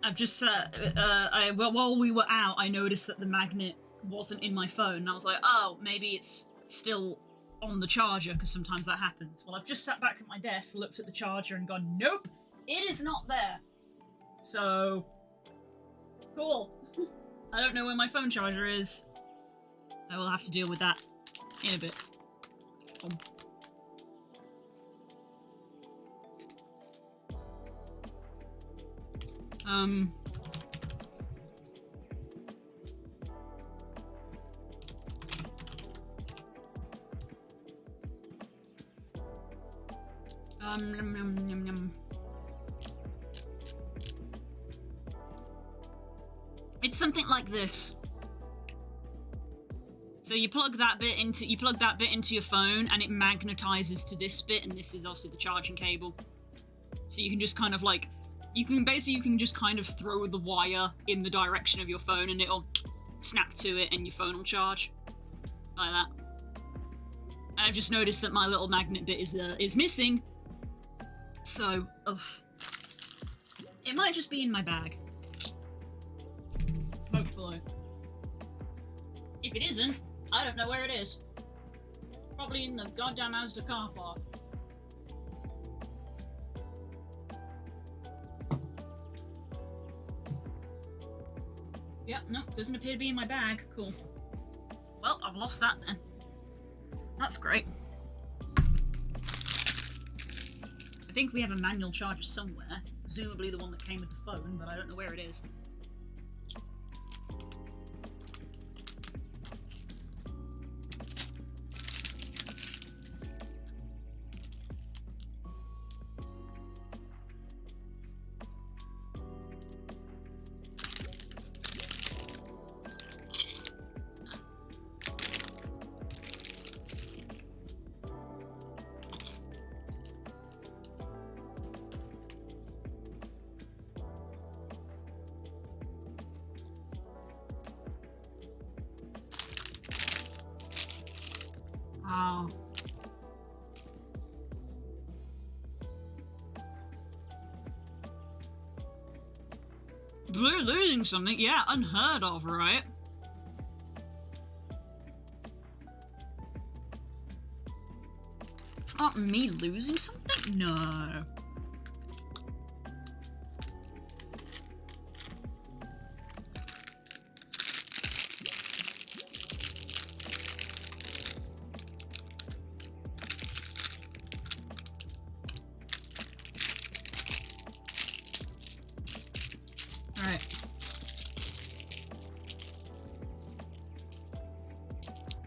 I've just, while we were out, I noticed that the magnet wasn't in my phone, and I was like, oh, maybe it's still on the charger, because sometimes that happens. Well, I've just sat back at my desk, looked at the charger, and gone, nope, it is not there. So, cool. I don't know where my phone charger is. I will have to deal with that in a bit. Yum, yum, yum. It's something like this. So you plug that bit into your phone, and it magnetizes to this bit, and this is obviously the charging cable. So you can just kind of like, you can just kind of throw the wire in the direction of your phone, and it'll snap to it, and your phone will charge like that. And I've just noticed that my little magnet bit is missing. So, it might just be in my bag. Hopefully. If it isn't, I don't know where it is. Probably in the goddamn Asda car park. Yep, no, doesn't appear to be in my bag. Cool. Well, I've lost that then. That's great. I think we have a manual charger somewhere. Presumably the one that came with the phone, but I don't know where it is. Wow. We're losing something? Yeah, unheard of, right? Not me losing something? No.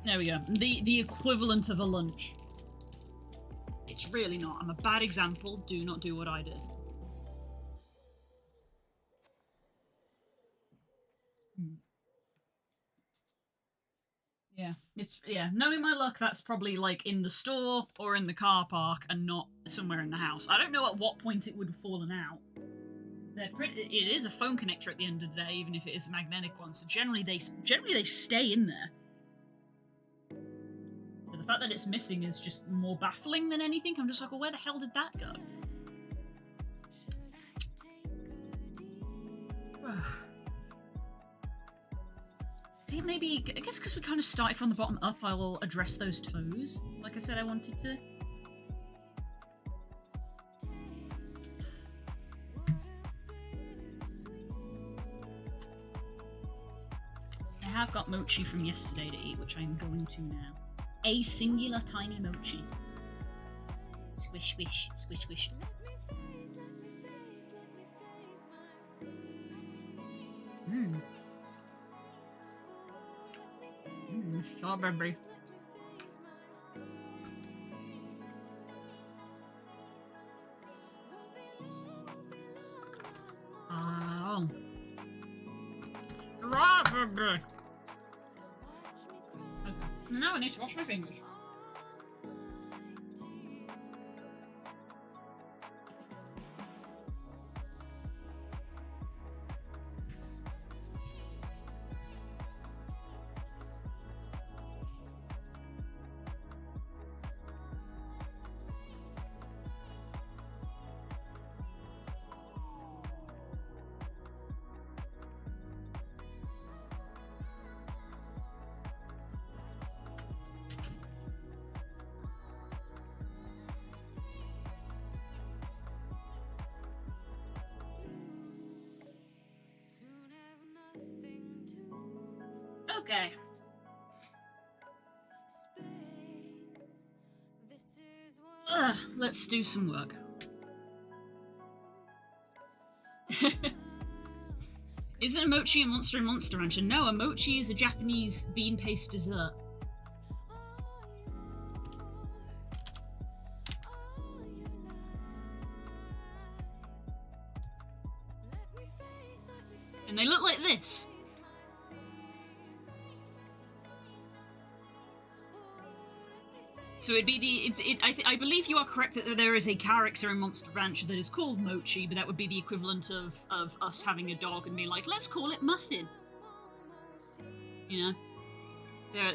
There we go. The equivalent of a lunch. It's really not. I'm a bad example. Do not do what I did. Yeah. Knowing my luck, that's probably like in the store or in the car park and not somewhere in the house. I don't know at what point it would have fallen out. It is a phone connector at the end of the day, even if it is a magnetic one. So generally they stay in there. So the fact that it's missing is just more baffling than anything. I'm just like, well, where the hell did that go? I think maybe, I guess because we kind of started from the bottom up, I will address those toes, like I said I wanted to. I have got mochi from yesterday to eat, which I'm going to now. A singular tiny mochi. Squish, squish, squish, squish. Mmm. Strawberry. Oh. Strawberry. Okay. Now I need to wash my fingers. Okay. Let's do some work. Isn't a mochi a monster in Monster Rancher? No, a mochi is a Japanese bean paste dessert. And they look like this. So it'd be I believe you are correct that there is a character in Monster Rancher that is called Mochi, but that would be the equivalent of us having a dog and being like, let's call it Muffin. You know?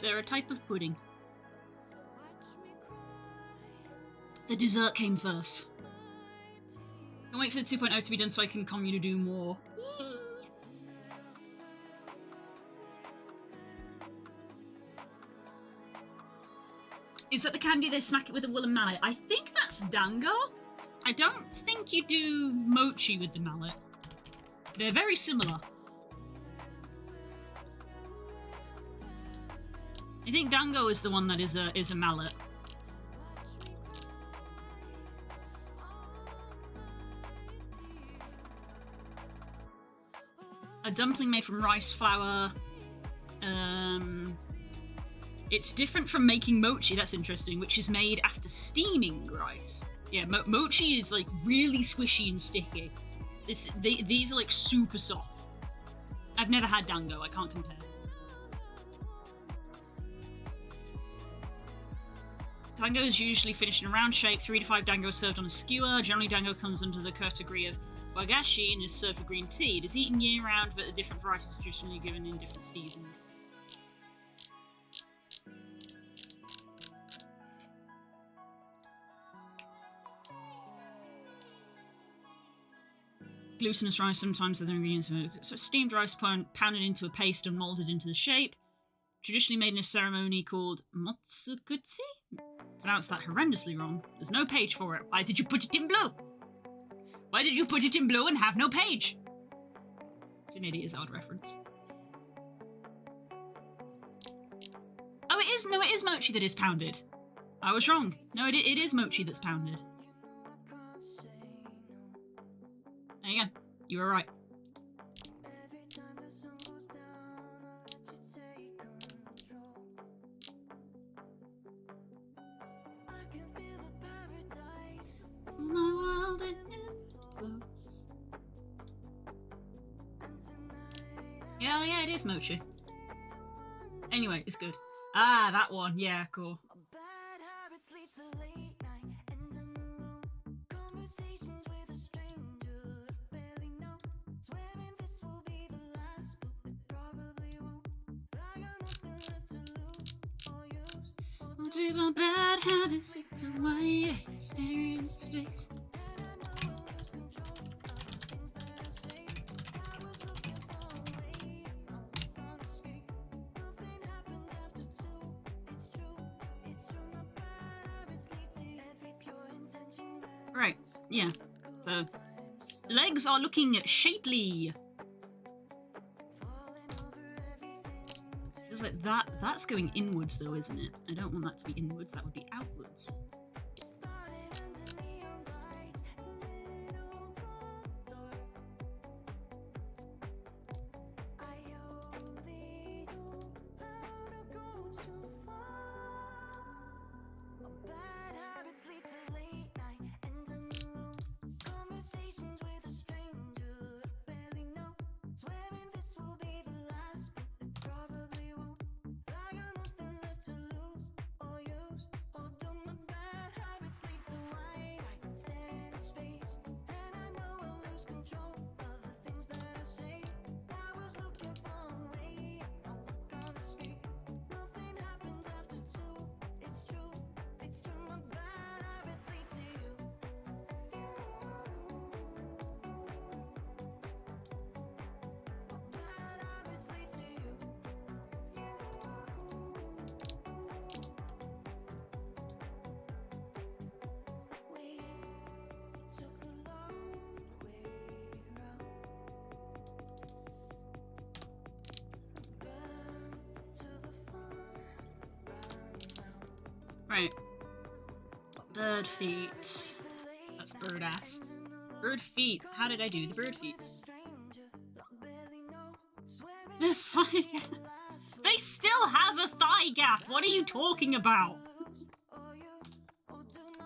They're a type of pudding. The dessert came first. I'll wait for the 2.0 to be done so I can continue to do more. Is that the candy they smack it with a woolen mallet? I think that's dango. I don't think you do mochi with the mallet. They're very similar. I think Dango is the one that is a mallet. A dumpling made from rice flour. It's different from making mochi, that's interesting, which is made after steaming rice. Yeah, mochi is like really squishy and sticky. These are like super soft. I've never had dango, I can't compare. Dango is usually finished in a round shape, 3 to 5 dango served on a skewer. Generally, dango comes under the category of wagashi and is served with green tea. It is eaten year-round, but the different varieties are traditionally given in different seasons. Glutinous rice, sometimes other ingredients. So steamed rice pounded into a paste and molded into the shape. Traditionally made in a ceremony called motsukutsu. Pronounced that horrendously wrong. There's no page for it. Why did you put it in blue? Why did you put it in blue and have no page? It's an Idiot's Odd reference. Oh, it is. No, it is mochi that is pounded. I was wrong. No, it is mochi that's pounded. There you go. You were right. My world implodes. Yeah, it is mochi. Anyway, it's good. Ah, that one. Yeah, cool. I'll do my bad habits, it's a way, staring at space. Right, yeah. So, legs are looking shapely. Feels like that's going inwards though, isn't it? I don't want that to be inwards, that would be outwards. Right. Bird feet. That's bird ass. Bird feet. How did I do the bird feet? They still have a thigh gap. What are you talking about?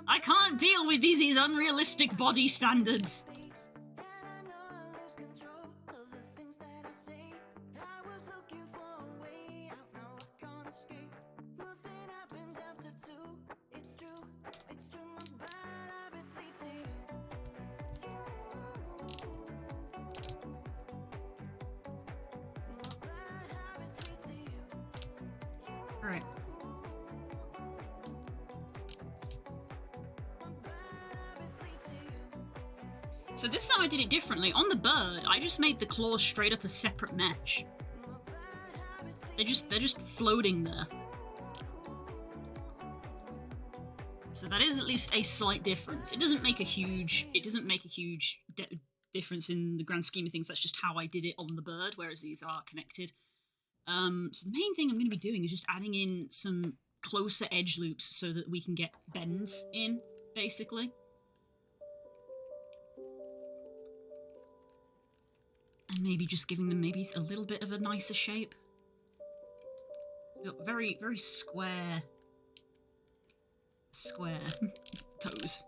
I can't deal with these unrealistic body standards. Right. So this time I did it differently. On the bird, I just made the claws straight up a separate mesh. They're just floating there. So that is at least a slight difference. It doesn't make a huge difference in the grand scheme of things. That's just how I did it on the bird, whereas these are connected. So the main thing I'm going to be doing is just adding in some closer edge loops so that we can get bends in, basically. And maybe just giving them maybe a little bit of a nicer shape. Very, very square toes.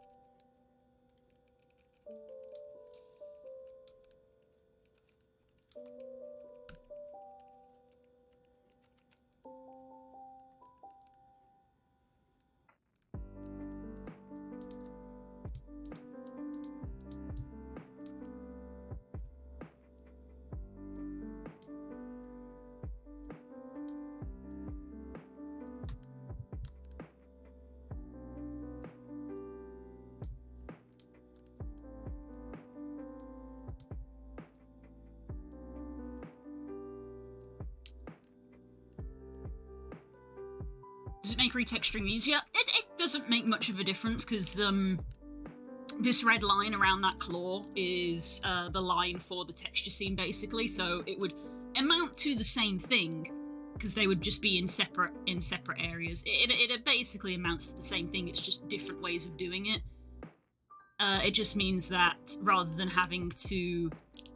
Does it make retexturing easier? It doesn't make much of a difference, because this red line around that claw is the line for the texture scene, basically, so it would amount to the same thing, because they would just be in separate areas. It basically amounts to the same thing, it's just different ways of doing it. It just means that rather than having to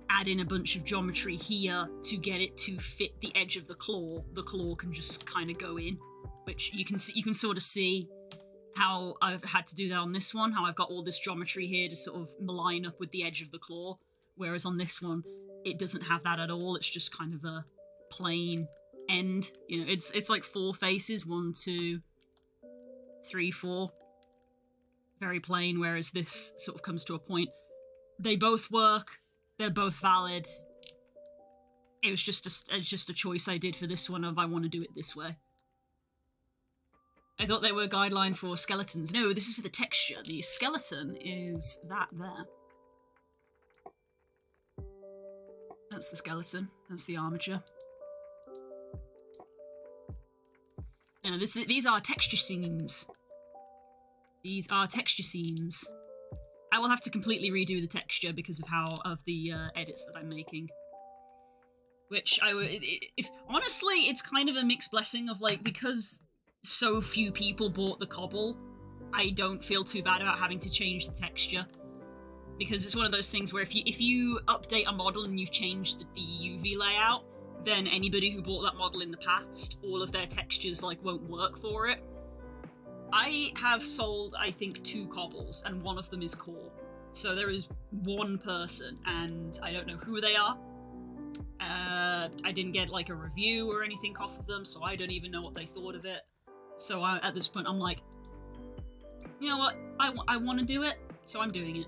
add in a bunch of geometry here to get it to fit the edge of the claw can just kind of go in. Which you can sort of see how I've had to do that on this one, how I've got all this geometry here to sort of line up with the edge of the claw, whereas on this one, it doesn't have that at all. It's just kind of a plain end. You know, it's like 4 faces, 1, 2, 3, 4. Very plain, whereas this sort of comes to a point. They both work. They're both valid. It was just a choice I did for this one of I want to do it this way. I thought they were a guideline for skeletons. No, this is for the texture. The skeleton is that there. That's the skeleton. That's the armature. No, these are texture seams. These are texture seams. I will have to completely redo the texture because of the edits that I'm making. Which honestly, it's kind of a mixed blessing of like, because so few people bought the Kobble, I don't feel too bad about having to change the texture. Because it's one of those things where if you update a model and you've changed the UV layout, then anybody who bought that model in the past, all of their textures like won't work for it. I have sold, I think, 2 Kobbles, and one of them is core. So there is one person, and I don't know who they are. I didn't get like a review or anything off of them, so I don't even know what they thought of it. So at this point, I'm like, you know what? I want to do it, so I'm doing it.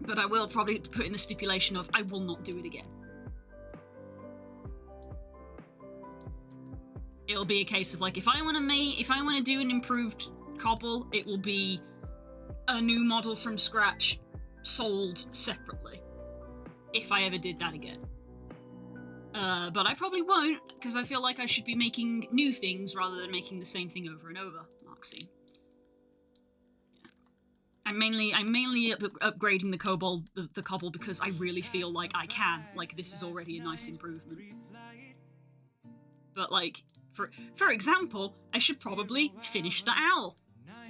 But I will probably put in the stipulation of I will not do it again. It'll be a case of like, if I want to do an improved Kobble, it will be a new model from scratch, sold separately. If I ever did that again. But I probably won't, because I feel like I should be making new things rather than making the same thing over and over, Moxie. Yeah. I'm mainly upgrading the Kobble because I really feel like I can. Like, this is already a nice improvement. But like, for example, I should probably finish the owl,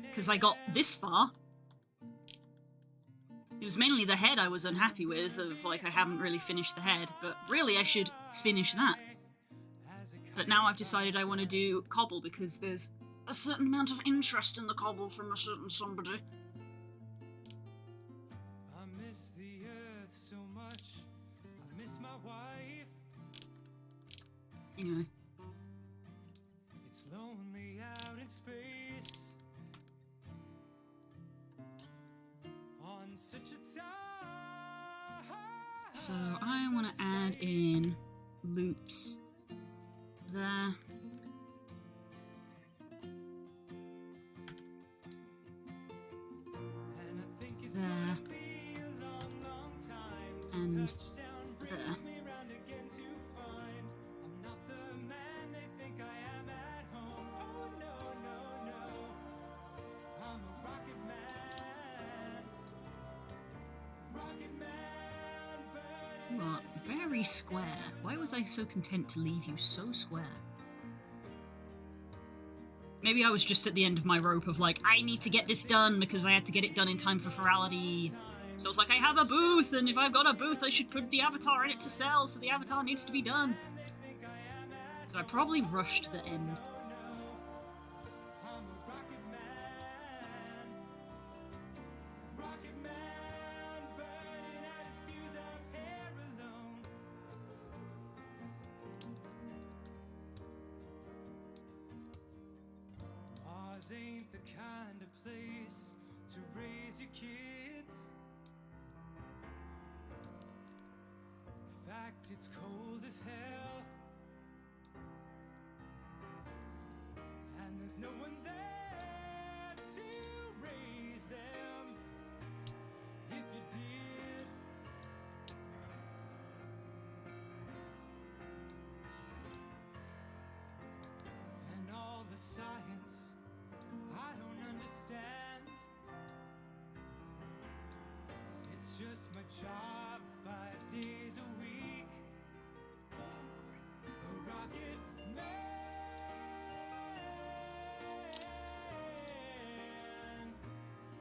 because I got this far. It was mainly the head I was unhappy with, of like, I haven't really finished the head, but really I should finish that. But now I've decided I want to do Kobble because there's a certain amount of interest in the Kobble from a certain somebody. I miss the earth so much. I miss my wife. Anyway. It's lonely out in space. On such a time. So I want to add in loops there. There. And there. What? Very very square. Why was I so content to leave you so square? Maybe I was just at the end of my rope of like, I need to get this done because I had to get it done in time for Ferality. So it's like, I have a booth, and if I've got a booth, I should put the avatar in it to sell, so the avatar needs to be done. So I probably rushed the end. Ours ain't the kind of place to raise your kids. In fact, it's cold as hell, and there's no one there to raise them. If you did, and all the science I don't understand. It's just my job 5 days a week. A rocket man.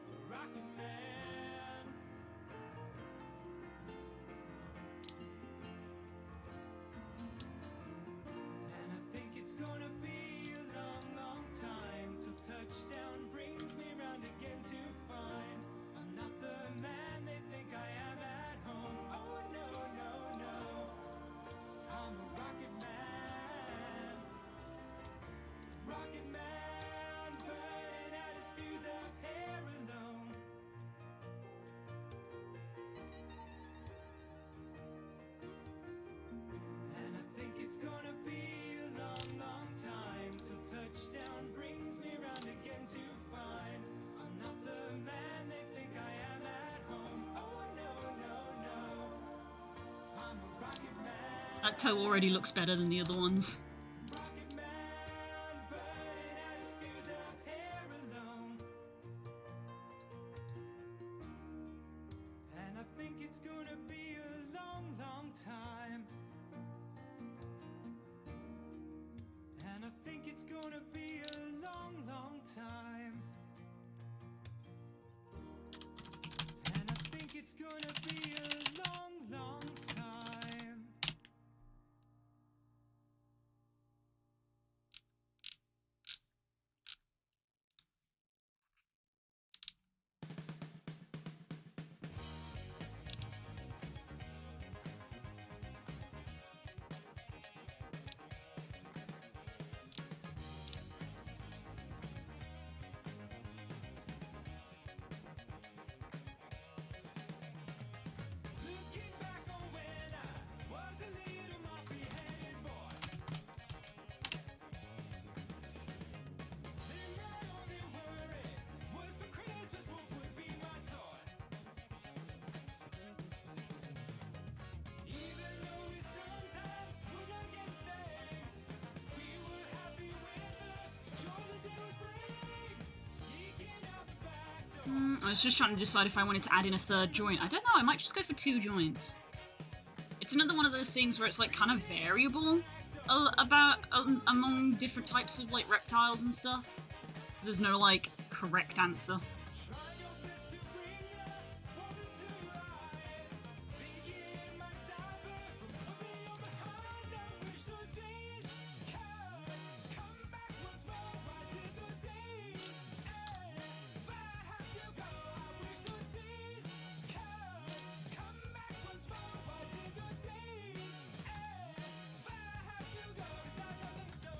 A rocket man. And I think it's gonna be a long, long time till touchdown brings me round again to find I'm not the man they think I am at home. Oh no, no, no, I'm a rocket man. Rocket man, burning out his fuse up here alone. And I think it's gonna be a long, long time till touchdown brings me round again to find I'm not the man they think I am at home. Oh no, no, no, I'm a rocket man. That toe already looks better than the other ones. Rocket man, burning out his fuse up here alone. And I think it's gonna be a long, long time. And I think it's gonna be a long, long time. And I think it's gonna be a long, long time. Looking back on when I was a little moppy-headed boy, then my only worry was for Christmas what would be my toy. Even though we sometimes would not get there, we were happy with the joy the day would bring. Sneaking out the back door. I was just trying to decide if I wanted to add in a third joint. I don't know, I might just go for 2 joints. It's another one of those things where it's like kind of variable among different types of like reptiles and stuff. So there's no like correct answer. Try your best to bring the water to your eyes. Thinking it might stop her from pulling you behind. I wish those days could come back once more. Why did those days end? If I have to go, I wish those days could come back once more. Why did those days end? If I have to go, 'cause I love them so.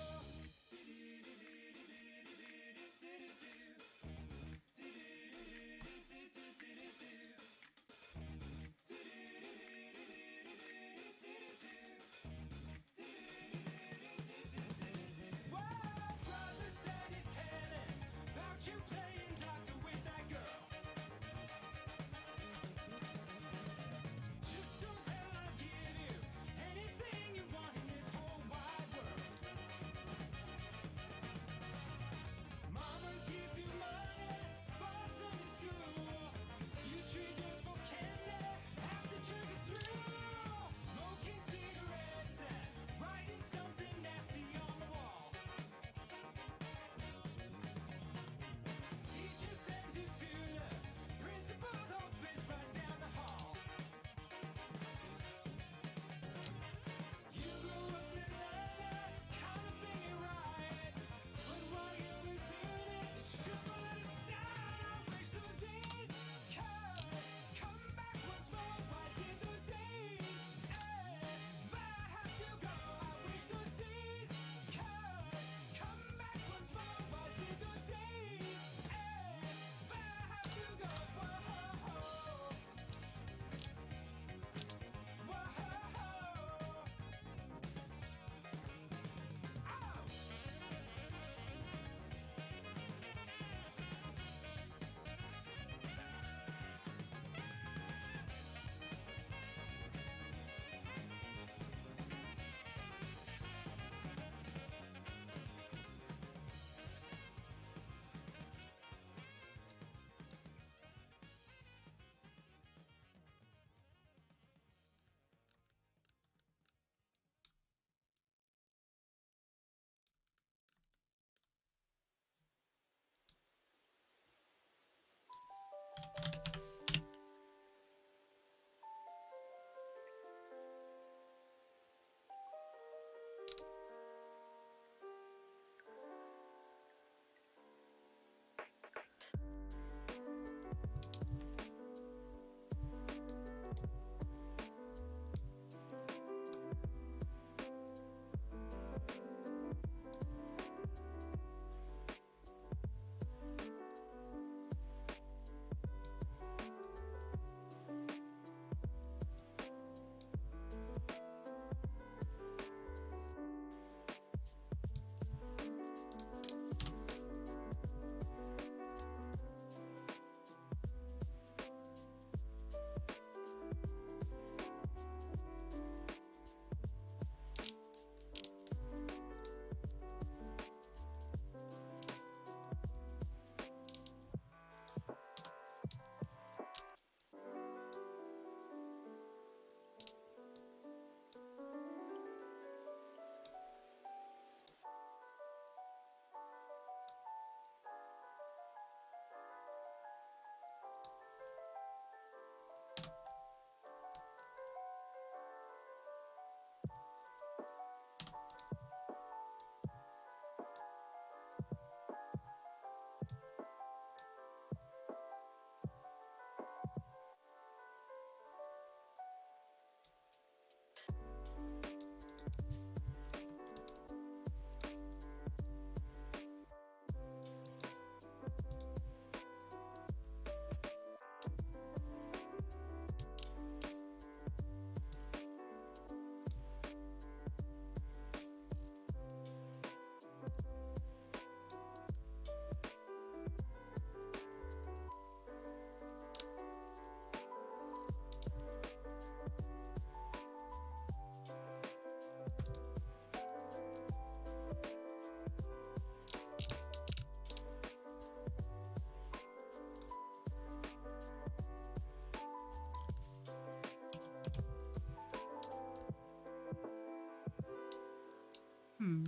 Hmm.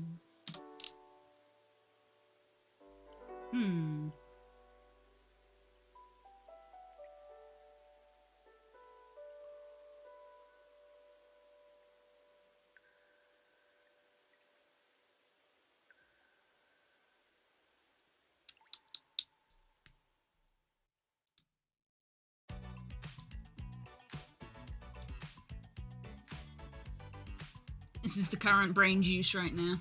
Hmm. This is the current brain juice right now.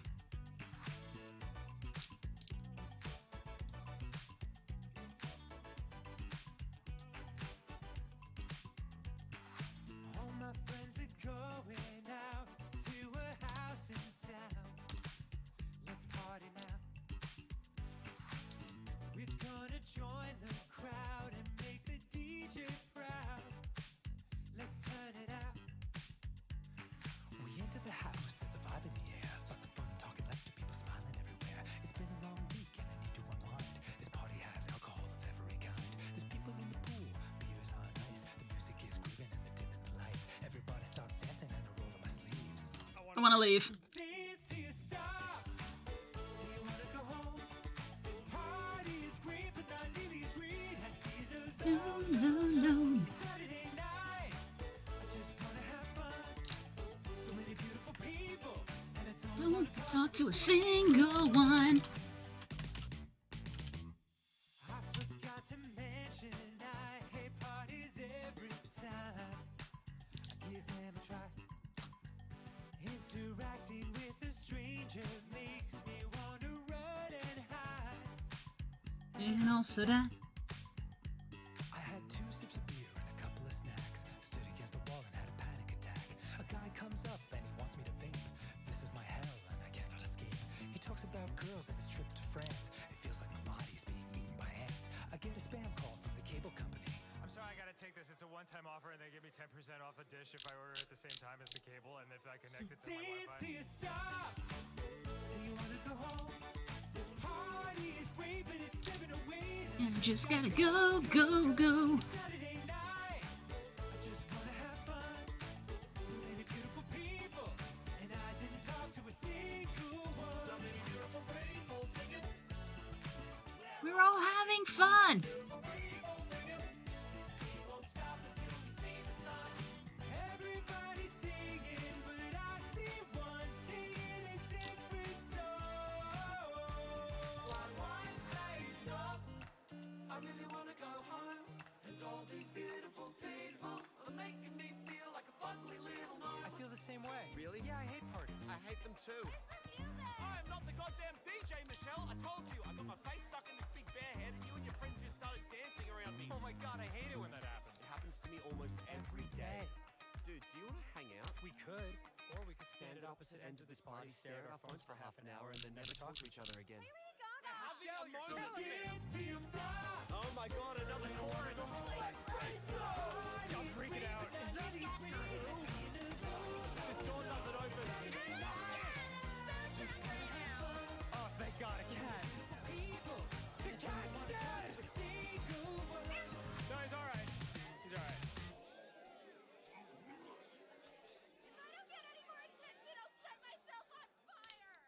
All my friends are going out to a house in town. Let's party now. We're gonna join the crowd and make the DJ proud. Let's turn it out. We enter the house, there's a vibe in the air. Lots of fun talking laughter, people smiling everywhere. It's been a long week and I need to unwind. This party has alcohol of every kind. There's people in the pool, beers on ice. The music is grooving and they're dimming the lights. Everybody starts dancing and I roll up my sleeves. I want to leave. Dance till you stop. Do you wanna go home? This party is great, but not nearly as great as being alone. Saturday night, I just wanna have fun. So many beautiful people, and I don't Don't wanna talk to a single one. I forgot to mention I hate parties every time. I give them a try. Interacting with a stranger makes me wanna run and hide. And also that. I had 2 sips of beer and a couple of snacks. Stood against the wall and had a panic attack. A guy comes up and he wants me to vape. This is my hell and I cannot escape. He talks about girls and his trip to France. It feels like my body's being eaten by ants. I get a spam call from the cable company. I'm sorry, I gotta take this. It's a one-time offer, and they give me 10% off a dish if I order at the same time as the cable, and if I connect it to my Dance till Wi-Fi. you stop. Do you wanna go home? This party is great, but it's 7 away. And I just gotta go, go, go. Saturday night, I just wanna have fun. So many beautiful people, and I didn't talk to a single one. So many beautiful people singing. We're all having fun. People singing. We won't stop until we see the sun. Everybody's singing, but I see one singing a different song. Why they stop? I really wanna go home. And all these beautiful people are making me feel like a fugly little gnome. I feel the same way. Really? Yeah, I hate parties. I hate them too. I am not the goddamn DJ, Michelle. I told you. I got my face stuck in this big bear head, and you and your friends just started dancing around me. Oh my god, I hate it when that happens. It happens to me almost every day. Dude, do you want to hang out? We could, or we could Stand at opposite ends of this party, stare at our phones for half an hour, and then never talk to each other again. Michelle, you're so dance till you stop. Oh my god, another chorus. I'm freaking out. This door doesn't open. Oh, thank god, a cat. The cat's dead. A single one. No, he's alright. He's alright. If I don't get any more attention, I'll set myself on fire!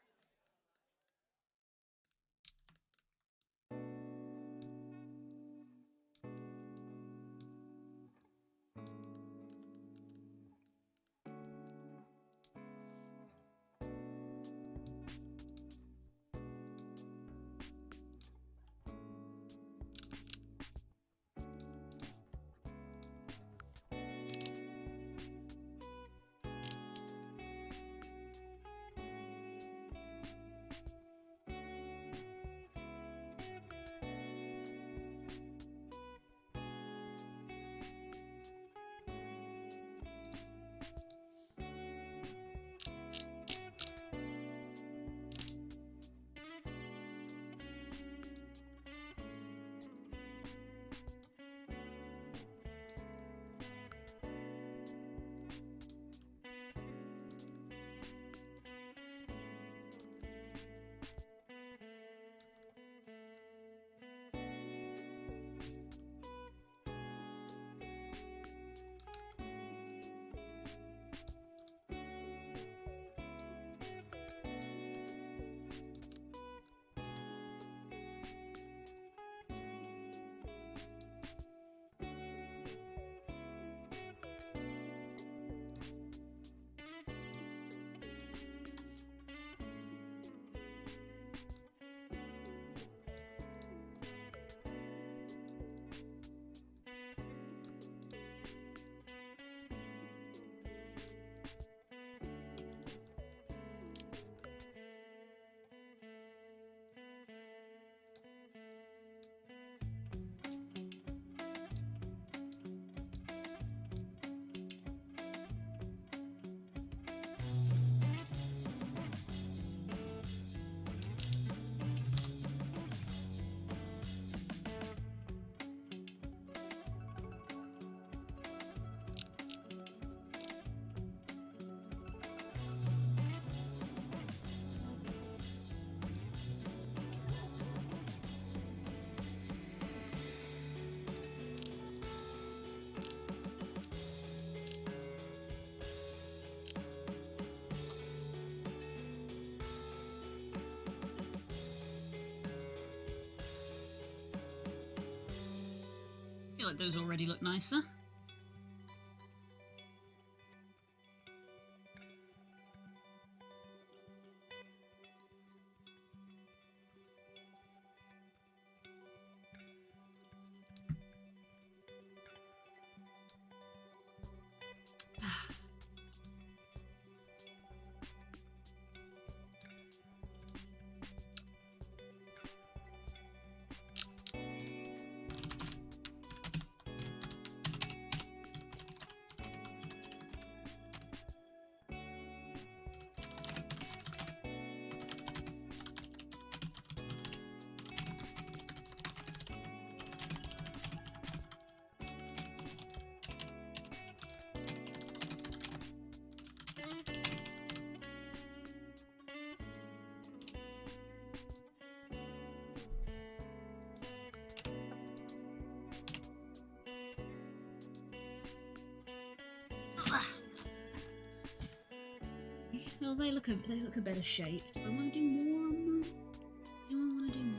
feel like those already look nicer. Well, they look a better shape. Do I want to do more on them? Do I want to do more on them?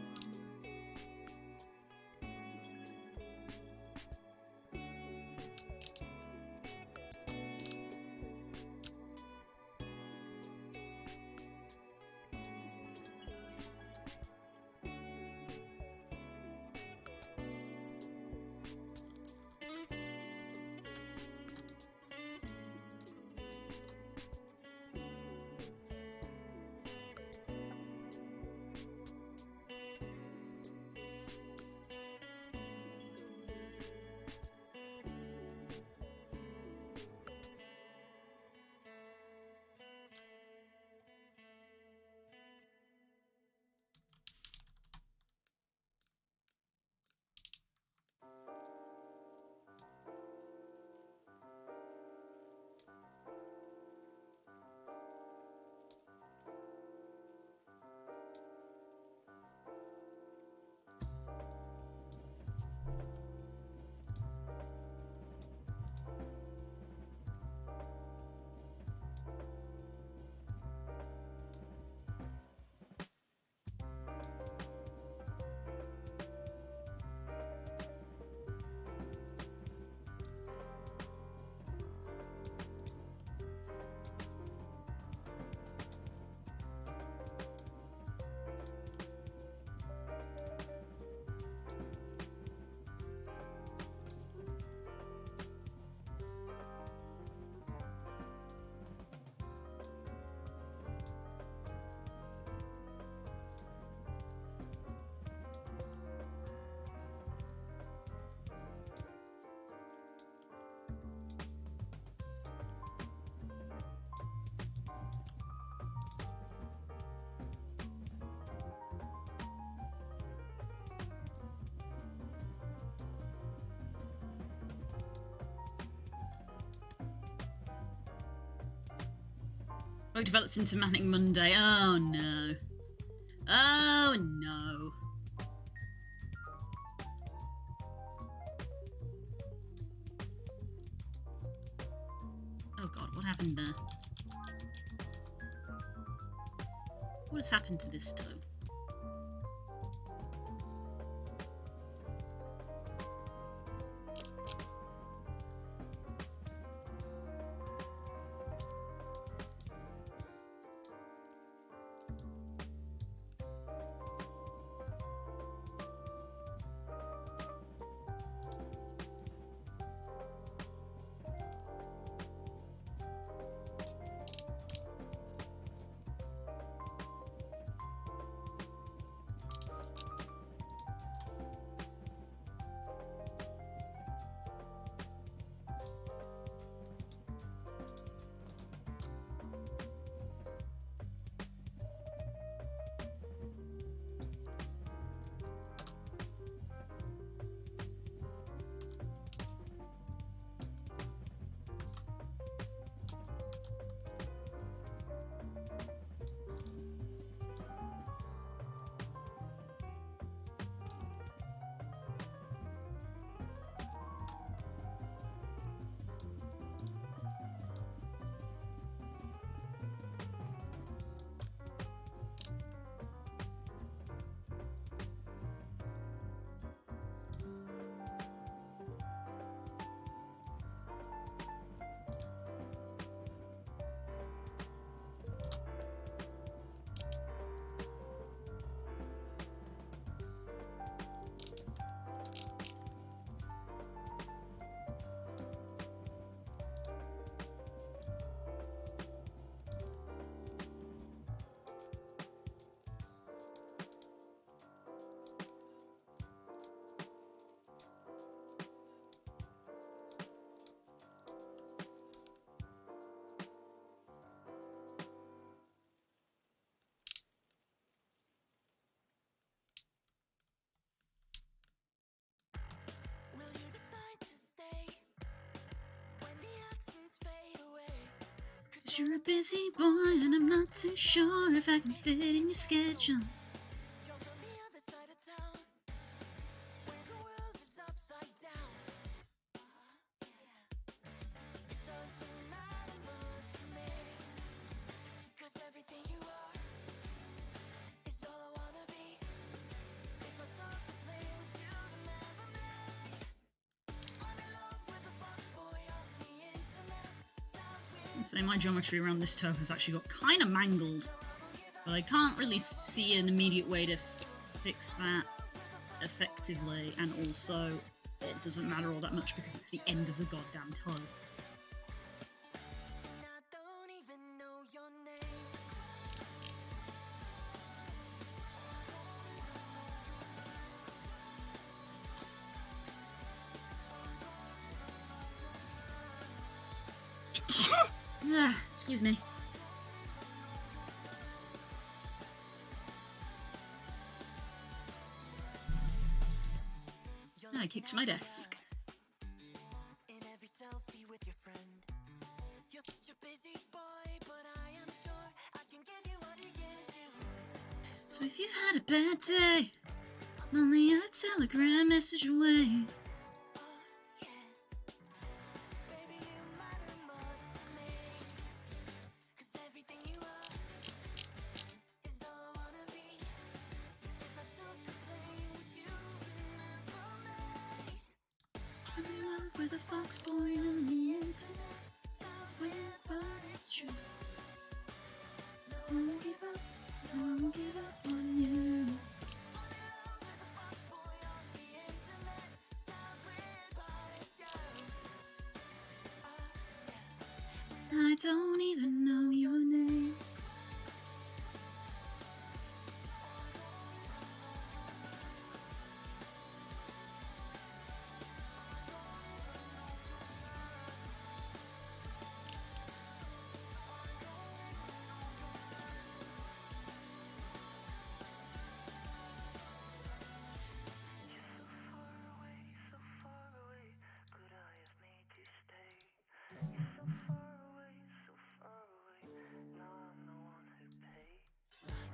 Work developed into Manic Monday. Oh no. Oh no. Oh god, what happened there? What has happened to this stone? 'Cause you're a busy boy and I'm not too sure if I can fit in your schedule. You're from the other side of town, where the world is upside down. It doesn't matter much to me, 'cause everything you are is all I wanna be. If I took the plane, would you remember me? I'm in love with a fox boy on the internet. Sounds weird. So my geometry around this toe has actually got kind of mangled, but I can't really see an immediate way to fix that effectively, and also it doesn't matter all that much because it's the end of the goddamn toe. And I don't even know your name. Excuse me. I kicked my desk. In every selfie with your friend. You're such a busy boy, but I am sure I can give you what he gives you. So if you've had a bad day, I'm only a telegram message away. Yeah. Baby, you matter much to me. 'Cause everything you are is all I wanna be. If I took a plane, would you remember me? I'm in love with a fox boy on the internet. Sounds weird, but it's true. No, I won't give up. No, I won't give up on you. With a fox boy on the internet. Sounds weird, but it's true. I don't even know your name.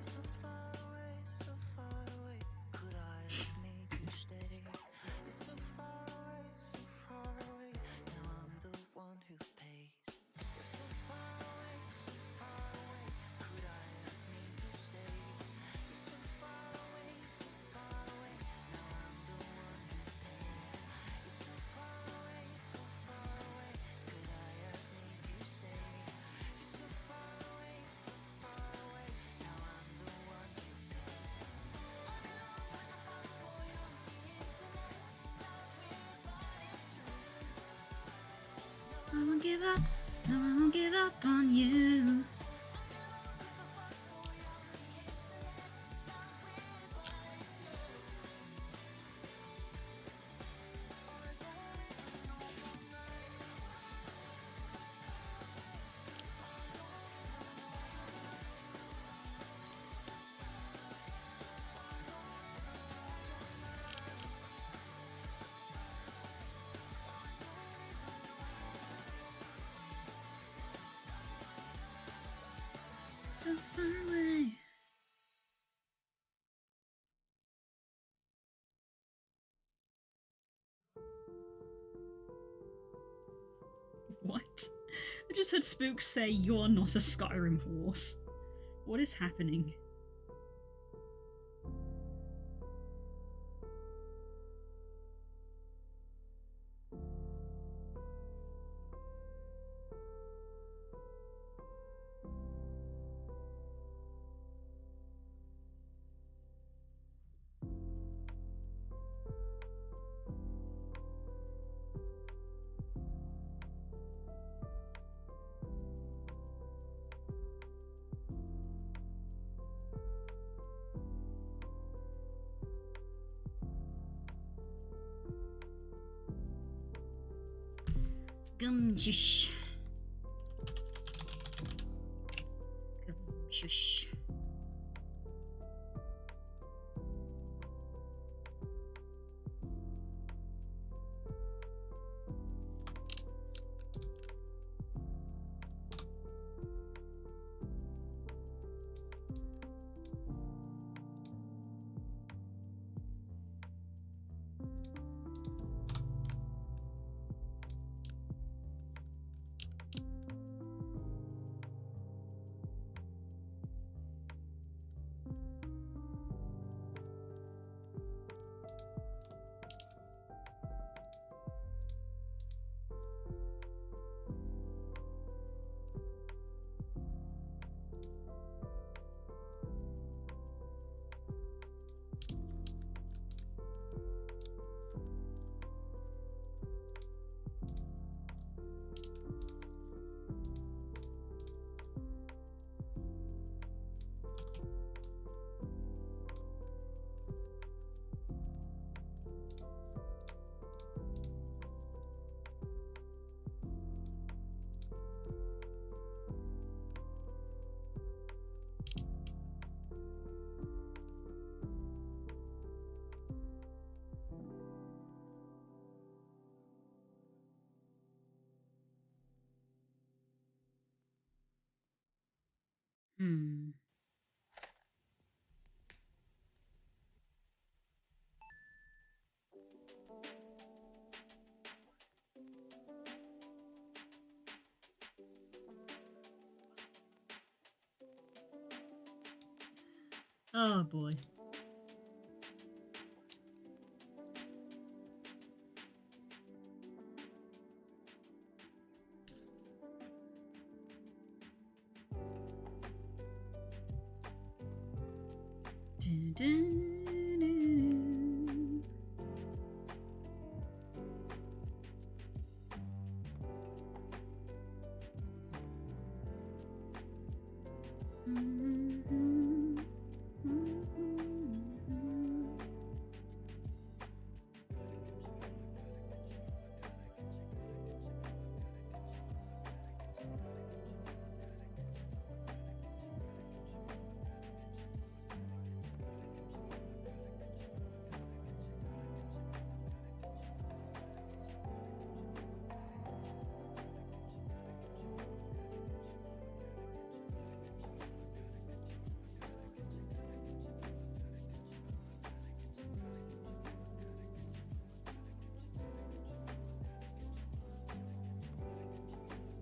So far away, so far away. Could I have made you stay? You're so far away, so far away. Now I'm the one who pays. You're so far away, so far away. Could I have made you stay? You're so far away, so far away. Now I'm the one who pays. You're so far away, so far away. Could I have made you stay? You're so far away, so far away. Now I'm the one who pays. I'm in love with a fox boy on the internet. Sounds weird, but it's true. I won't give up. No, I won't give up on you. So far away. What? I just heard Spook say, "You're not a Skyrim horse." What is happening? Gum shush. Gum shush. Hmm. Oh boy. Dun, dun, dun, dun.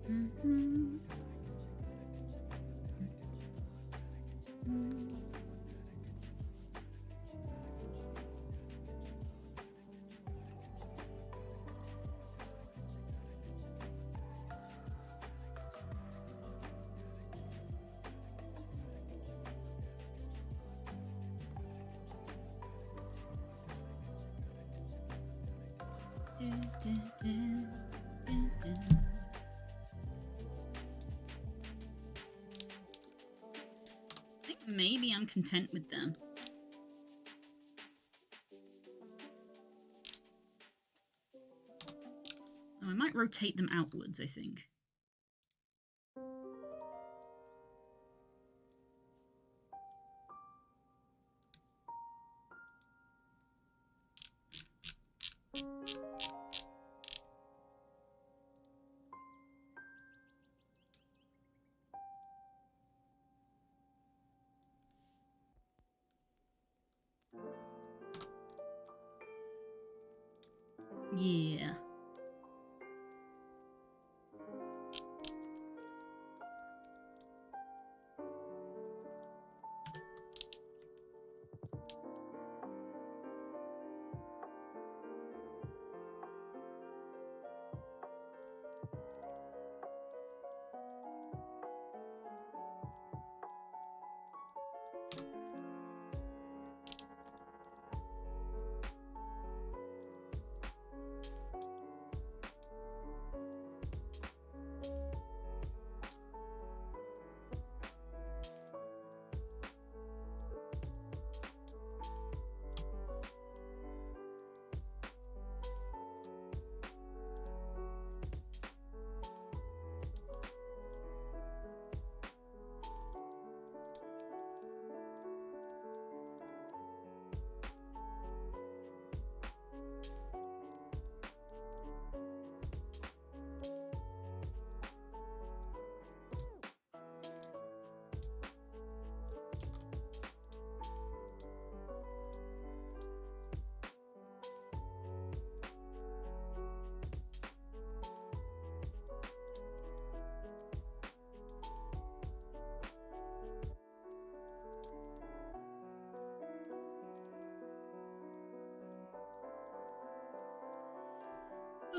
Mhm, mhm. Mhm. Dun, dun, dun, dun, dun. I think maybe I'm content with them. Oh, I might rotate them outwards, I think. Yeah.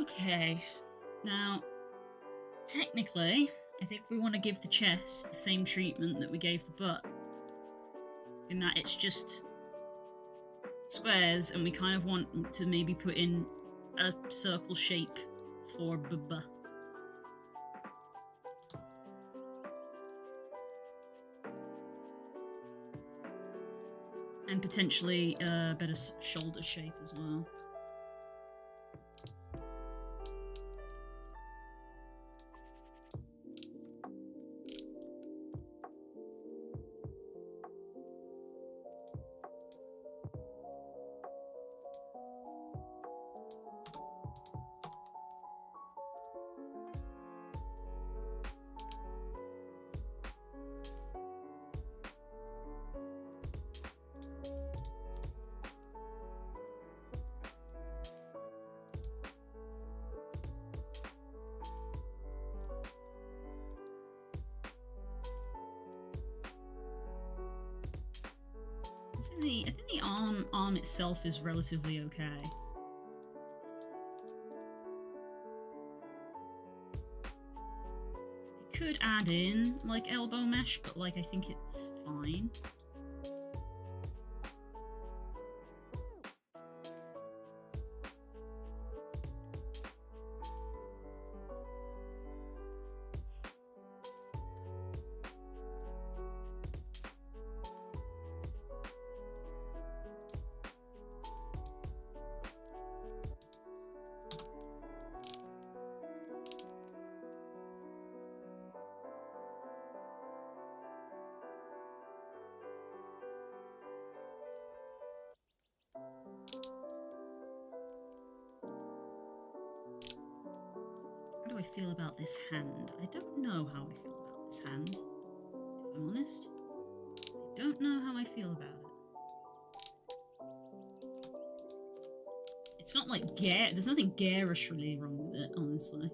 Okay. Now, technically, I think we want to give the chest the same treatment that we gave the butt. In that it's just squares, and we kind of want to maybe put in a circle shape for Bubba. And potentially a better shoulder shape as well. I think the arm itself is relatively okay. I could add in like elbow mesh, but like I think it's fine. How do I feel about this hand? I don't know how I feel about this hand, if I'm honest. I don't know how I feel about it. It's not like there's nothing garishly wrong with it, honestly.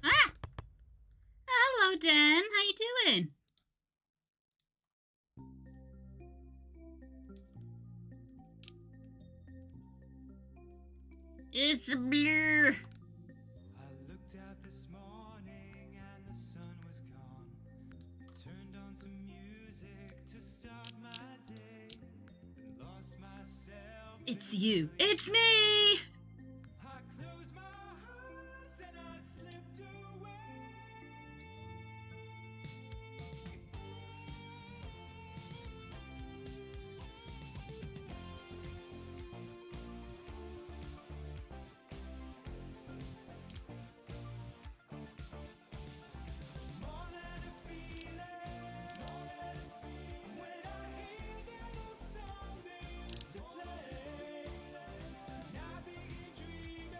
Ah! Hello, Dan. How you doing? It's a blur. I looked out this morning and the sun was gone. Turned on some music to start my day. And lost myself. It's you. It's me. I closed my eyes and I slipped away. More than a feeling, when I hear that old song they used to play. And I begin dreaming,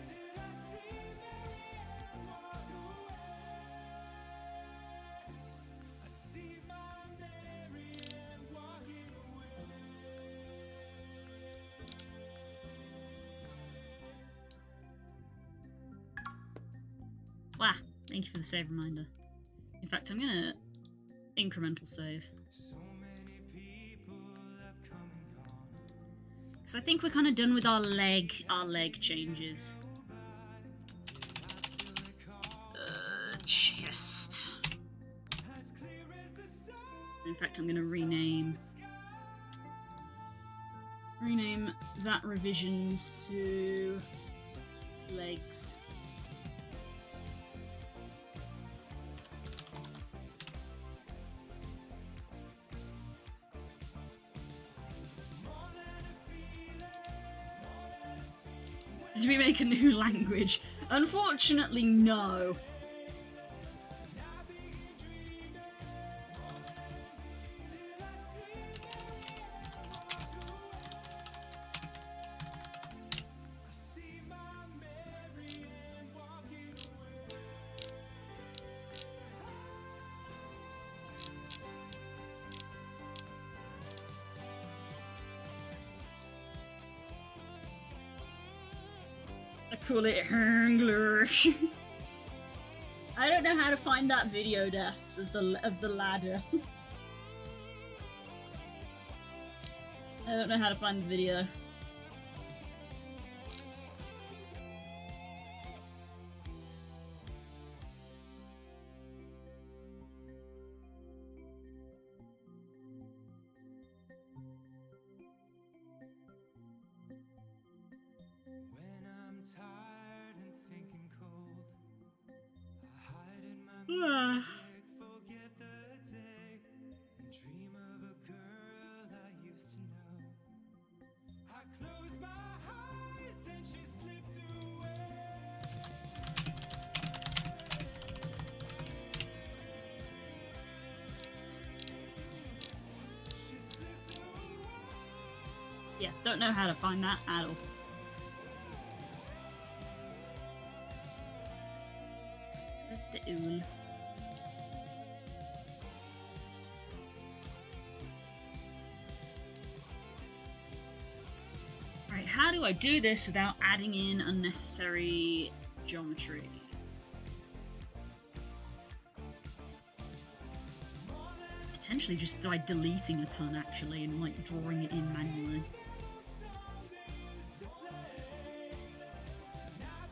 till I see Marianne walk away. I see my Marianne walking away. Wow. Thank you for the save reminder. In fact, I'm gonna incremental save. So many people So I think we're kind of done with our leg changes. Chest. In fact, I'm gonna rename that revisions to legs. Did we make a new language? Unfortunately, no. I call it Hangler. I don't know how to find that video, deaths of the ladder. I don't know how to find the video. When I'm tired and thinking cold, I hide in my music, forget the day, and dream of a girl I used to know. I close my eyes and she slipped away. She slipped away. Yeah, don't know how to find that at all. Just the ool. Right, how do I do this without adding in unnecessary geometry? Potentially just by deleting a ton, actually, and like drawing it in manually.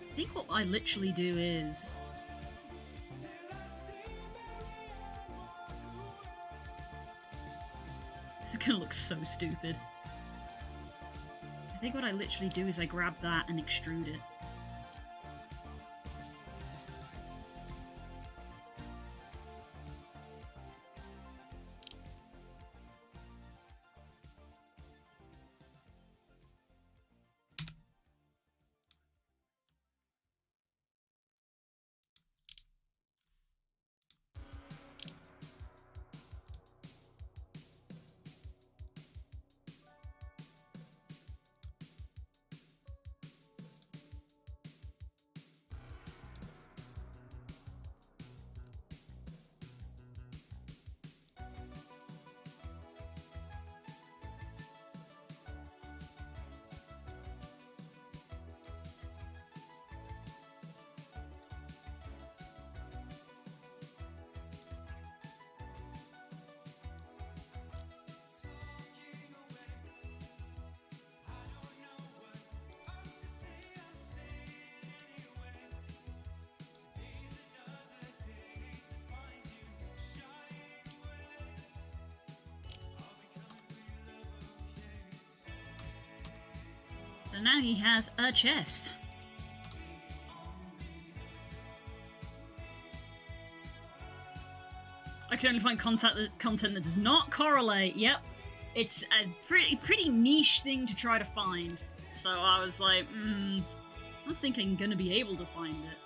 I think what I literally do is... This is gonna look so stupid. I think what I literally do is I grab that and extrude it. So now he has a chest. I can only find content that does not correlate. Yep. It's a pretty niche thing to try to find. So I was like, I don't think I'm gonna be able to find it.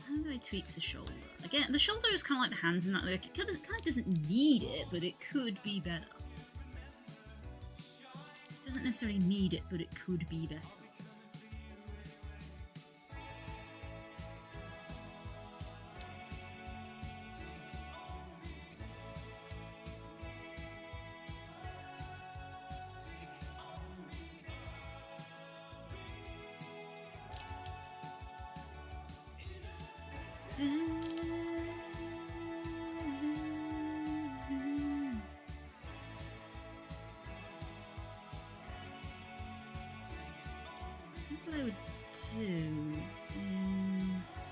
How do I tweak the shoulder? Again, the shoulder is kind of like the hands in that. Like, it kind of doesn't need it, but it could be better. It doesn't necessarily need it, but it could be better. What I would do is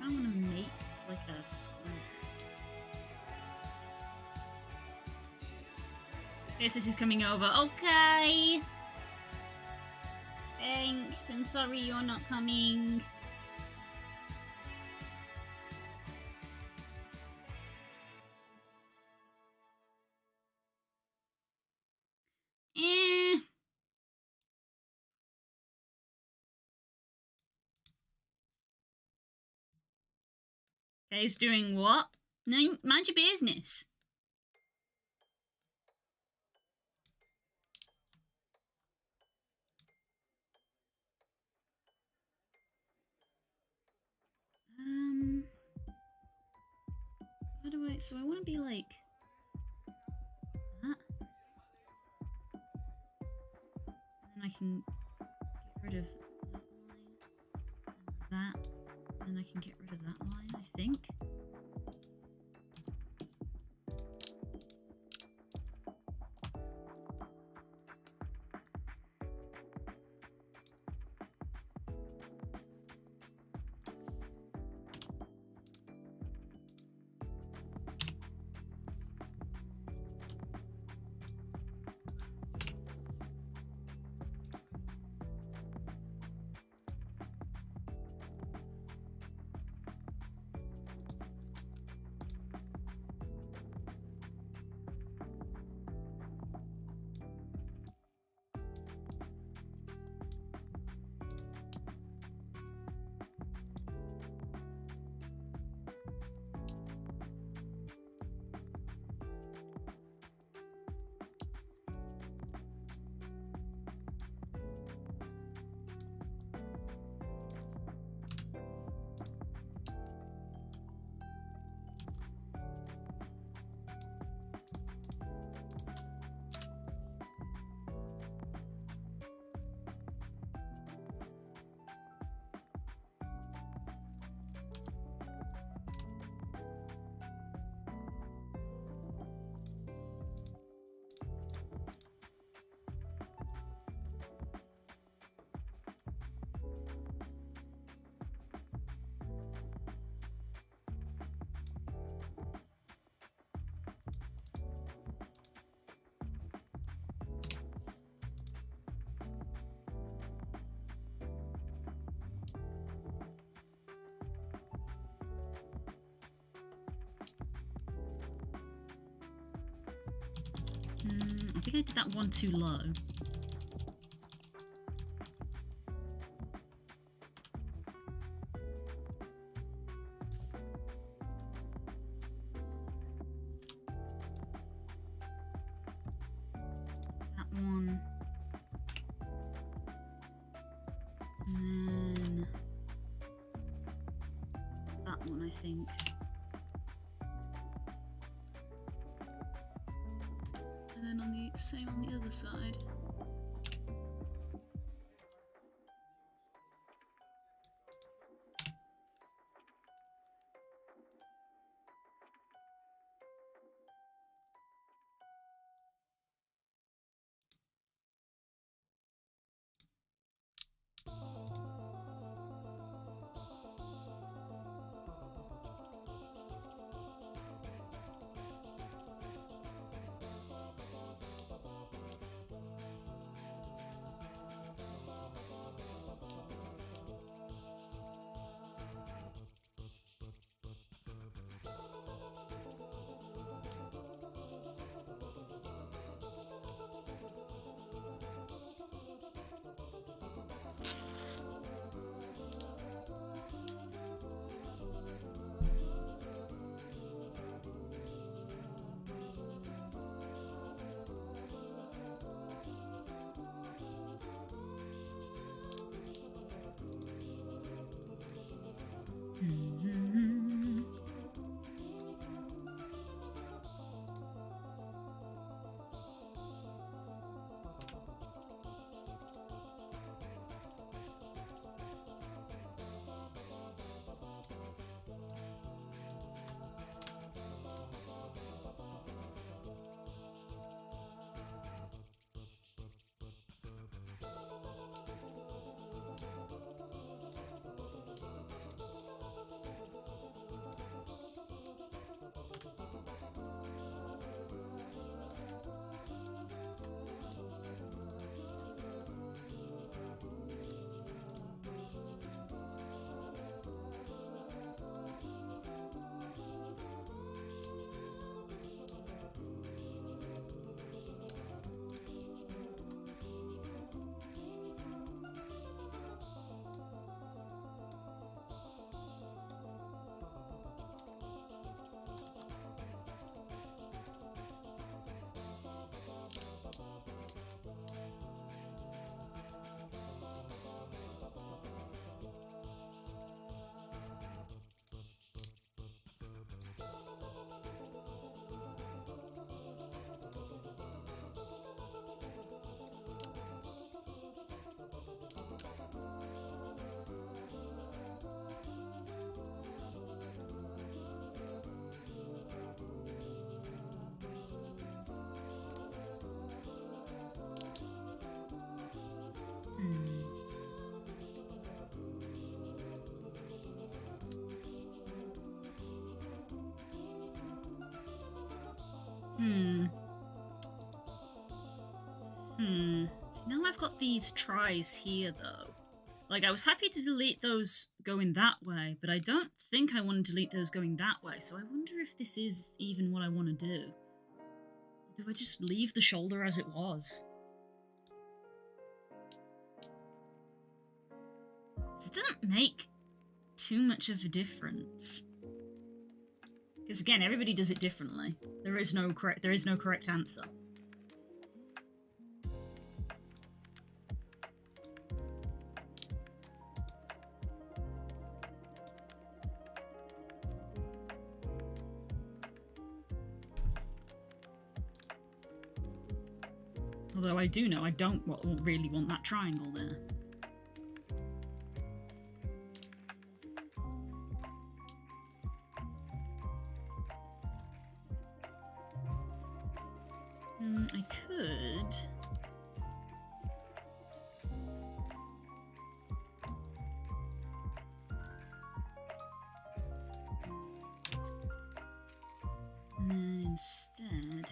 I want to make like a screw. Yes, this is coming over. Okay. Thanks. I'm sorry you're not coming. Eh. Okay, who's doing what? No, mind your business. How do I? So I want to be like that, and then I can get rid of that line and that, and then I can get rid of that line. I think. I think I did that one too low. That one. And then that one, I think. And then on the same on the other side. Now I've got these tries here, though. Like, I was happy to delete those going that way, but I don't think I want to delete those going that way, so I wonder if this is even what I want to do. Do I just leave the shoulder as it was? It doesn't make too much of a difference. Because again, everybody does it differently. There is no correct answer. Although I do know I don't really want that triangle there. I could... And then instead...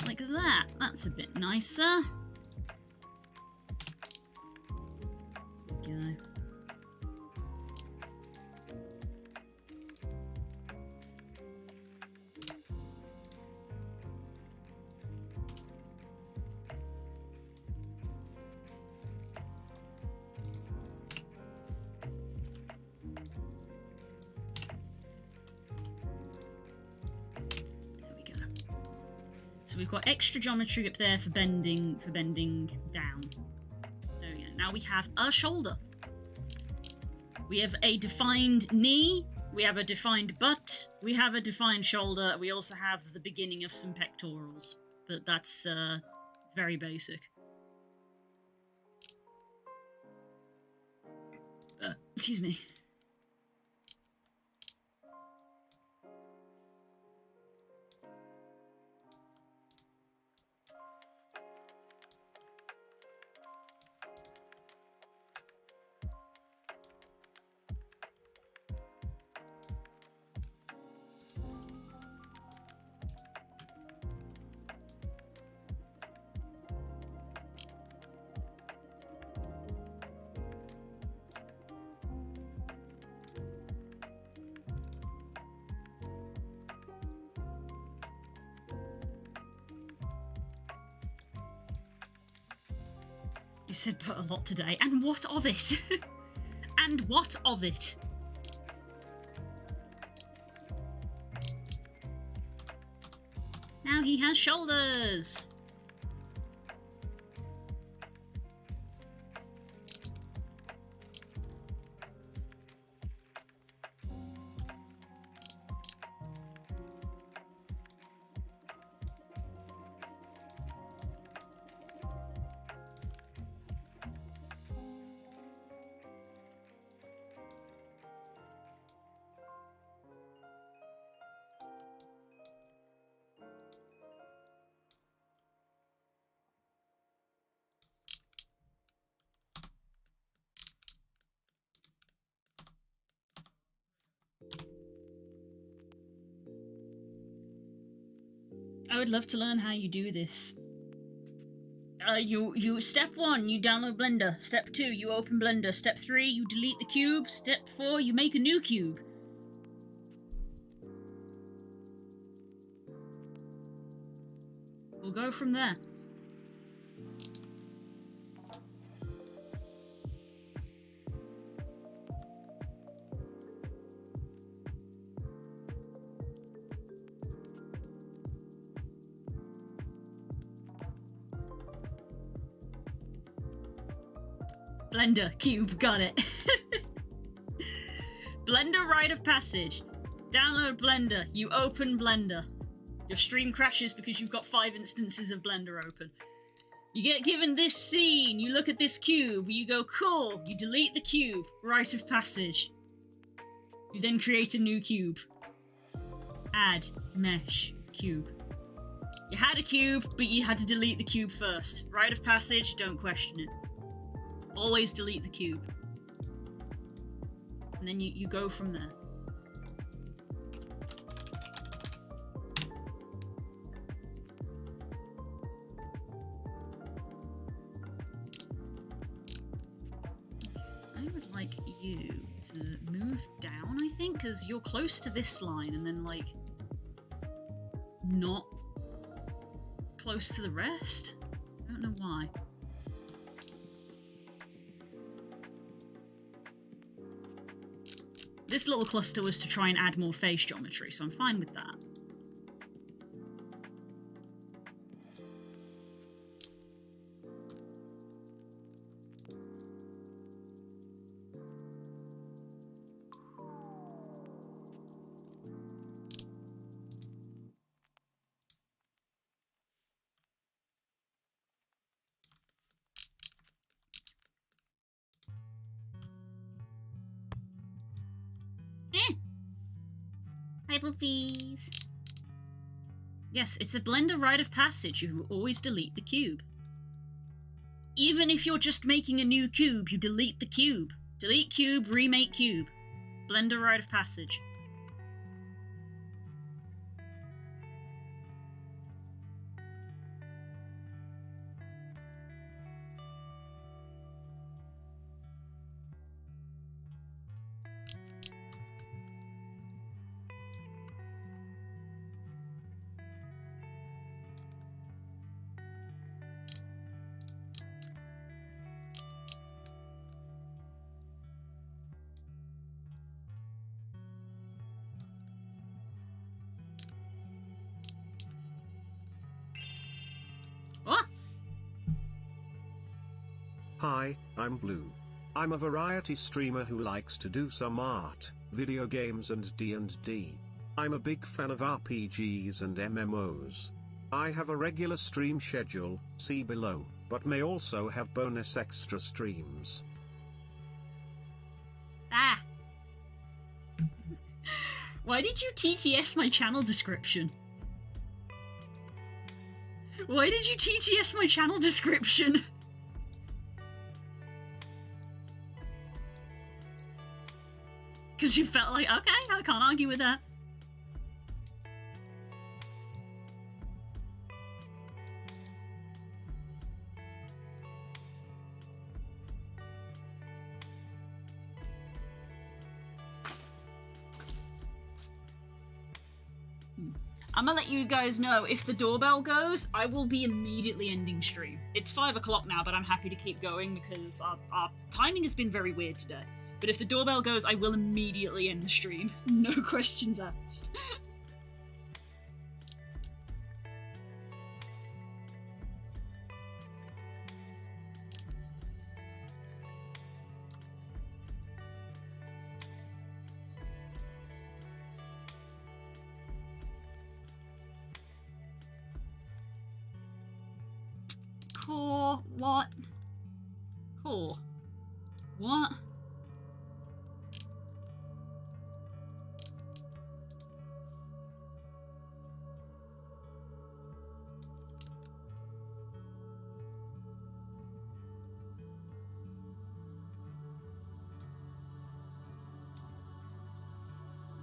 like that. That's a bit nicer. There we go. So we've got extra geometry up there for bending down. There we go. Now we have a shoulder. We have a defined knee. We have a defined butt. We have a defined shoulder. We also have the beginning of some pectorals. But that's very basic. Excuse me. You said but a lot today. And what of it? And what of it? Now he has shoulders. I would love to learn how you do this. You step 1, you download Blender. Step 2, you open Blender. Step 3, you delete the cube. Step 4, you make a new cube. We'll go from there. Blender, cube, got it. Blender rite of passage. Download Blender, you open Blender. Your stream crashes because you've got 5 instances of Blender open. You get given this scene, you look at this cube, you go, cool, you delete the cube, rite of passage. You then create a new cube. Add, mesh, cube. You had a cube, but you had to delete the cube first. Rite of passage, don't question it. Always delete the cube. And then you go from there. I would like you to move down, I think, because you're close to this line and then, like, not close to the rest. I don't know why. This little cluster was to try and add more face geometry, so I'm fine with that. Hi, Puppies. Yes, it's a Blender rite of passage. You always delete the cube. Even if you're just making a new cube, you delete the cube. Delete cube, remake cube. Blender rite of passage. What? Hi, I'm Blue. I'm a variety streamer who likes to do some art, video games and D&D. I'm a big fan of RPGs and MMOs. I have a regular stream schedule, see below, but may also have bonus extra streams. Ah. Why did you TTS my channel description? Why did you TTS my channel description? Because you felt like, okay, I can't argue with that. I'm gonna let you guys know, if the doorbell goes, I will be immediately ending stream. It's 5 o'clock now, but I'm happy to keep going because our timing has been very weird today. But if the doorbell goes, I will immediately end the stream. No questions asked. Core, what? Core. What?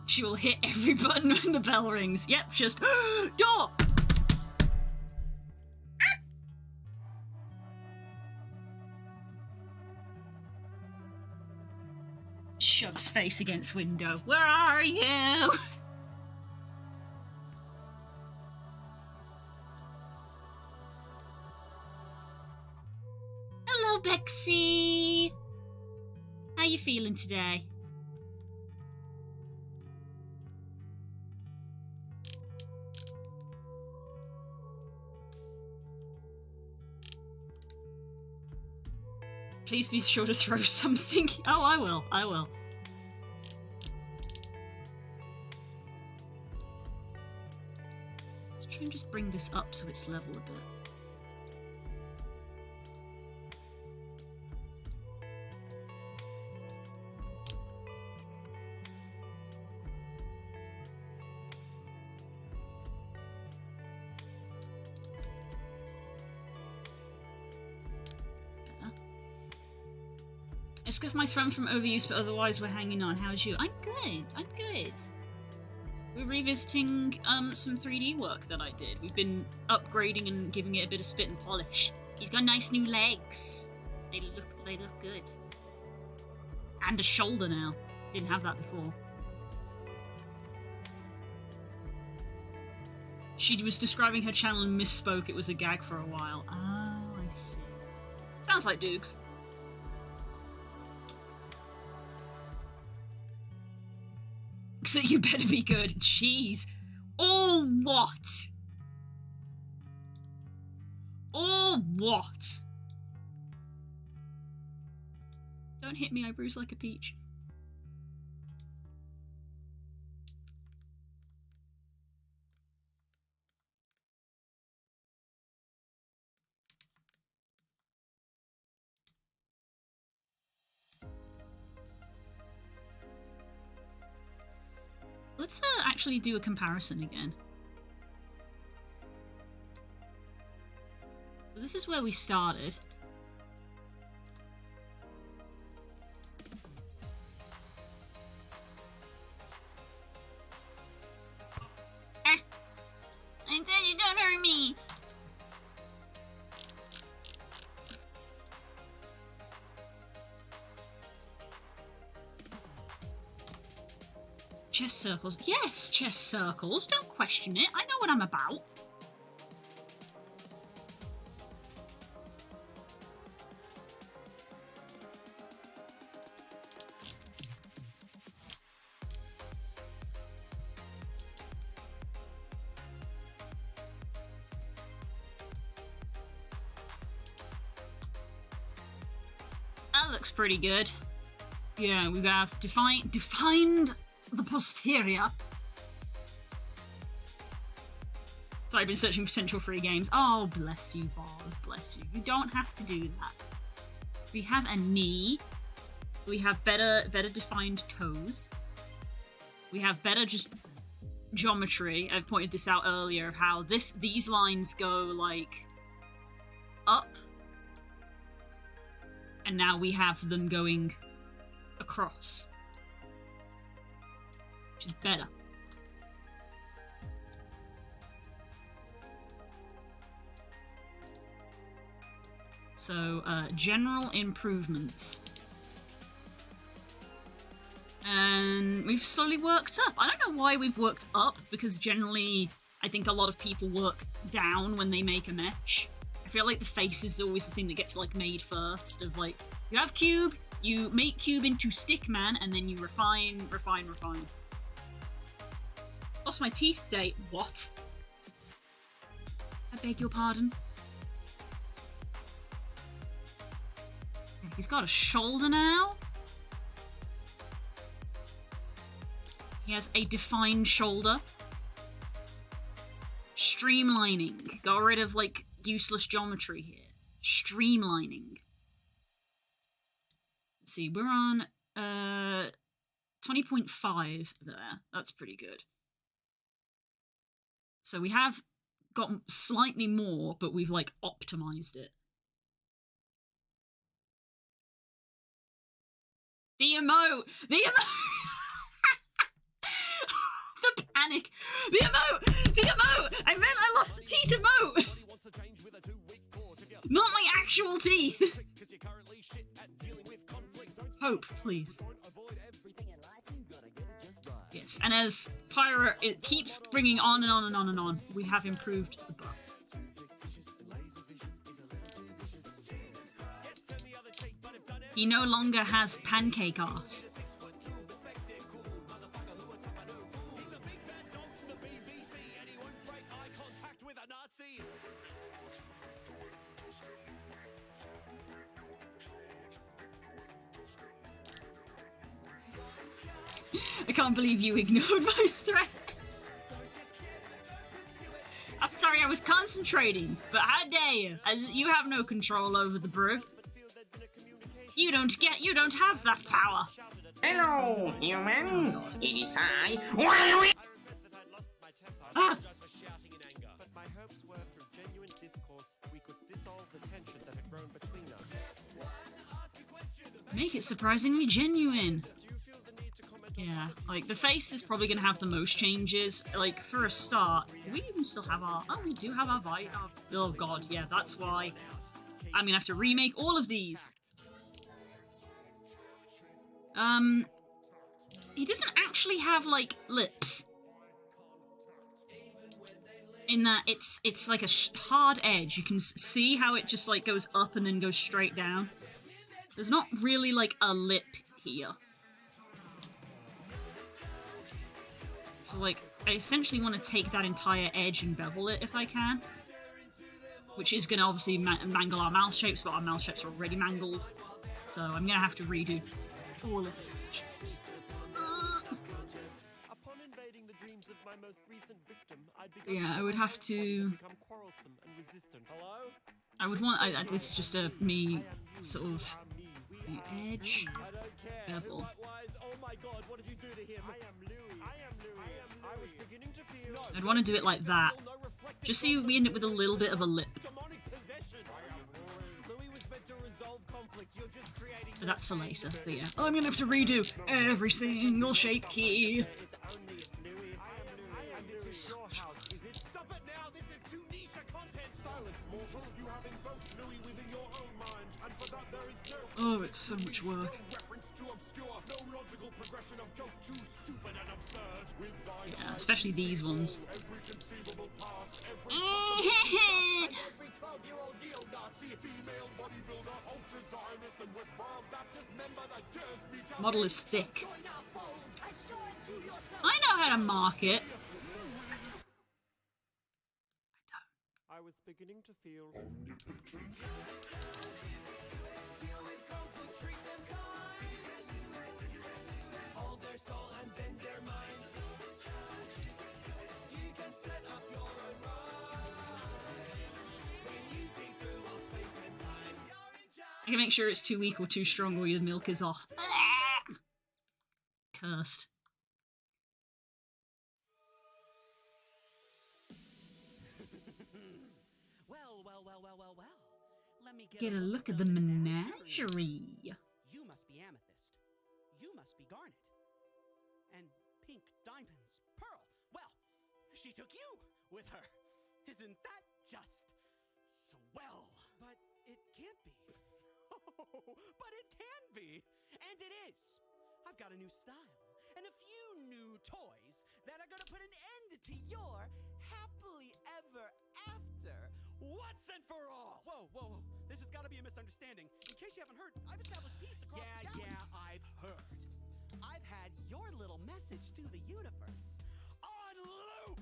She will hit every button when the bell rings. Yep, just door! Shoves face against window. Where are you? Hello, Bexy. How you feeling today? Please be sure to throw something. Oh, I will. I will. Let's try and just bring this up so it's level a bit. It's good for my phone from overuse, but otherwise we're hanging on. How's you? I'm good. I'm good. We're revisiting some 3D work that I did. We've been upgrading and giving it a bit of spit and polish. He's got nice new legs. They look good. And a shoulder now. Didn't have that before. She was describing her channel and misspoke. It was a gag for a while. Oh, I see. Sounds like Dukes. So you better be good. Jeez. Or what? Or what? Don't hit me, I bruise like a peach. Let's actually do a comparison again. So this is where we started. I said you don't hurt me! Chess circles. Yes, chess circles. Don't question it. I know what I'm about. That looks pretty good. Yeah, we have defined the posterior. Sorry, I've been searching for potential free games. Oh, bless you, Vars, bless you. You don't have to do that. We have a knee. We have better defined toes. We have better just geometry. I pointed this out earlier, how these lines go like up, and now we have them going across, which is better. So, general improvements. And we've slowly worked up. I don't know why we've worked up, because generally I think a lot of people work down when they make a mesh. I feel like the face is always the thing that gets like made first, of like, you have cube, you make cube into stick man, and then you refine. Lost my teeth today. What? I beg your pardon? He's got a shoulder now. He has a defined shoulder. Streamlining. Got rid of, like, useless geometry here. Streamlining. Let's see, we're on 20.5 there. That's pretty good. So we have got slightly more, but we've, like, optimized it. The emote! The emote! The panic! The emote! The emote! I meant I lost the teeth emote! Not my actual teeth! Hope, please. Yes, and as Pyra, it keeps bringing on and on and on and on, we have improved the buff. He no longer has pancake ass. I can't believe you ignored my threat. I'm sorry, I was concentrating, but how dare you? As you have no control over the brew. You don't have that power. Hello, human. It is I. Ah! But my hopes were through genuine discourse we could dissolve the tension that had grown between us. Make it surprisingly genuine. Yeah, like the face is probably gonna have the most changes. Like for a start, do we even still have our? Oh, we do have our vi. Oh god, yeah, that's why I'm gonna have to remake all of these. He doesn't actually have like lips. In that it's like a hard edge. You can see how it just like goes up and then goes straight down. There's not really like a lip here. So like, I essentially want to take that entire edge and bevel it if I can. Which is going to obviously mangle our mouth shapes, but our mouth shapes are already mangled. So I'm going to have to redo all of the shapes. Upon invading the dreams of my most recent victim, I'd Yeah, I would have to... become quarrelsome and resistant. Hello? I would want... this is just a me sort of... the edge. I don't care. Bevel. Likewise, oh my god, what did you do to him? I am Louis. I am Louis. I was beginning to feel... No, I'd want to do it like that. Just so we end up with a little bit of a lip. demonic possession. Louis was meant to resolve conflict. You're just creating... But that's for later, but yeah. I'm gonna have to redo every single shape key. It's so much work. Stop it now! This is too niche a content! Silence, mortal! You have invoked Louis within your own mind, and for that there is no Oh, it's so much work. reference too obscure, no logical progression of joke too stupid and absurd. With thine Yeah, especially these ones. every conceivable past, every 12-year-old neo-Nazi, female bodybuilder, ultra-Zionist, and West Brom Baptist member that dares me to... Model is thick. I know how to mark it. I was beginning to feel... Hold their soul and bend their mind. You can set up your own when you see through all space and time. You're in charge. I can make sure it's too weak or too strong or your milk is off. Cursed. Well. Let me Get a look at the menagerie. You must be amethyst. You must be garnet. And pink diamonds, pearl. Well, she took you with her. Isn't that just swell? But it can't be. But it can be. And it is. I've got a new style and a few new toys that are gonna put an end to your happily ever after once and for all. Whoa. This has got to be a misunderstanding. In case you haven't heard, I've established peace across the galaxy. Yeah, I've heard. I've had your little message to the universe on loop.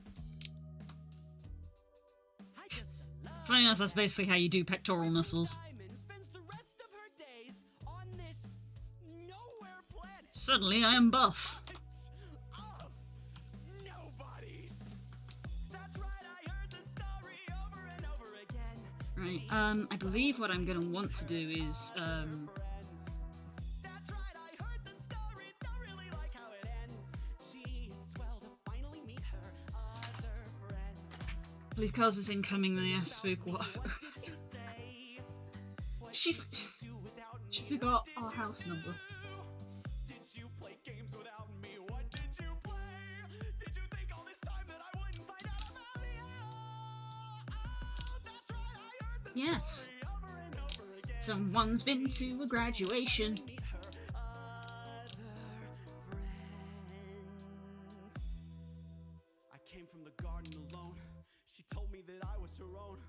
I just love... Funny enough, that's basically how you do pectoral muscles. Diamond spends the rest of her days on this nowhere planet. Suddenly I am buff. Of nobodies. That's right, I heard the story over and over again. Right, I believe what I'm gonna want to do is, That's right, I heard the story. Don't really like how it ends. Gee, it's swell to finally meet her other friends. I believe Cars is incoming there, spook what? What did you say? What She would you do without me? She forgot our house number. Did you play games without me? What did you play? Did you think all this time that I wouldn't find out about you? Oh, that's right, I heard the Yes. story over and over again. Someone's been to a graduation. Meet her other friends. I came from the garden alone. She told me that I was her own.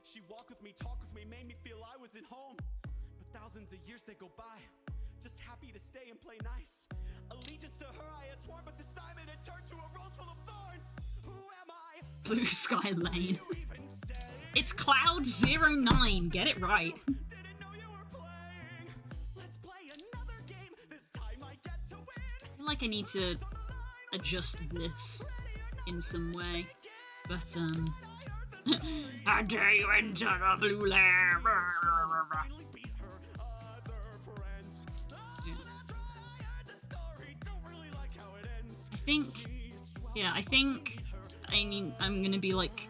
She walked with me, talked with me, made me feel I was at home. But thousands of years they go by, just happy to stay and play nice. Allegiance to her I had sworn, but this time it had turned to a rose full of thorns. Who am I? Blue Sky Lane. You even say It's Cloud09. Get it right. didn't know you were playing. Let's play another game. This time I get to win. I feel like I need to adjust this in some way. But, how dare you enter the blue lair? Finally beat her other friends. Oh, that's right, I heard the story. Don't really like how it ends. I think I'm gonna be like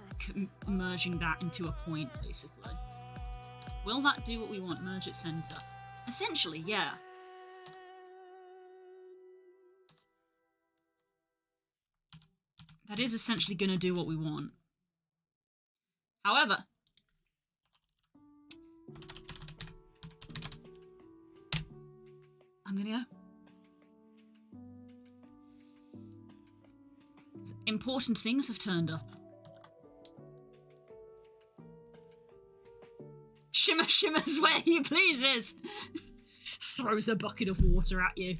merging that into a point, basically. Will that do what we want? Merge at center. Essentially, yeah. That is essentially going to do what we want. However, I'm going to go. Important things have turned up. Shimmer shimmers where he pleases. Throws a bucket of water at you.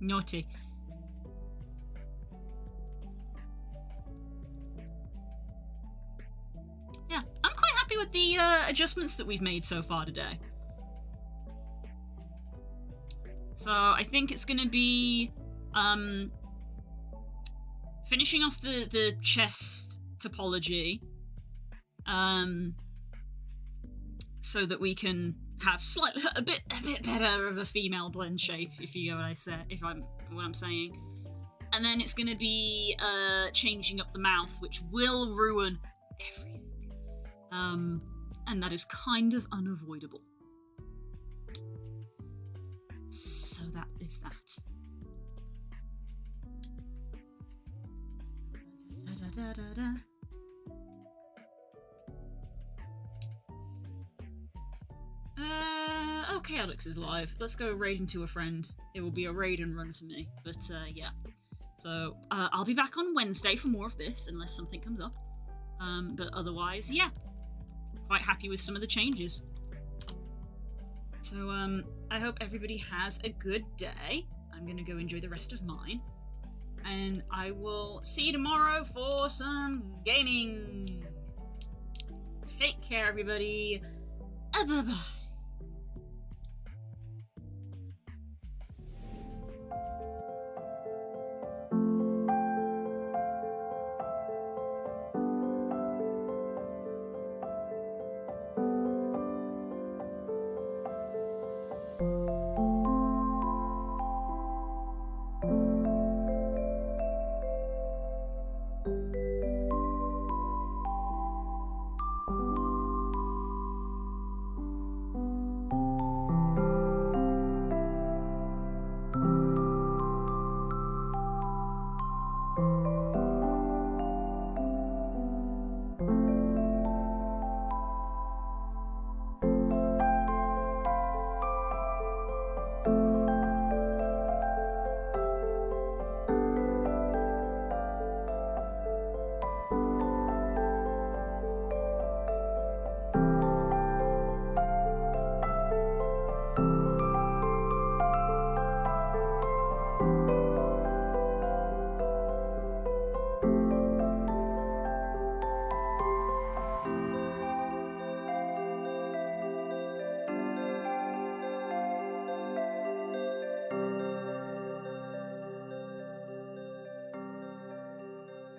Naughty. Yeah, I'm quite happy with the adjustments that we've made so far today. So I think it's going to be finishing off the chest topology, so that we can have a bit better of a female blend shape, if you know what I'm saying. And then it's going to be changing up the mouth, which will ruin everything. And that is kind of unavoidable. So that is that. Okay, Alex is live. Let's go raid into a friend. It will be a raid and run for me, but yeah. So I'll be back on Wednesday for more of this, unless something comes up. But otherwise, yeah, quite happy with some of the changes. So I hope everybody has a good day. I'm gonna go enjoy the rest of mine, and I will see you tomorrow for some gaming. Take care, everybody. Bye-bye.